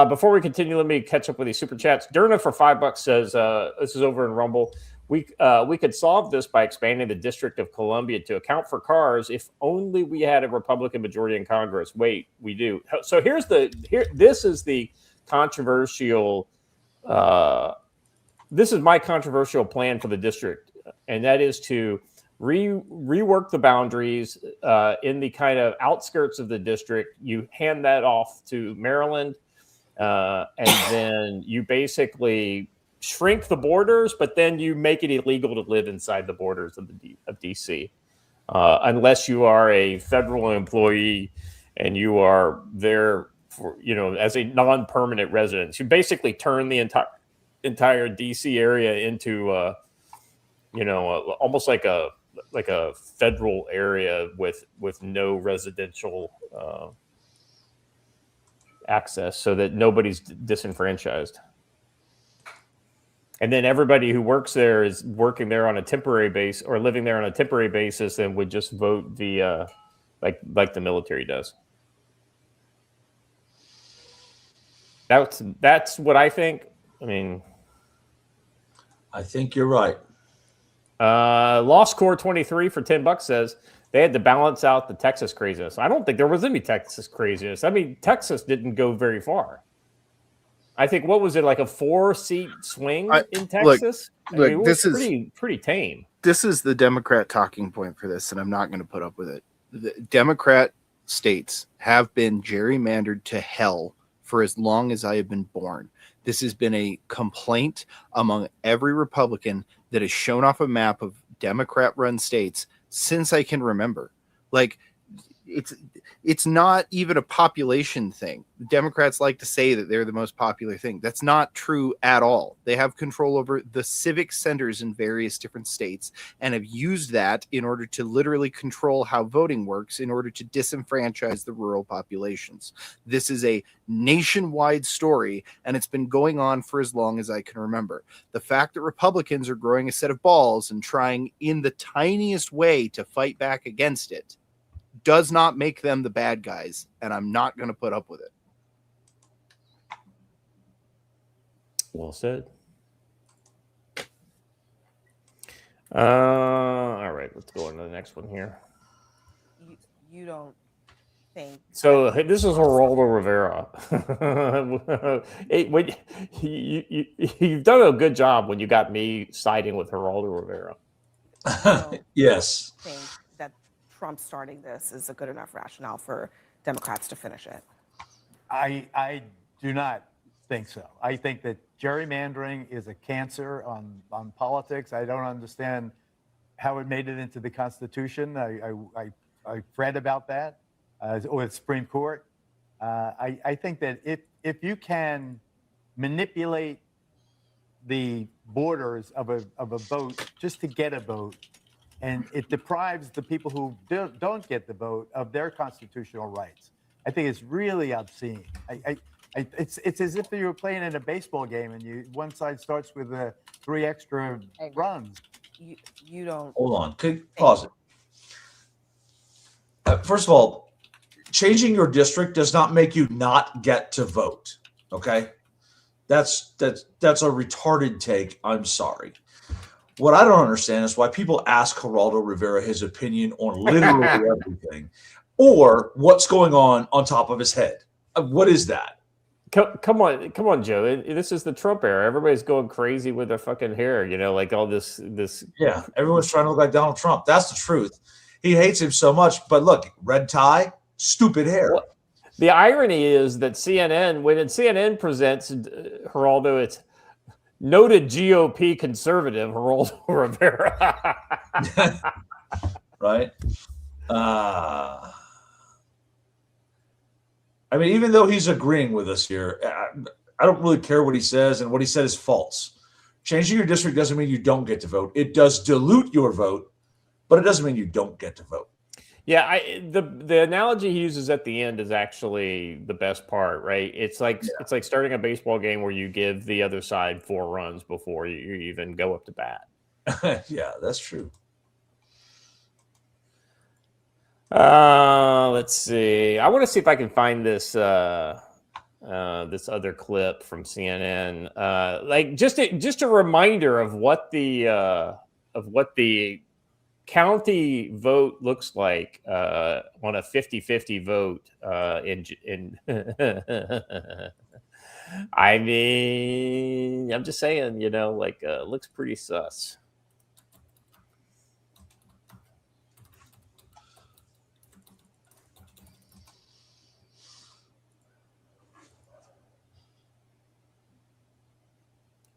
Before we continue, let me catch up with these super chats. Derna for $5 says, this is over in Rumble. We could solve this by expanding the District of Columbia to account for cars if only we had a Republican majority in Congress. Wait, we do. So this is the controversial. This is my controversial plan for the district, and that is to rework the boundaries in the kind of outskirts of the district. You hand that off to Maryland, and then you basically shrink the borders, but then you make it illegal to live inside the borders of DC, unless you are a federal employee and you are there for as a non-permanent resident. You basically turn the entire DC area into almost like a federal area with no residential access, so that nobody's disenfranchised. And then everybody who works there is working there on a temporary base or living there on a temporary basis and would just vote via like the military does. That's what I think. I mean, I think you're right. Lost Core 23 for $10 says they had to balance out the Texas craziness. I don't think there was any Texas craziness. I mean, Texas didn't go very far. I think, what was it, like a 4-seat swing in Texas? Look, it was this is pretty tame. This is the Democrat talking point for this, and I'm not going to put up with it. The Democrat states have been gerrymandered to hell for as long as I have been born. This has been a complaint among every Republican that has shown off a map of Democrat-run states since I can remember. Like, it's not even a population thing. The Democrats like to say that they're the most popular thing. That's not true at all. They have control over the civic centers in various different states and have used that in order to literally control how voting works in order to disenfranchise the rural populations. This is a nationwide story, and it's been going on for as long as I can remember. The fact that Republicans are growing a set of balls and trying in the tiniest way to fight back against it does not make them the bad guys, and I'm not going to put up with it. Well said. All right, let's go on to the next one here. You don't think so? This is Geraldo Rivera. You've done a good job when you got me siding with Geraldo Rivera. Yes. think that Trump starting this is a good enough rationale for Democrats to finish it? I do not think so. I think that gerrymandering is a cancer on politics. I don't understand how it made it into the Constitution. I read about that or the Supreme Court. I think that if you can manipulate the borders of a vote just to get a vote, and it deprives the people who don't get the vote of their constitutional rights, I think it's really obscene. It's as if you were playing in a baseball game and one side starts with 3 extra runs. You don't. Hold on. Pause it. First of all, changing your district does not make you not get to vote. Okay, that's a retarded take. I'm sorry. What I don't understand is why people ask Geraldo Rivera his opinion on literally everything, or what's going on top of his head. What is that? Come on, Joe. This is the Trump era. Everybody's going crazy with their fucking hair. Like all this. Yeah, everyone's trying to look like Donald Trump. That's the truth. He hates him so much. But look, red tie, stupid hair. Well, the irony is that when CNN presents Geraldo, noted GOP conservative Geraldo Rivera. Right? I mean, even though he's agreeing with us here, I don't really care what he says, and what he said is false. Changing your district doesn't mean you don't get to vote. It does dilute your vote, but it doesn't mean you don't get to vote. Yeah, the analogy he uses at the end is actually the best part, right? It's like starting a baseball game where you give the other side 4 runs before you even go up to bat. Yeah, that's true. Let's see. I want to see if I can find this this other clip from CNN. Like just a reminder of what the county vote looks like on a 50-50 vote in I mean, I'm just saying, looks pretty sus.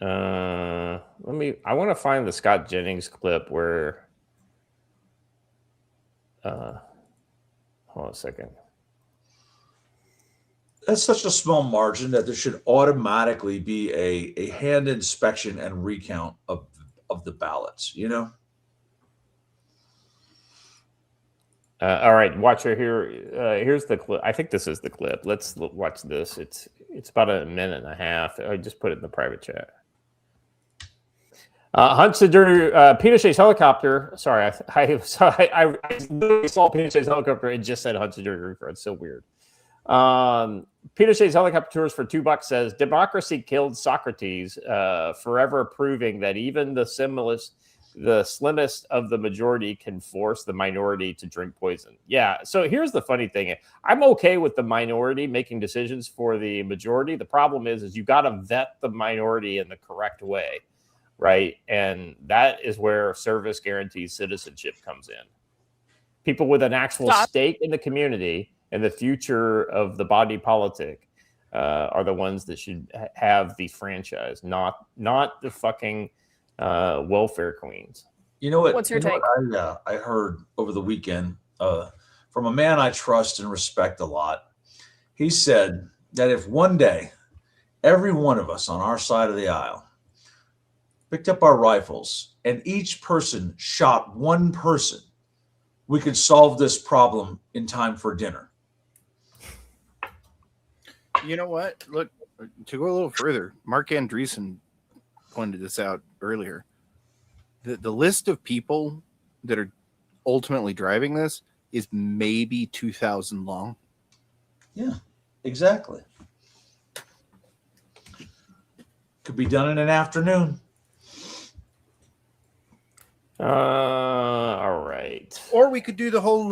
I want to find the Scott Jennings clip where hold on a second. That's such a small margin that there should automatically be a hand inspection and recount of the ballots, you know? All right, watch her here. Here's the clip. I think this is the clip. Let's watch this. It's about a minute and a half. I just put it in the private chat. Pinochet's helicopter. Sorry, I literally saw Pinochet's helicopter and just said Hudson River. It's so weird. Pinochet's helicopter tours for $2 says democracy killed Socrates, forever proving that even the slimmest of the majority can force the minority to drink poison. Yeah. So here's the funny thing. I'm okay with the minority making decisions for the majority. The problem is you got to vet the minority in the correct way. Right. And that is where service guarantees citizenship comes in. People with an actual stake in the community and the future of the body politic are the ones that should have the franchise, not the fucking welfare queens. You know what? What's your take? I heard over the weekend from a man I trust and respect a lot. He said that if one day every one of us on our side of the aisle picked up our rifles and each person shot one person, we could solve this problem in time for dinner. You know what? Look, to go a little further, Mark Andreessen pointed this out earlier. The list of people that are ultimately driving this is maybe 2,000 long. Yeah, exactly. Could be done in an afternoon. All right. Or we could do the whole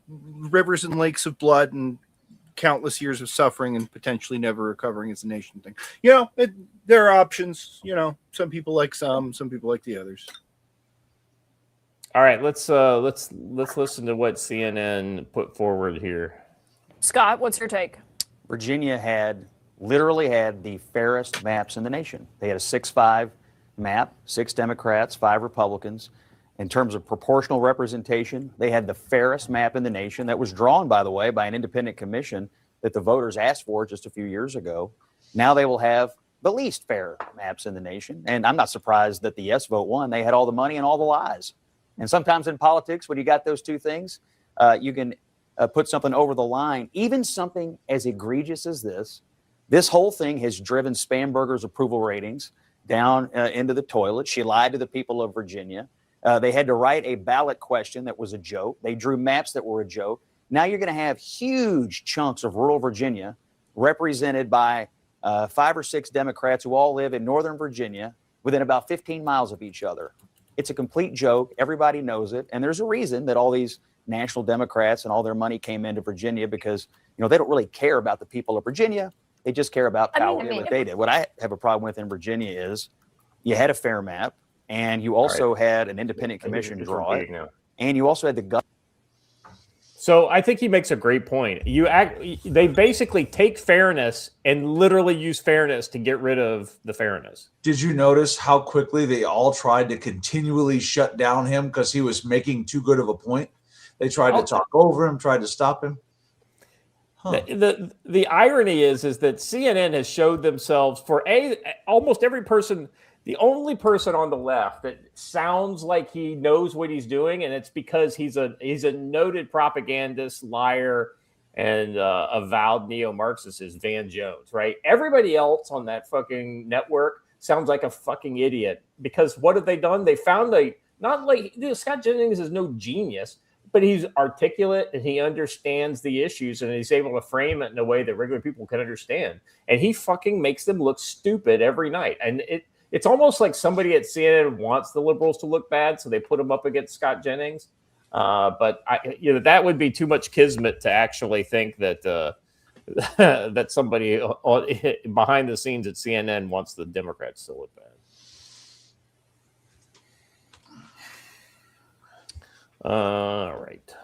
rivers and lakes of blood and countless years of suffering and potentially never recovering as a nation thing. You know, there are options. You know, some people like some people like the others. All right, let's listen to what CNN put forward here. Scott, what's your take? Virginia literally had the fairest maps in the nation. They had a 6-5 map, 6 Democrats, 5 Republicans. In terms of proportional representation, they had the fairest map in the nation that was drawn, by the way, by an independent commission that the voters asked for just a few years ago. Now they will have the least fair maps in the nation. And I'm not surprised that the yes vote won. They had all the money and all the lies. And sometimes in politics, when you got those two things, you can put something over the line. Even something as egregious as this whole thing has driven Spanberger's approval ratings down into the toilet. She lied to the people of Virginia. They had to write a ballot question that was a joke. They drew maps that were a joke. Now you're going to have huge chunks of rural Virginia represented by 5 or 6 Democrats who all live in Northern Virginia within about 15 miles of each other. It's a complete joke. Everybody knows it. And there's a reason that all these national Democrats and all their money came into Virginia because, you know, they don't really care about the people of Virginia. They just care about power like they did. What I have a problem with in Virginia is you had a fair map and you also had an independent commission draw it. And you also had the So I think he makes a great point. They basically take fairness and literally use fairness to get rid of the fairness. Did you notice how quickly they all tried to continually shut down him because he was making too good of a point? They tried to talk over him, tried to stop him. Huh. The irony is that CNN has showed themselves for almost every person. The only person on the left that sounds like he knows what he's doing, and it's because he's a noted propagandist, liar, and avowed neo-Marxist is Van Jones, right? Everybody else on that fucking network sounds like a fucking idiot because what have they done? They found Scott Jennings is no genius, but he's articulate and he understands the issues and he's able to frame it in a way that regular people can understand. And he fucking makes them look stupid every night. And it's almost like somebody at CNN wants the liberals to look bad, so they put them up against Scott Jennings. But that would be too much kismet to actually think that that somebody behind the scenes at CNN wants the Democrats to look bad. All right.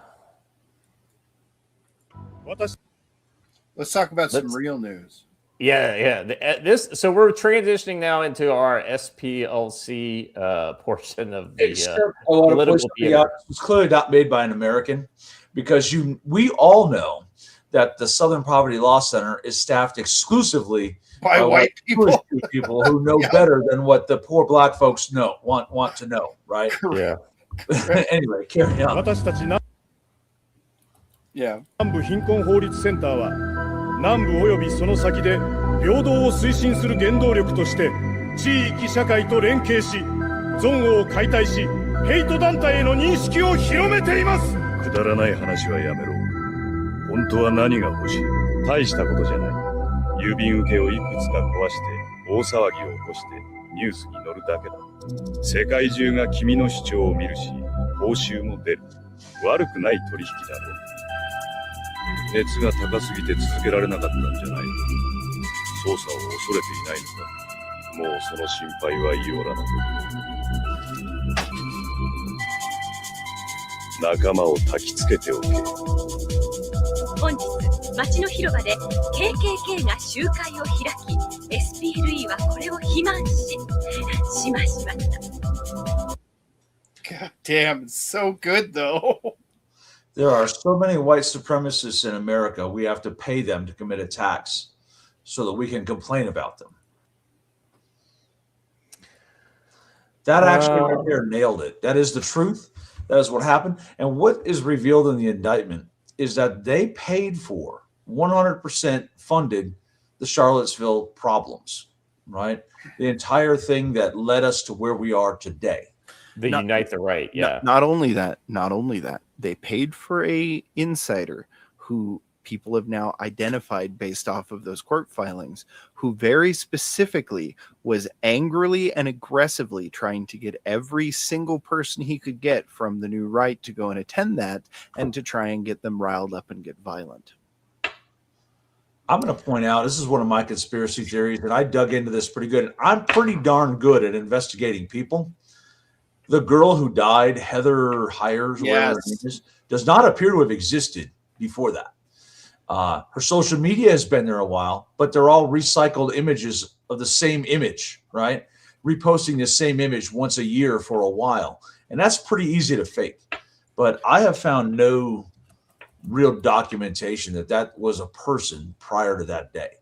Let's talk about some real news. Yeah. So we're transitioning now into our SPLC portion of the political theater. It's clearly not made by an American because we all know that the Southern Poverty Law Center is staffed exclusively by white people who know better than what the poor black folks want to know, right? Yeah. Anyway, carry on. 私たち南部貧困法律センターは南部及びその先で平等を推進する原動力として地域社会と連携し憎悪を解体しヘイト団体への認識を広めています。くだらない話はやめろ。本当は何が欲しい？大したことじゃない。郵便受けをいくつか壊して大騒ぎを起こしてニュースに載るだけだ。世界中が君の主張を見るし報酬も出る。悪くない取引だろう。熱が高すぎて続けられなかったんじゃないの？捜査を恐れていないのか？もうその心配はよらない。仲間を焚きつけておけ。本日町の広場で KKK が集会を開き SPLE はこれを非難しました。 God damn, it's so good though. There are so many white supremacists in America, we have to pay them to commit attacks so that we can complain about them. That actually right there nailed it. That is the truth. That is what happened. And what is revealed in the indictment is that they paid for, 100% funded the Charlottesville problems, right? The entire thing that led us to where we are today. Unite the Right, yeah. Not only that, they paid for a insider who people have now identified based off of those court filings, who very specifically was angrily and aggressively trying to get every single person he could get from the new right to go and attend that and to try and get them riled up and get violent. I'm going to point out, this is one of my conspiracy theories, and I dug into this pretty good. I'm pretty darn good at investigating people. The girl who died, Heather Hires, whatever her name is, does not appear to have existed before that. Her social media has been there a while, but they're all recycled images of the same image, right? Reposting the same image once a year for a while. And that's pretty easy to fake. But I have found no real documentation that was a person prior to that day.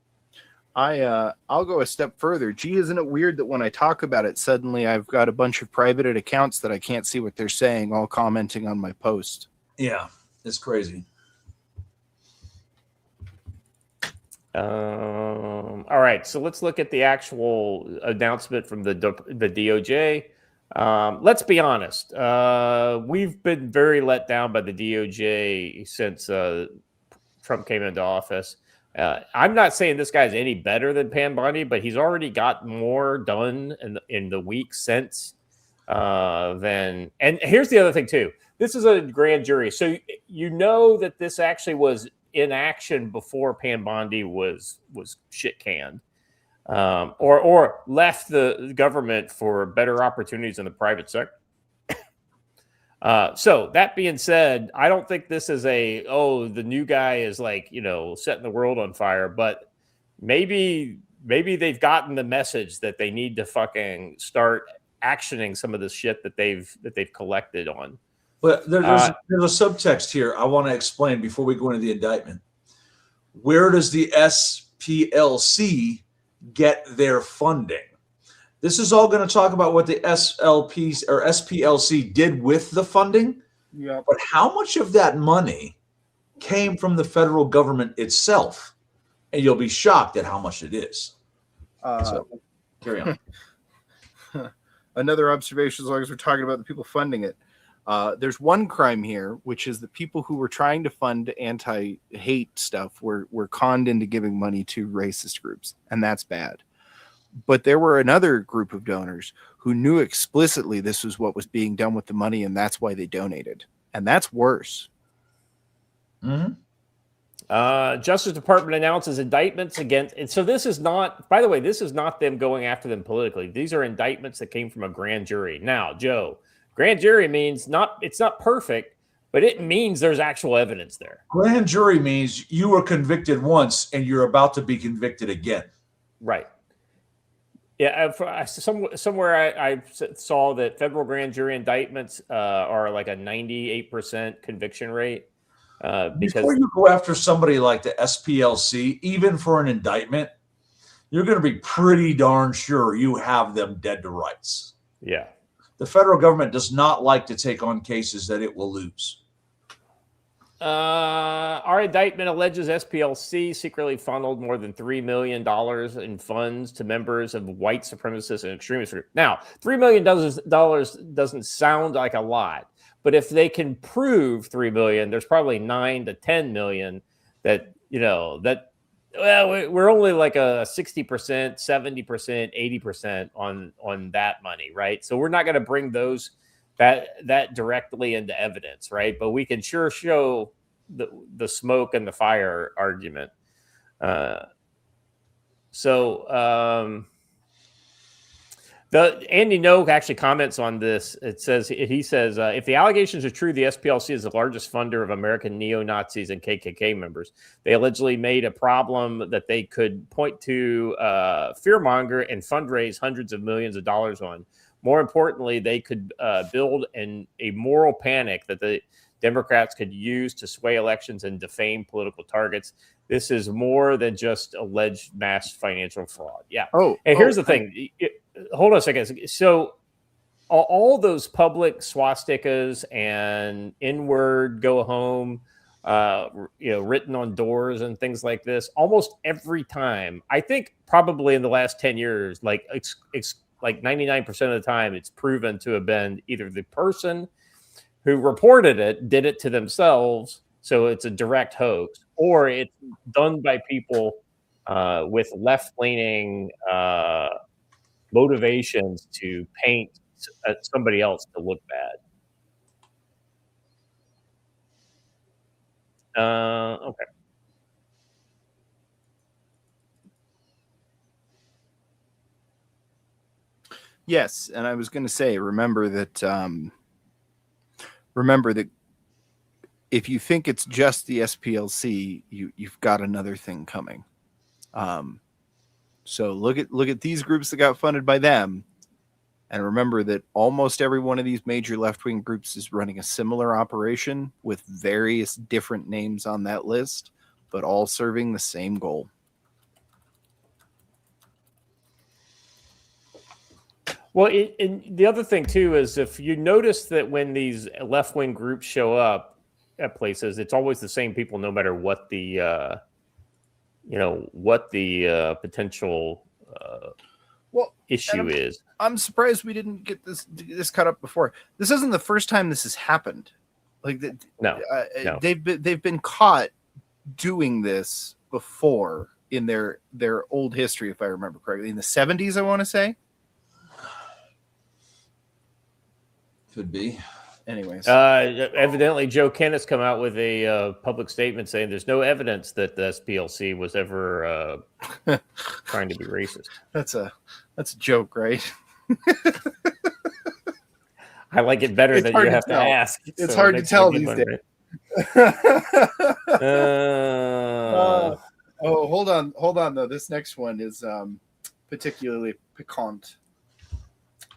I'll go a step further. Gee, isn't it weird that when I talk about it, suddenly I've got a bunch of private accounts that I can't see what they're saying, all commenting on my post. Yeah, it's crazy. All right, so let's look at the actual announcement from the DOJ. Let's be honest. We've been very let down by the DOJ since Trump came into office. I'm not saying this guy's any better than Pam Bondi, but he's already got more done in the week since than. And here's the other thing too. This is a grand jury, so you know that this actually was in action before Pam Bondi was shit canned, or left the government for better opportunities in the private sector. So that being said, I don't think this is the new guy is like, setting the world on fire, but maybe they've gotten the message that they need to fucking start actioning some of the shit that they've collected on. But there's a subtext here I want to explain before we go into the indictment. Where does the SPLC get their funding? This is all going to talk about what the SPLC did with the funding. Yeah. But how much of that money came from the federal government itself? And you'll be shocked at how much it is. So, carry on. Another observation, as long as we're talking about the people funding it. There's one crime here, which is the people who were trying to fund anti-hate stuff were conned into giving money to racist groups, and that's bad. But there were another group of donors who knew explicitly this was what was being done with the money, and that's why they donated. And that's worse. Mm-hmm. Justice Department announces indictments against, and so this is not, by the way, this is not them going after them politically. These are indictments that came from a grand jury. Now, Joe, grand jury means it's not perfect, but it means there's actual evidence there. Grand jury means you were convicted once and you're about to be convicted again. Right. Yeah. Somewhere I saw that federal grand jury indictments are like a 98% conviction rate. Because before you go after somebody like the SPLC, even for an indictment, you're going to be pretty darn sure you have them dead to rights. Yeah. The federal government does not like to take on cases that it will lose. Our indictment alleges SPLC secretly funneled more than $3 million in funds to members of white supremacist and extremist groups. Now, $3 million doesn't sound like a lot, but if they can prove $3 million, there's probably 9 to 10 million that we're only like a 60%, 70%, 80% on that money, right? So we're not going to bring that directly into evidence, right? But we can sure show the smoke and the fire argument. Andy Noak actually comments on this. He says, if the allegations are true, the SPLC is the largest funder of American neo-Nazis and KKK members. They allegedly made a problem that they could point to fearmonger and fundraise hundreds of millions of dollars on. More importantly, they could build a moral panic that the Democrats could use to sway elections and defame political targets. This is more than just alleged mass financial fraud. Yeah. And here's the thing. Hold on a second. So all those public swastikas and inward go home, written on doors and things like this, almost every time, I think probably in the last 10 years, like 99% of the time, it's proven to have been either the person who reported it did it to themselves, so it's a direct hoax, or it's done by people with left-leaning motivations to paint somebody else to look bad. Okay. Yes, and I was going to say, remember that if you think it's just the SPLC, you've got another thing coming. So look at these groups that got funded by them, and remember that almost every one of these major left-wing groups is running a similar operation with various different names on that list, but all serving the same goal. Well, and the other thing too is if you notice that when these left-wing groups show up at places, it's always the same people, no matter what the potential issue is. I'm surprised we didn't get this cut up before. This isn't the first time this has happened. No. They've been caught doing this before in their old history, if I remember correctly, in the 70s. I want to say. Could be. Anyways. Evidently, Joe Kent has come out with a public statement saying there's no evidence that the SPLC was ever trying to be racist. That's a joke, right? I like it better It's that hard you to have to tell. ask. It's so hard it to makes it a tell good these one, days. right? Oh, hold on though. This next one is particularly piquant.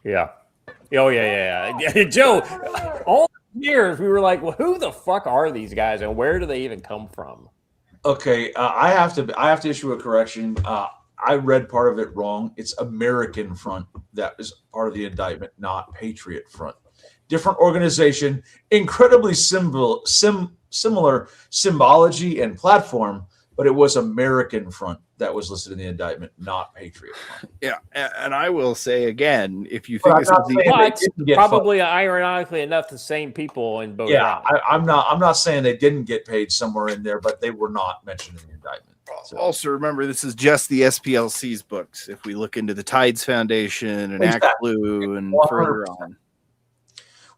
Yeah. Oh yeah. Joe, all years we were like, well, who the fuck are these guys and where do they even come from? Okay, I have to issue a correction. I read part of it wrong. It's American Front that is part of the indictment, not Patriot Front. Different organization, incredibly similar symbology and platform, but it was American Front that was listed in the indictment, not Patriot Front. Yeah, and I will say again, if you But think I'm this not is saying the they didn't get probably ironically enough the same people in both yeah, rounds. I'm not saying they didn't get paid somewhere in there, but they were not mentioned in the indictment. So. Also, remember, this is just the SPLC's books. If we look into the Tides Foundation and Exactly. Act Blue and 100%. further on.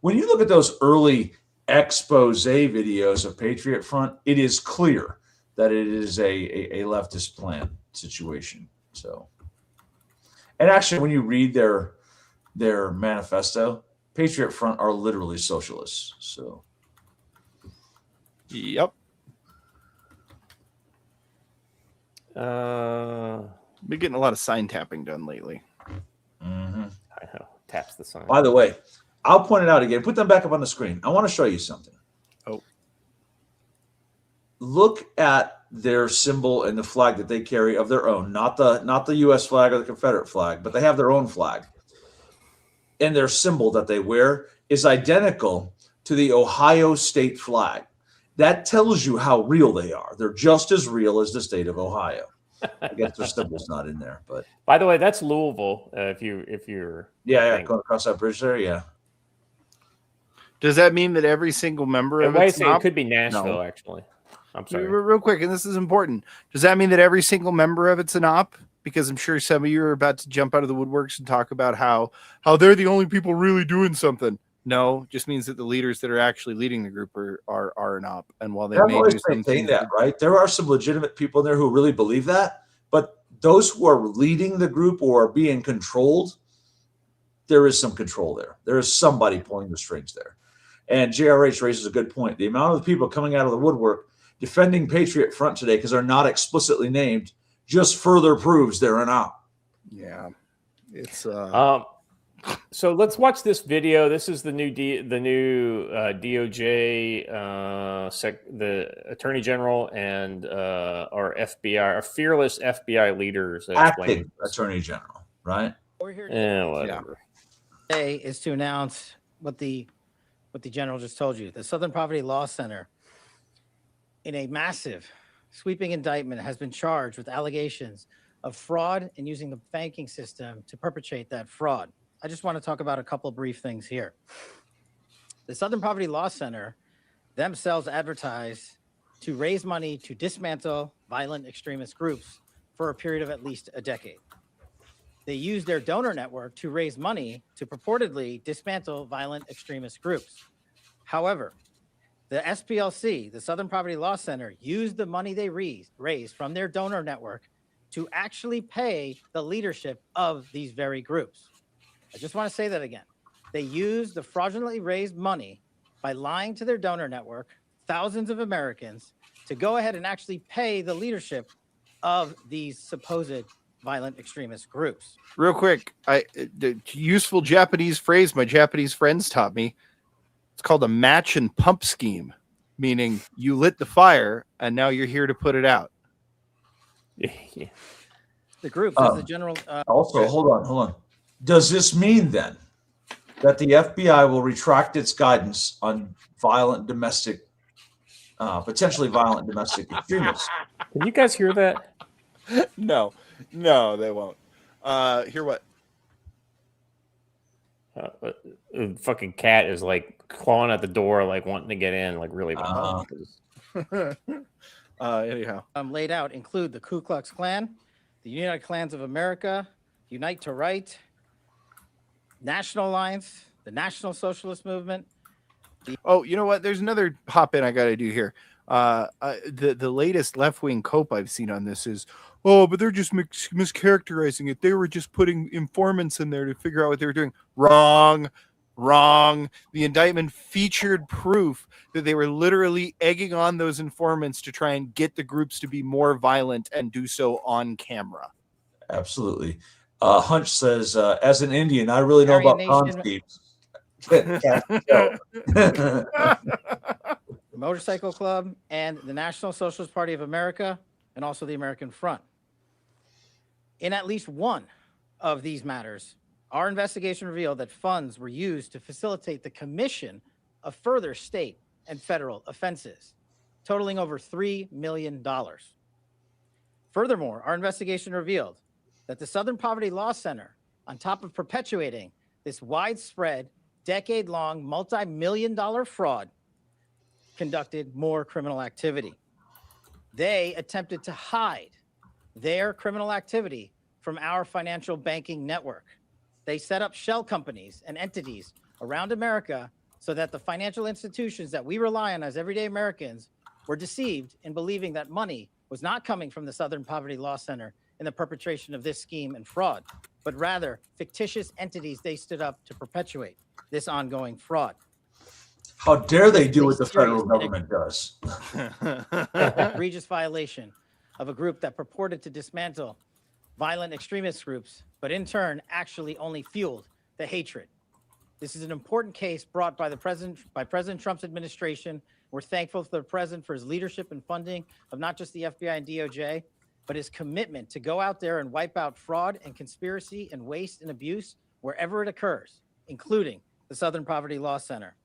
When you look at those early expose videos of Patriot Front, it is clear that it is a leftist plan situation. So, and actually, when you read their manifesto, Patriot Front are literally socialists. So, yep. Been getting a lot of sign tapping done lately. Mm-hmm. I know. Taps the sign. By the way, I'll point it out again. Put them back up on the screen. I want to show you something. Oh. Look at their symbol and the flag that they carry of their own, not the U.S. flag or the Confederate flag, but they have their own flag. And their symbol that they wear is identical to the Ohio state flag. That tells you how real they are. They're just as real as the state of Ohio. I guess their symbol's not in there, but by the way, that's Louisville. If you're going across that bridge there, yeah. Does that mean that every single member of it could be Nashville, actually. I'm sorry. Real quick, and this is important. Does that mean that every single member of it's an op? Because I'm sure some of you are about to jump out of the woodworks and talk about how they're the only people really doing something. No, just means that the leaders that are actually leading the group are an op. And while they I've may always do some maintained things, that, right? There are some legitimate people in there who really believe that, but those who are leading the group or are being controlled, there is some control there. There is somebody pulling the strings there. And JRH raises a good point. The amount of people coming out of the woodwork defending Patriot Front today because they're not explicitly named just further proves they're an op. Yeah, it's So let's watch this video. This is the new DOJ, the Attorney General, and our FBI, our fearless FBI leaders. Acting Attorney General, right? Whatever. Today is to announce what the general just told you. The Southern Poverty Law Center, in a massive, sweeping indictment, has been charged with allegations of fraud and using the banking system to perpetrate that fraud. I just want to talk about a couple brief things here. The Southern Poverty Law Center themselves advertise to raise money to dismantle violent extremist groups for a period of at least a decade. They use their donor network to raise money to purportedly dismantle violent extremist groups. However, the SPLC, the Southern Poverty Law Center, used the money they raised from their donor network to actually pay the leadership of these very groups. I just want to say that again. They used the fraudulently raised money by lying to their donor network, thousands of Americans, to go ahead and actually pay the leadership of these supposed violent extremist groups. real quick. The useful Japanese phrase my Japanese friends taught me. It's called a match and pump scheme, meaning you lit the fire and now you're here to put it out. The group is the general. Also, hold on. Does this mean then that the FBI will retract its guidance on potentially violent domestic extremists? Can you guys hear that? No, they won't. Hear what? Fucking cat is like clawing at the door, like wanting to get in, like really bad. Anyhow, laid out include the Ku Klux Klan, the United Klans of America, Unite to Right, National Alliance, the National Socialist Movement. Oh, you know what? There's another hop in I got to do here. The latest left wing cope I've seen on this is, but they're just mischaracterizing it. They were just putting informants in there to figure out what they were doing. Wrong. Wrong. The indictment featured proof that they were literally egging on those informants to try and get the groups to be more violent and do so on camera. Absolutely. Hunch says, as an Indian, I really know Aryan about Ponzi Nation- schemes. Motorcycle Club, and the National Socialist Party of America, and also the American Front. In at least one of these matters, our investigation revealed that funds were used to facilitate the commission of further state and federal offenses, totaling over $3 million. Furthermore, our investigation revealed that the Southern Poverty Law Center, on top of perpetuating this widespread, decade-long, multi-million-dollar fraud, conducted more criminal activity. They attempted to hide their criminal activity from our financial banking network. They set up shell companies and entities around America so that the financial institutions that we rely on as everyday Americans were deceived in believing that money was not coming from the Southern Poverty Law Center in the perpetration of this scheme and fraud, but rather fictitious entities they stood up to perpetuate this ongoing fraud. How dare they do what the federal government does? Egregious violation of a group that purported to dismantle violent extremist groups, but in turn actually only fueled the hatred. This is an important case brought by President Trump's administration. We're thankful to the president for his leadership and funding of not just the FBI and DOJ, but his commitment to go out there and wipe out fraud and conspiracy and waste and abuse wherever it occurs, including the Southern Poverty Law Center.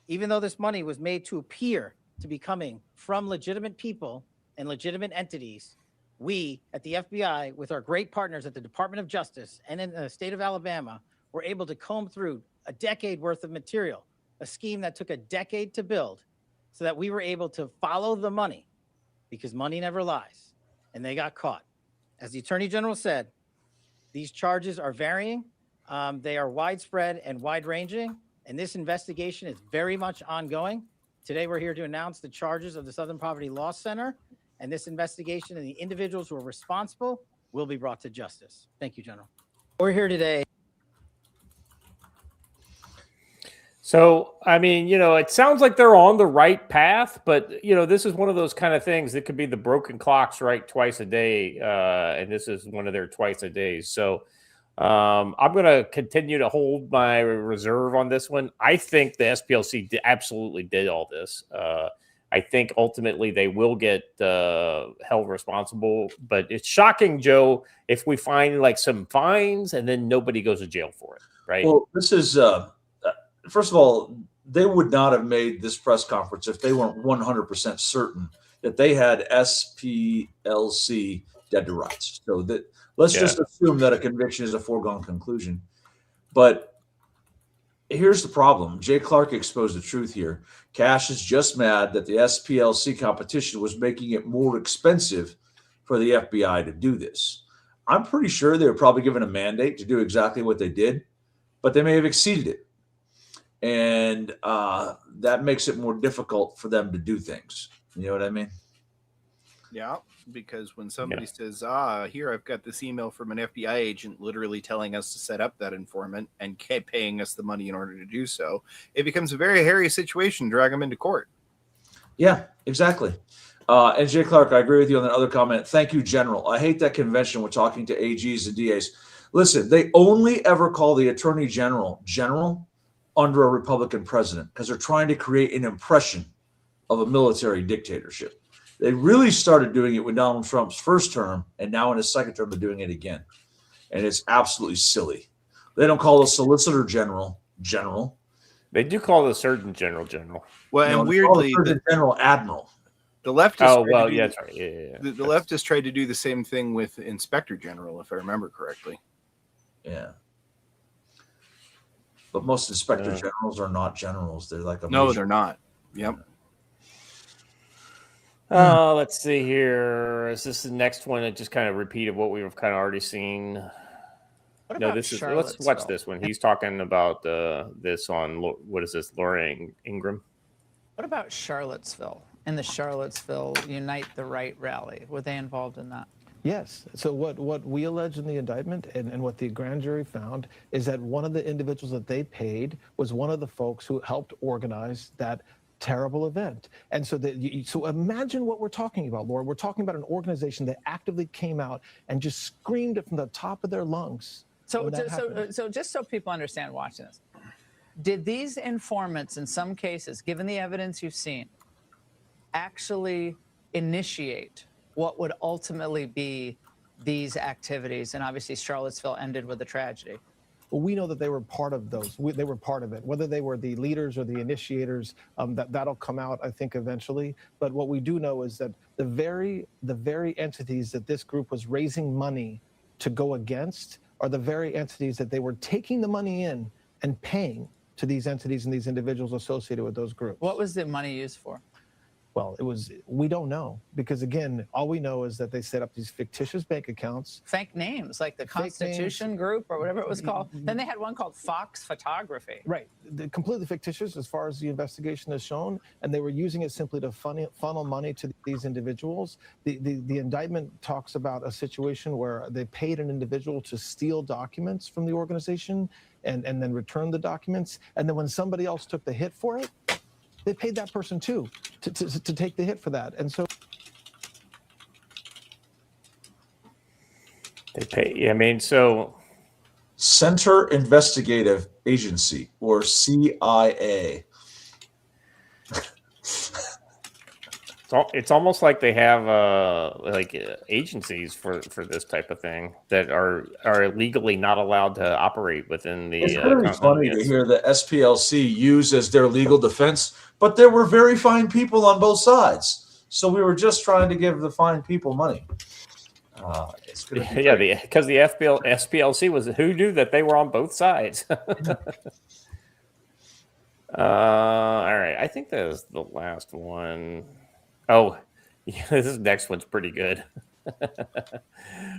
Even though this money was made to appear to be coming from legitimate people and legitimate entities, we at the FBI, with our great partners at the Department of Justice and in the state of Alabama, were able to comb through a decade worth of material, a scheme that took a decade to build, so that we were able to follow the money, because money never lies, and they got caught. As the Attorney General said, these charges are varying, they are widespread and wide-ranging, and this investigation is very much ongoing. Today, we're here to announce the charges of the Southern Poverty Law Center, and this investigation and the individuals who are responsible will be brought to justice. Thank you, General. We're here today. So, I mean, it sounds like they're on the right path, but, this is one of those kind of things that could be the broken clocks right twice a day. And this is one of their twice a days. So I'm going to continue to hold my reserve on this one. I think the SPLC absolutely did all this. I think ultimately they will get held responsible, but it's shocking, Joe, if we find like some fines and then nobody goes to jail for it, right? Well, this is, first of all, they would not have made this press conference if they weren't 100% certain that they had SPLC dead to rights. So that let's just assume that a conviction is a foregone conclusion. But here's the problem. Jay Clark exposed the truth here. Cash is just mad that the SPLC competition was making it more expensive for the FBI to do this. I'm pretty sure they were probably given a mandate to do exactly what they did, but they may have exceeded it. And that makes it more difficult for them to do things. You know what I mean? Yeah, because when somebody says, here, I've got this email from an FBI agent literally telling us to set up that informant and paying us the money in order to do so, it becomes a very hairy situation to drag them into court. Yeah, exactly. And Jay Clark, I agree with you on that other comment. Thank you, General. I hate that convention we're talking to AGs and DAs. Listen, they only ever call the Attorney General under a Republican president because they're trying to create an impression of a military dictatorship. They really started doing it with Donald Trump's first term, and now in his second term, they're doing it again. And it's absolutely silly. They don't call the Solicitor General. They do call the Surgeon General. Well, and weirdly, the General Admiral. The leftists. That's right. Yeah. The leftists tried to do the same thing with Inspector General, if I remember correctly. Yeah. But most inspector generals are not generals. They're like they're not. Yep. Let's see here. Is this the next one that just kind of repeated what we've kind of already seen? Let's watch this one. He's talking about this on, what is this, Laura Ingraham? What about Charlottesville and the Charlottesville Unite the Right rally? Were they involved in that? Yes. So what we allege in the indictment and what the grand jury found is that one of the individuals that they paid was one of the folks who helped organize that terrible event. And so so imagine what we're talking about, Laura. We're talking about an organization that actively came out and just screamed it from the top of their lungs. So just so people understand watching this, did these informants in some cases, given the evidence you've seen, actually initiate what would ultimately be these activities? And obviously Charlottesville ended with a tragedy. Well, we know that they were part of those. They were part of it. Whether they were the leaders or the initiators, that'll come out, I think, eventually. But what we do know is that the very entities that this group was raising money to go against are the very entities that they were taking the money in and paying to these entities and these individuals associated with those groups. What was the money used for? Well, we don't know, because again, all we know is that they set up these fictitious bank accounts. Fake names, like the Constitution Group or whatever it was called. Then they had one called Fox Photography. Right. Completely fictitious as far as the investigation has shown, and they were using it simply to funnel money to these individuals. The indictment talks about a situation where they paid an individual to steal documents from the organization and then return the documents. And then when somebody else took the hit for it, they paid that person too to take the hit for that. And so they pay. I mean, so Center Investigative Agency, or CIA. It's almost like they have agencies for this type of thing that are legally not allowed to operate within the. It's very funny to hear the SPLC use as their legal defense, but there were very fine people on both sides. So we were just trying to give the fine people money. It's gonna be because the SPLC was, who knew that they were on both sides. All right, I think that was the last one. Oh, yeah, this next one's pretty good.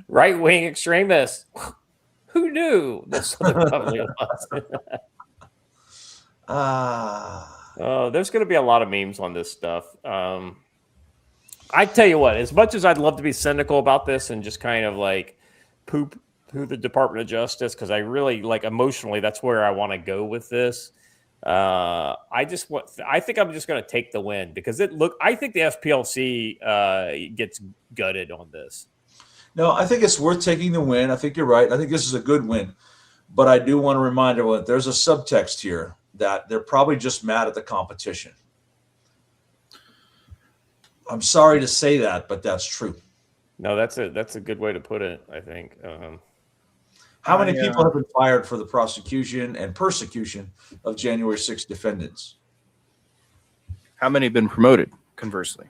Right-wing extremists. Who knew that Southern Republic was? There's going to be a lot of memes on this stuff. I tell you what, as much as I'd love to be cynical about this and just kind of like poop the Department of Justice, because I really emotionally, that's where I want to go with this. I think I'm just going to take the win, because I think the FPLC gets gutted on this. No, I think it's worth taking the win. I think you're right. I think this is a good win, but I do want to remind everyone that there's a subtext here that they're probably just mad at the competition. I'm sorry to say that, but that's true. No, that's a good way to put it, I think. How many people have been fired for the prosecution and persecution of January 6th defendants? How many have been promoted, conversely,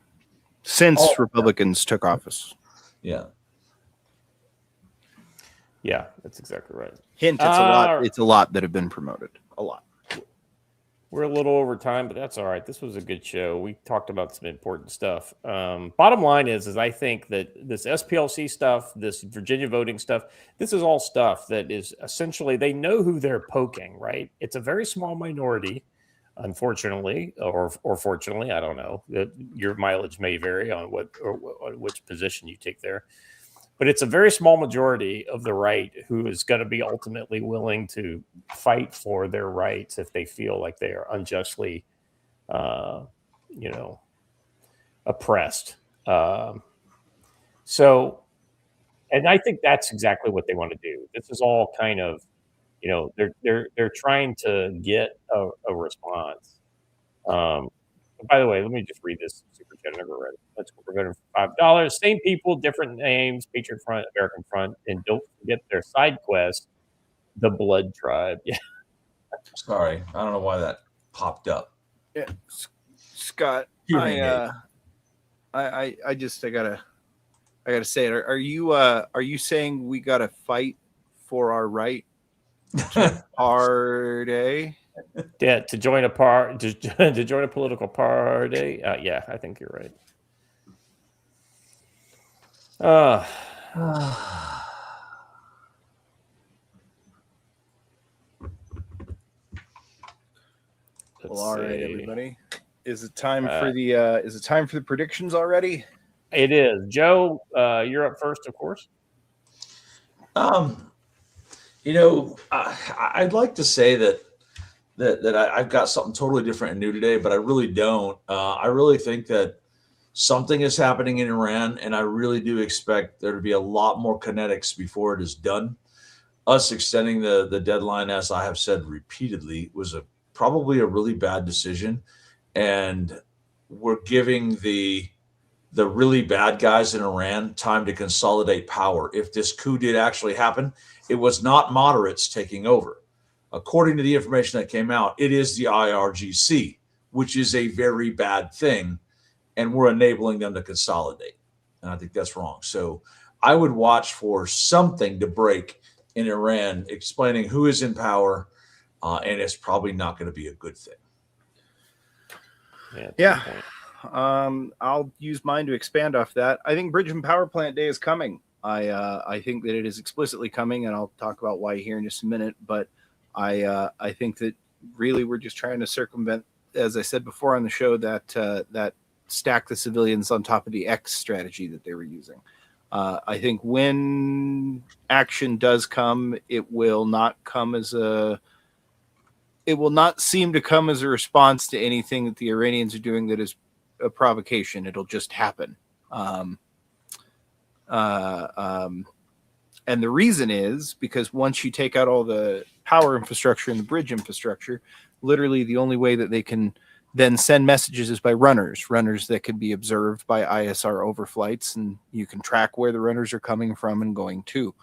since Republicans took office? Yeah. Yeah, that's exactly right. Hint, it's a lot. It's a lot that have been promoted. A lot. We're a little over time, but that's all right. This was a good show. We talked about some important stuff. Bottom line is I think that this SPLC stuff, this Virginia voting stuff, this is all stuff that is essentially, they know who they're poking, right? It's a very small minority, unfortunately, or fortunately, I don't know. Your mileage may vary on which position you take there. But it's a very small majority of the right who is going to be ultimately willing to fight for their rights if they feel like they are unjustly, oppressed. So, and I think that's exactly what they want to do. This is all kind of, they're trying to get a response. By the way, let me just read this super chat I never read it. We're going for $5. Same people, different names. Patriot Front, American Front, and don't forget their side quest, the Blood Tribe. Yeah. Sorry, I don't know why that popped up. Yeah, Scott, I gotta say it. Are you saying we gotta fight for our right to party? Yeah, to join to join a political party. Yeah, I think you're right. Well, all right, everybody. Is it time for the predictions already? It is. Joe, you're up first, of course. I'd like to say that I've got something totally different and new today, but I really don't. I really think that something is happening in Iran, and I really do expect there to be a lot more kinetics before it is done. Us extending the deadline, as I have said repeatedly, was probably a really bad decision, and we're giving the really bad guys in Iran time to consolidate power. If this coup did actually happen, it was not moderates taking over. According to the information that came out, it is the IRGC, which is a very bad thing, and we're enabling them to consolidate. And I think that's wrong. So I would watch for something to break in Iran explaining who is in power, and it's probably not going to be a good thing. Yeah. I'll use mine to expand off that. I think Bridge and Power Plant Day is coming. I think that it is explicitly coming, and I'll talk about why here in just a minute. But I think that really we're just trying to circumvent, as I said before on the show, that stack the civilians on top of the X strategy that they were using. I think when action does come, it will not seem to come as a response to anything that the Iranians are doing that is a provocation. It'll just happen. And the reason is because once you take out all the power infrastructure and the bridge infrastructure, literally the only way that they can then send messages is by runners that can be observed by ISR overflights, and you can track where the runners are coming from and going to.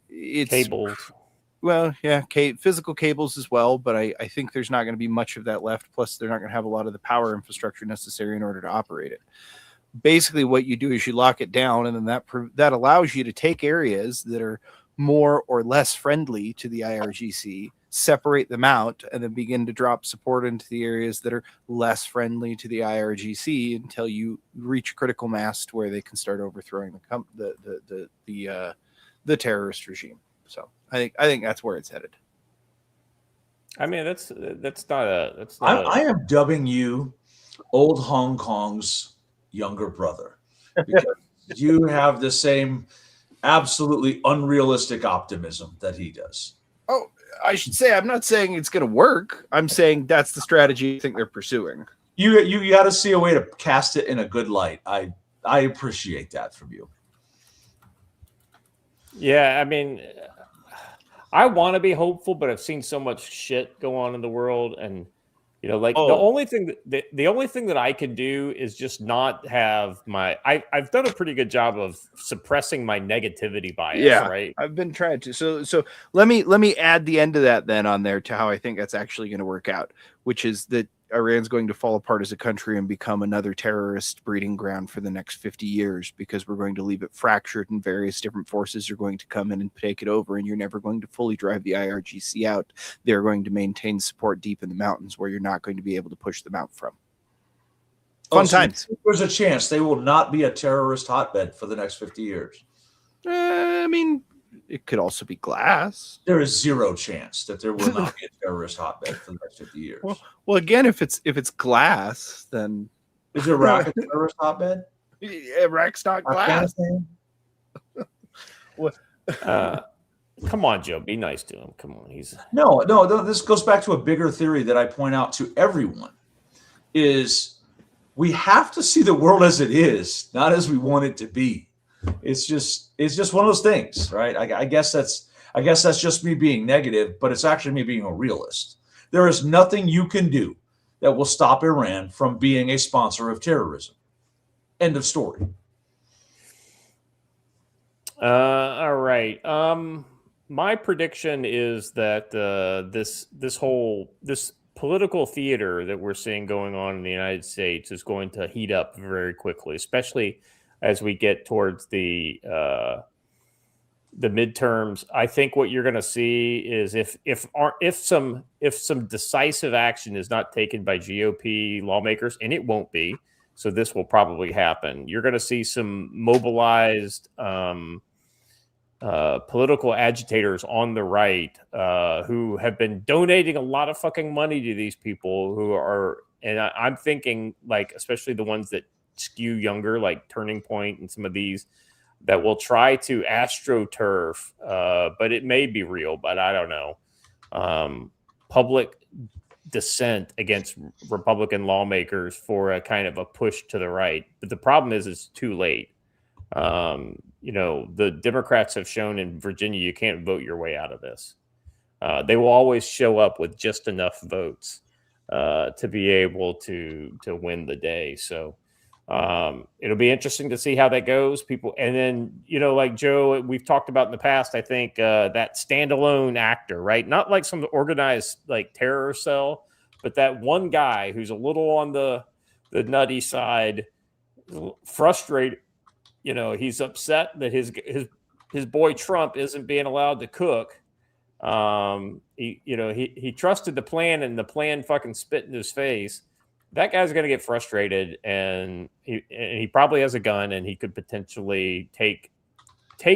It's cables. Well, yeah, physical cables as well, but I think there's not going to be much of that left. Plus, they're not going to have a lot of the power infrastructure necessary in order to operate it. Basically, what you do is you lock it down, and then that allows you to take areas that are more or less friendly to the IRGC, separate them out, and then begin to drop support into the areas that are less friendly to the IRGC until you reach critical mass to where they can start overthrowing the terrorist regime. So I think that's where it's headed. I mean, that's not. I am dubbing you old Hong Kong's younger brother because you have the same absolutely unrealistic optimism that he does. Oh, I should say I'm not saying it's going to work. I'm saying that's the strategy I think they're pursuing. You got to see a way to cast it in a good light. I appreciate that from you. Yeah, I mean, I want to be hopeful, but I've seen so much shit go on in the world, and the only thing that I can do is just not have my. I've done a pretty good job of suppressing my negativity bias. Yeah, right. I've been trying to. So let me add the end of that then on there to how I think that's actually going to work out, which is that Iran's going to fall apart as a country and become another terrorist breeding ground for the next 50 years because we're going to leave it fractured and various different forces are going to come in and take it over, and you're never going to fully drive the IRGC out. They're going to maintain support deep in the mountains where you're not going to be able to push them out from. Fun times. There's a chance they will not be a terrorist hotbed for the next 50 years. I mean, it could also be glass. There is zero chance that there will not be a terrorist hotbed for the next 50 years. Well, again, if it's glass, then is Iraq a terrorist hotbed? Iraq's not glass. Come on, Joe. Be nice to him. Come on. No. This goes back to a bigger theory that I point out to everyone: is we have to see the world as it is, not as we want it to be. It's just one of those things, right? I guess that's just me being negative, but it's actually me being a realist. There is nothing you can do that will stop Iran from being a sponsor of terrorism. End of story. All right. My prediction is that this political theater that we're seeing going on in the United States is going to heat up very quickly, especially as we get towards the midterms. I think what you're going to see is if some decisive action is not taken by GOP lawmakers, and it won't be, so this will probably happen. You're going to see some mobilized political agitators on the right who have been donating a lot of fucking money to these people who are, and I'm thinking like especially the ones that skew younger, like Turning Point and some of these, that will try to astroturf, but it may be real, but I don't know. Public dissent against Republican lawmakers for a kind of a push to the right. But the problem is it's too late. The Democrats have shown in Virginia you can't vote your way out of this. They will always show up with just enough votes to be able to win the day. So it'll be interesting to see how that goes. People, and then like Joe, we've talked about in the past. I think that standalone actor, right? Not like some organized like terror cell, but that one guy who's a little on the nutty side, frustrated. He's upset that his boy Trump isn't being allowed to cook. He trusted the plan, and the plan fucking spit in his face. That guy's going to get frustrated, and he probably has a gun, and he could potentially take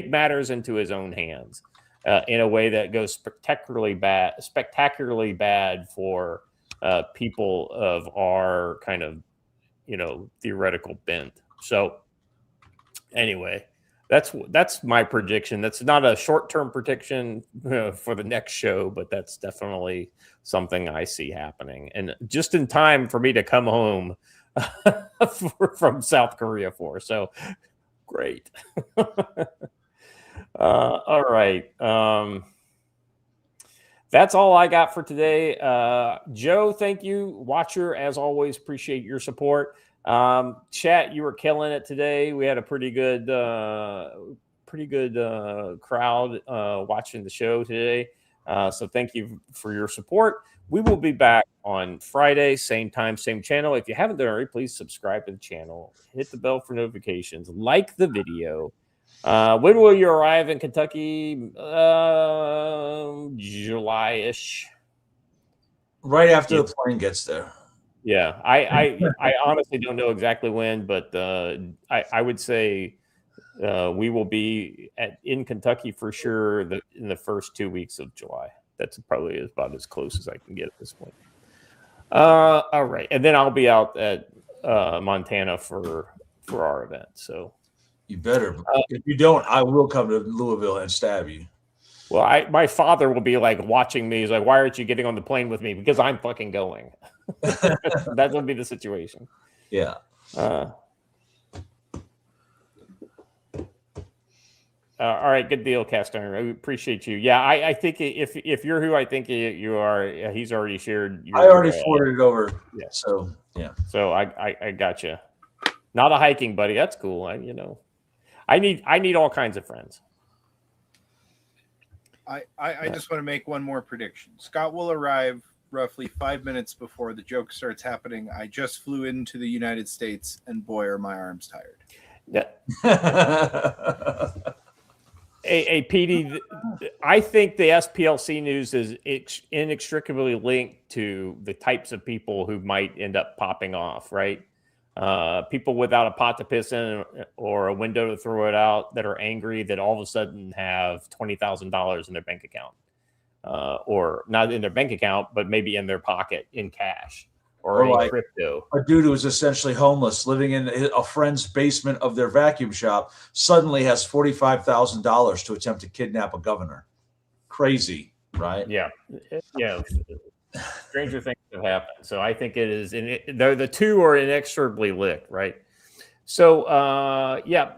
matters into his own hands in a way that goes spectacularly bad for people of our kind of theoretical bent. So anyway, that's my prediction. That's not a short-term prediction for the next show, but that's definitely something I see happening, and just in time for me to come home from South Korea for. So great. All right. That's all I got for today. Joe, thank you. Watcher, as always, appreciate your support. Chat, you were killing it today. We had a pretty good crowd watching the show today. So thank you for your support. We will be back on Friday, same time, same channel. If you haven't done already, please subscribe to the channel, hit the bell for notifications, like the video. When will you arrive in Kentucky? July-ish. Right after the plane gets there. Yeah, I honestly don't know exactly when, but I would say we will be in Kentucky for sure in the first 2 weeks of July. That's probably about as close as I can get at this point. All right, and then I'll be out at Montana for our event. So you better. If you don't, I will come to Louisville and stab you. Well, my father will be like watching me. He's like, "Why aren't you getting on the plane with me?" Because I'm fucking going. That will be the situation. Yeah. All right, good deal, Castner. I appreciate you. Yeah, I think if you're who I think you are, he's already shared. I already forwarded it over. Yeah. So yeah. So I got you. Not a hiking buddy. That's cool. I need all kinds of friends. I just want to make one more prediction. Scott will arrive roughly 5 minutes before the joke starts happening. I just flew into the United States, and boy, are my arms tired. Yeah. Hey, Petey, I think the SPLC news is inextricably linked to the types of people who might end up popping off, right? People without a pot to piss in or a window to throw it out that are angry that all of a sudden have $20,000 in their bank account, or not in their bank account, but maybe in their pocket in cash or in like crypto. A dude who was essentially homeless, living in a friend's basement of their vacuum shop, suddenly has $45,000 to attempt to kidnap a governor. Crazy, right? Yeah. Stranger things have happened. So I think it is, the two are inexorably linked, right? So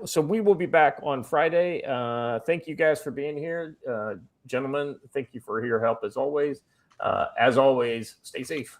so we will be back on Friday. Thank you guys for being here, gentlemen. Thank you for your help as always. As always, stay safe.